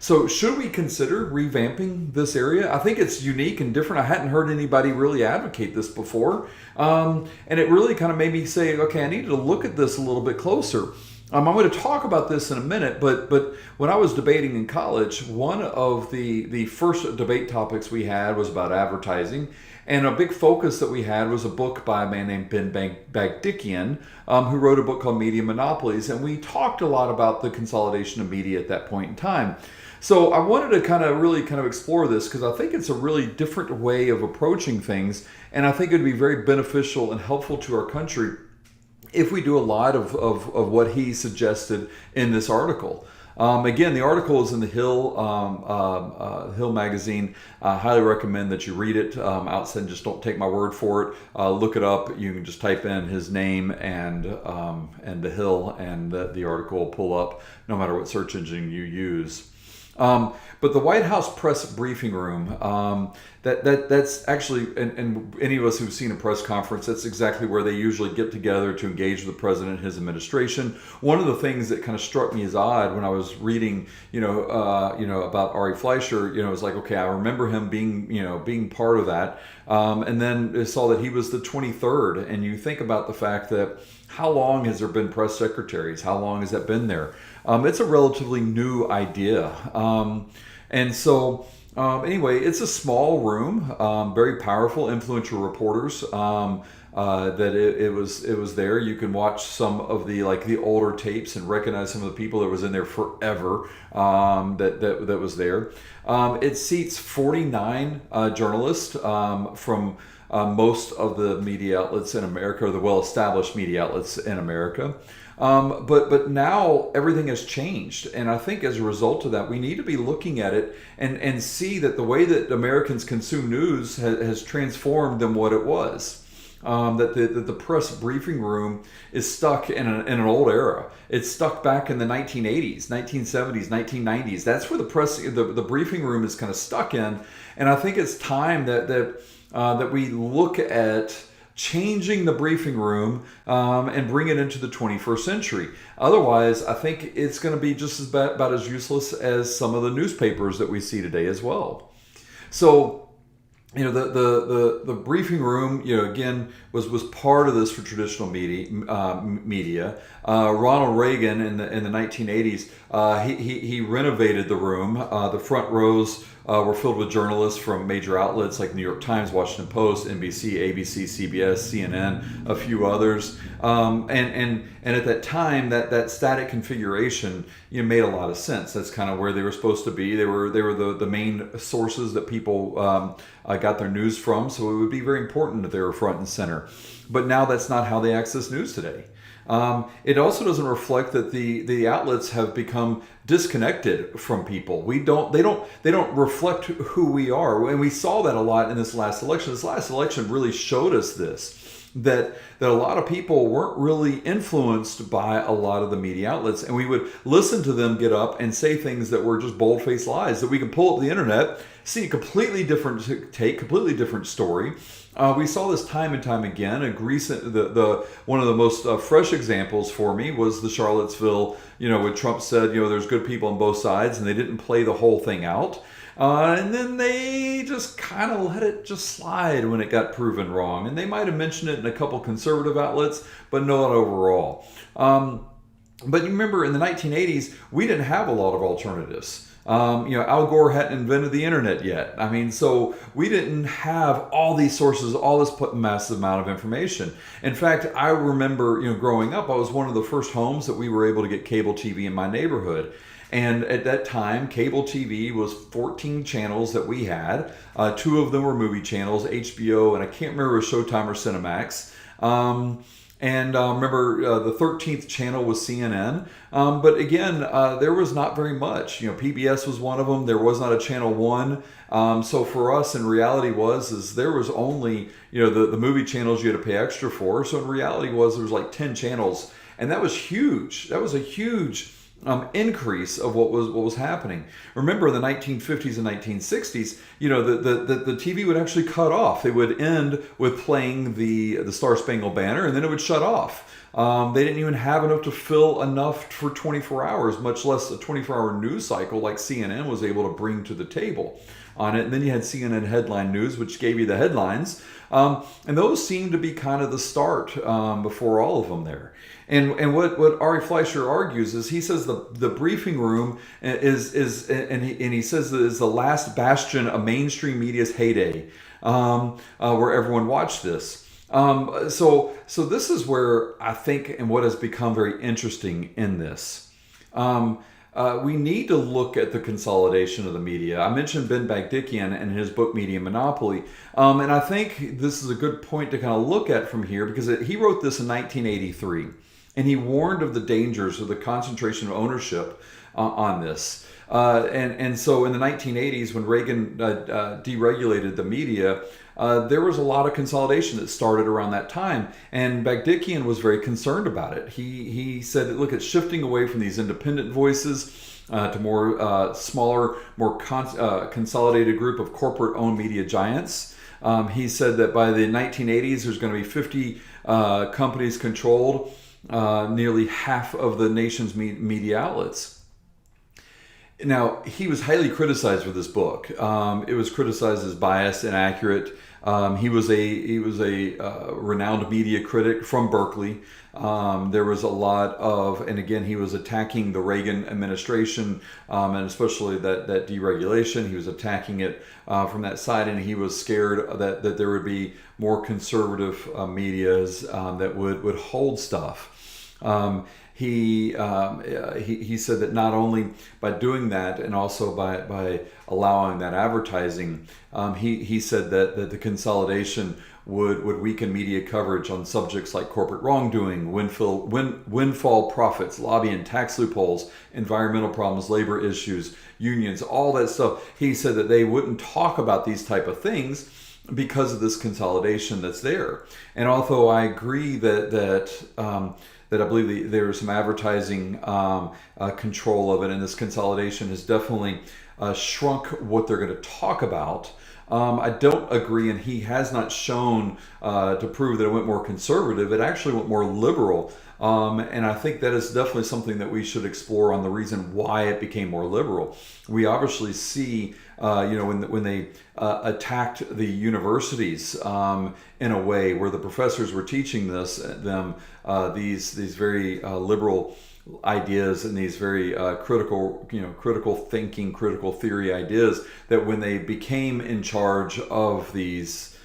So should we consider revamping this area? I think it's unique and different. I hadn't heard anybody really advocate this before. And it really kind of made me say, okay, I needed to look at this a little bit closer. I'm going to talk about this in a minute, but when I was debating in college, one of the first debate topics we had was about advertising. And a big focus that we had was a book by a man named Ben Bagdikian, who wrote a book called Media Monopolies. And we talked a lot about the consolidation of media at that point in time. So I wanted to really explore this because I think it's a really different way of approaching things. And I think it would be very beneficial and helpful to our country if we do a lot of what he suggested in this article. Again, the article is in the Hill magazine. I highly recommend that you read it outside. Just don't take my word for it. Look it up. You can just type in his name and the Hill, and the article will pull up no matter what search engine you use. But the White House press briefing room, that's actually, and any of us who've seen a press conference, that's exactly where they usually get together to engage with the president and his administration. One of the things that kind of struck me as odd when I was reading, about Ari Fleischer, it was like, okay, I remember him being part of that, and then I saw that he was the 23rd, and you think about the fact that how long has there been press secretaries? How long has that been there? It's a relatively new idea. And so, anyway, it's a small room, very powerful, influential reporters. That it was there. You can watch some of the older tapes and recognize some of the people that was in there forever. That was there. It seats 49 journalists from most of the media outlets in America, or the well-established media outlets in America. But now everything has changed, and I think as a result of that, we need to be looking at it and see that the way that Americans consume news has transformed than what it was. That the press briefing room is stuck in an old era. It's stuck back in the 1980s, 1970s, 1990s. That's where the briefing room is kind of stuck in, and I think it's time that we look at changing the briefing room and bring it into the 21st century. Otherwise, I think it's going to be just about as useless as some of the newspapers that we see today as well. So, the briefing room, again, was part of this for traditional media. Ronald Reagan in the 1980s, he renovated the room. The front rows were filled with journalists from major outlets like New York Times, Washington Post, NBC, ABC, CBS, CNN, a few others. And at that time, that static configuration made a lot of sense. That's kind of where they were supposed to be. They were the main sources that people got their news from. So it would be very important that they were front and center. But now that's not how they access news today. It also doesn't reflect that the outlets have become disconnected from people. They don't reflect who we are, and we saw that a lot in this last election. This last election really showed us that a lot of people weren't really influenced by a lot of the media outlets, and we would listen to them get up and say things that were just bold-faced lies that we can pull up the internet, see a completely different take, completely different story. We saw this time and time again. One of the most fresh examples for me was the Charlottesville, when Trump said, there's good people on both sides, and they didn't play the whole thing out. And then they just kind of let it just slide when it got proven wrong. And they might have mentioned it in a couple conservative outlets, but not overall. But you remember in the 1980s, we didn't have a lot of alternatives. Al Gore hadn't invented the internet yet. So we didn't have all these sources, all this massive amount of information. In fact, I remember, growing up, I was one of the first homes that we were able to get cable TV in my neighborhood. And at that time, cable TV was 14 channels that we had. 2 of them were movie channels, HBO, and I can't remember if it was Showtime or Cinemax. And remember, the 13th channel was CNN. But again, there was not very much. PBS was one of them. There was not a Channel 1. So for us, in reality there was only, the movie channels you had to pay extra for. So in reality there was like 10 channels. And that was huge. That was a huge increase of what was happening. Remember, in the 1950s and 1960s, the TV would actually cut off. They would end with playing the Star Spangled Banner, and then it would shut off. They didn't even have enough to fill enough for 24 hours, much less a 24-hour news cycle like CNN was able to bring to the table on it. And then you had CNN Headline News, which gave you the headlines. And those seemed to be kind of the start before all of them there. And what Ari Fleischer argues is, he says the briefing room is he says that is the last bastion of mainstream media's heyday, where everyone watched this. So this is where I think, and what has become very interesting in this. We need to look at the consolidation of the media. I mentioned Ben Bagdikian and his book Media Monopoly, and I think this is a good point to kind of look at from here, because he wrote this in 1983. And he warned of the dangers of the concentration of ownership on this. And so in the 1980s, when Reagan deregulated the media, there was a lot of consolidation that started around that time. And Bagdikian was very concerned about it. He said, look, it's shifting away from these independent voices to more smaller, more consolidated group of corporate-owned media giants. He said that by the 1980s, there's going to be 50 companies controlled nearly half of the nation's media outlets. Now, he was highly criticized for this book. It was criticized as biased, inaccurate. He was a renowned media critic from Berkeley. There was a lot of, and again, he was attacking the Reagan administration, and especially that deregulation. He was attacking it from that side, and he was scared that there would be more conservative medias that would hold stuff. He said that not only by doing that and also by allowing that advertising, he said that the consolidation would weaken media coverage on subjects like corporate wrongdoing, windfall profits, lobbying, tax loopholes, environmental problems, labor issues, unions, all that stuff. He said that they wouldn't talk about these type of things because of this consolidation that's there. And although I agree that I believe there is some advertising control of it, and this consolidation has definitely shrunk what they're going to talk about. I don't agree, and he has not shown to prove that it went more conservative. It actually went more liberal. And I think that is definitely something that we should explore on the reason why it became more liberal. We obviously see, when they attacked the universities in a way where the professors were teaching them these very liberal ideas and these very critical thinking, critical theory ideas, that when they became in charge of these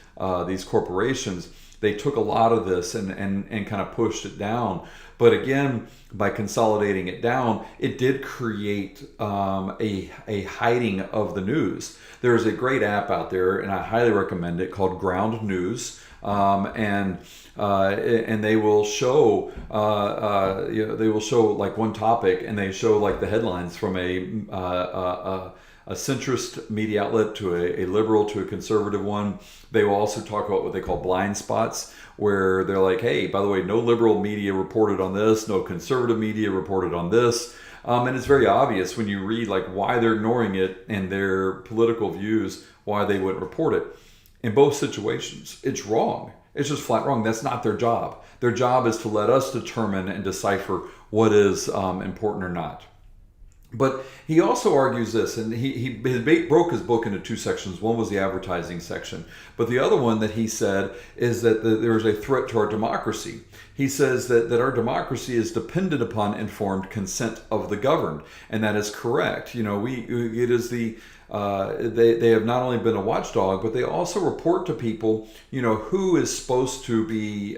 corporations, they took a lot of this and kind of pushed it down. But again, by consolidating it down, it did create a hiding of the news. There's a great app out there, and I highly recommend it, called Ground News. And they will show like one topic, and they show like the headlines from a centrist media outlet to a liberal to a conservative one. They will also talk about what they call blind spots, where they're like, hey, by the way, no liberal media reported on this, no conservative media reported on this. And it's very obvious when you read like why they're ignoring it and their political views, why they wouldn't report it. In both situations, it's wrong. It's just flat wrong. That's not their job. Their job is to let us determine and decipher what is important or not. But he also argues this, and he broke his book into two sections. One was the advertising section, but the other one that he said is that there is a threat to our democracy. He says that our democracy is dependent upon informed consent of the governed, and that is correct. It is they have not only been a watchdog, but they also report to people, who is supposed to be,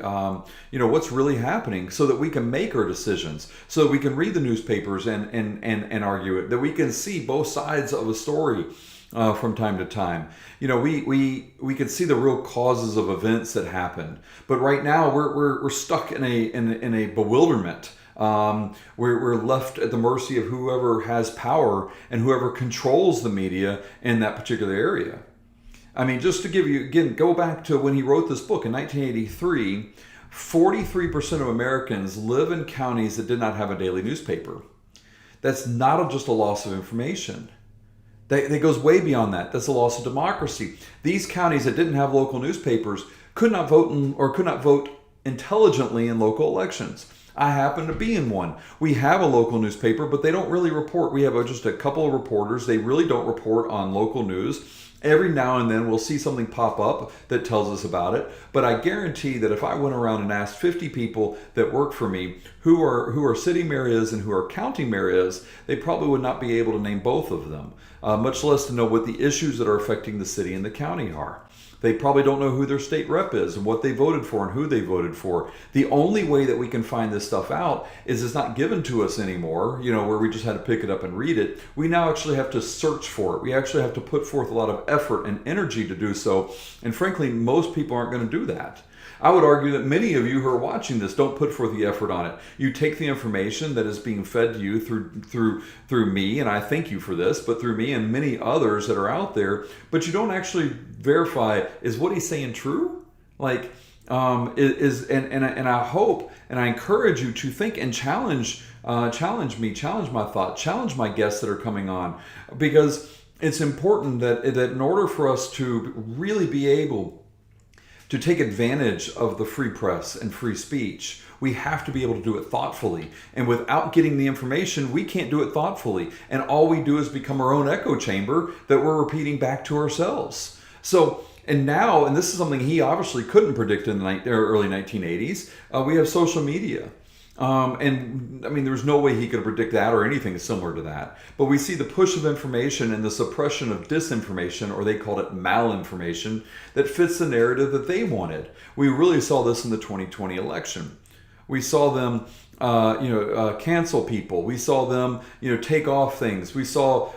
what's really happening, so that we can make our decisions, so that we can read the newspapers and argue it, that we can see both sides of a story from time to time. We can see the real causes of events that happen, but right now we're stuck in a bewilderment. We're left at the mercy of whoever has power and whoever controls the media in that particular area. I mean, just to give you, again, go back to when he wrote this book in 1983, 43% of Americans live in counties that did not have a daily newspaper. That's not just a loss of information. That goes way beyond that. That's a loss of democracy. These counties that didn't have local newspapers could not vote intelligently in local elections. I happen to be in one. We have a local newspaper, but they don't really report. We have just a couple of reporters. They really don't report on local news. Every now and then we'll see something pop up that tells us about it. But I guarantee that if I went around and asked 50 people that work for me who are city mayors and who are county mayors, they probably would not be able to name both of them, much less to know what the issues that are affecting the city and the county are. They probably don't know who their state rep is and what they voted for and who they voted for. The only way that we can find this stuff out is it's not given to us anymore, where we just had to pick it up and read it. We now actually have to search for it. We actually have to put forth a lot of effort and energy to do so. And frankly, most people aren't going to do that. I would argue that many of you who are watching this don't put forth the effort on it. You take the information that is being fed to you through me, and I thank you for this, but through me and many others that are out there, but you don't actually verify, is what he's saying true? Like, And I hope and I encourage you to think and challenge me, challenge my thought, challenge my guests that are coming on, because it's important that in order for us to really be able to take advantage of the free press and free speech, we have to be able to do it thoughtfully. And without getting the information, we can't do it thoughtfully. And all we do is become our own echo chamber that we're repeating back to ourselves. So, and now, and this is something he obviously couldn't predict in the early 1980s, we have social media. And I mean, there was no way he could predict that or anything similar to that. But we see the push of information and the suppression of disinformation, or they called it malinformation, that fits the narrative that they wanted. We really saw this in the 2020 election. We saw them, cancel people. We saw them, take off things. We saw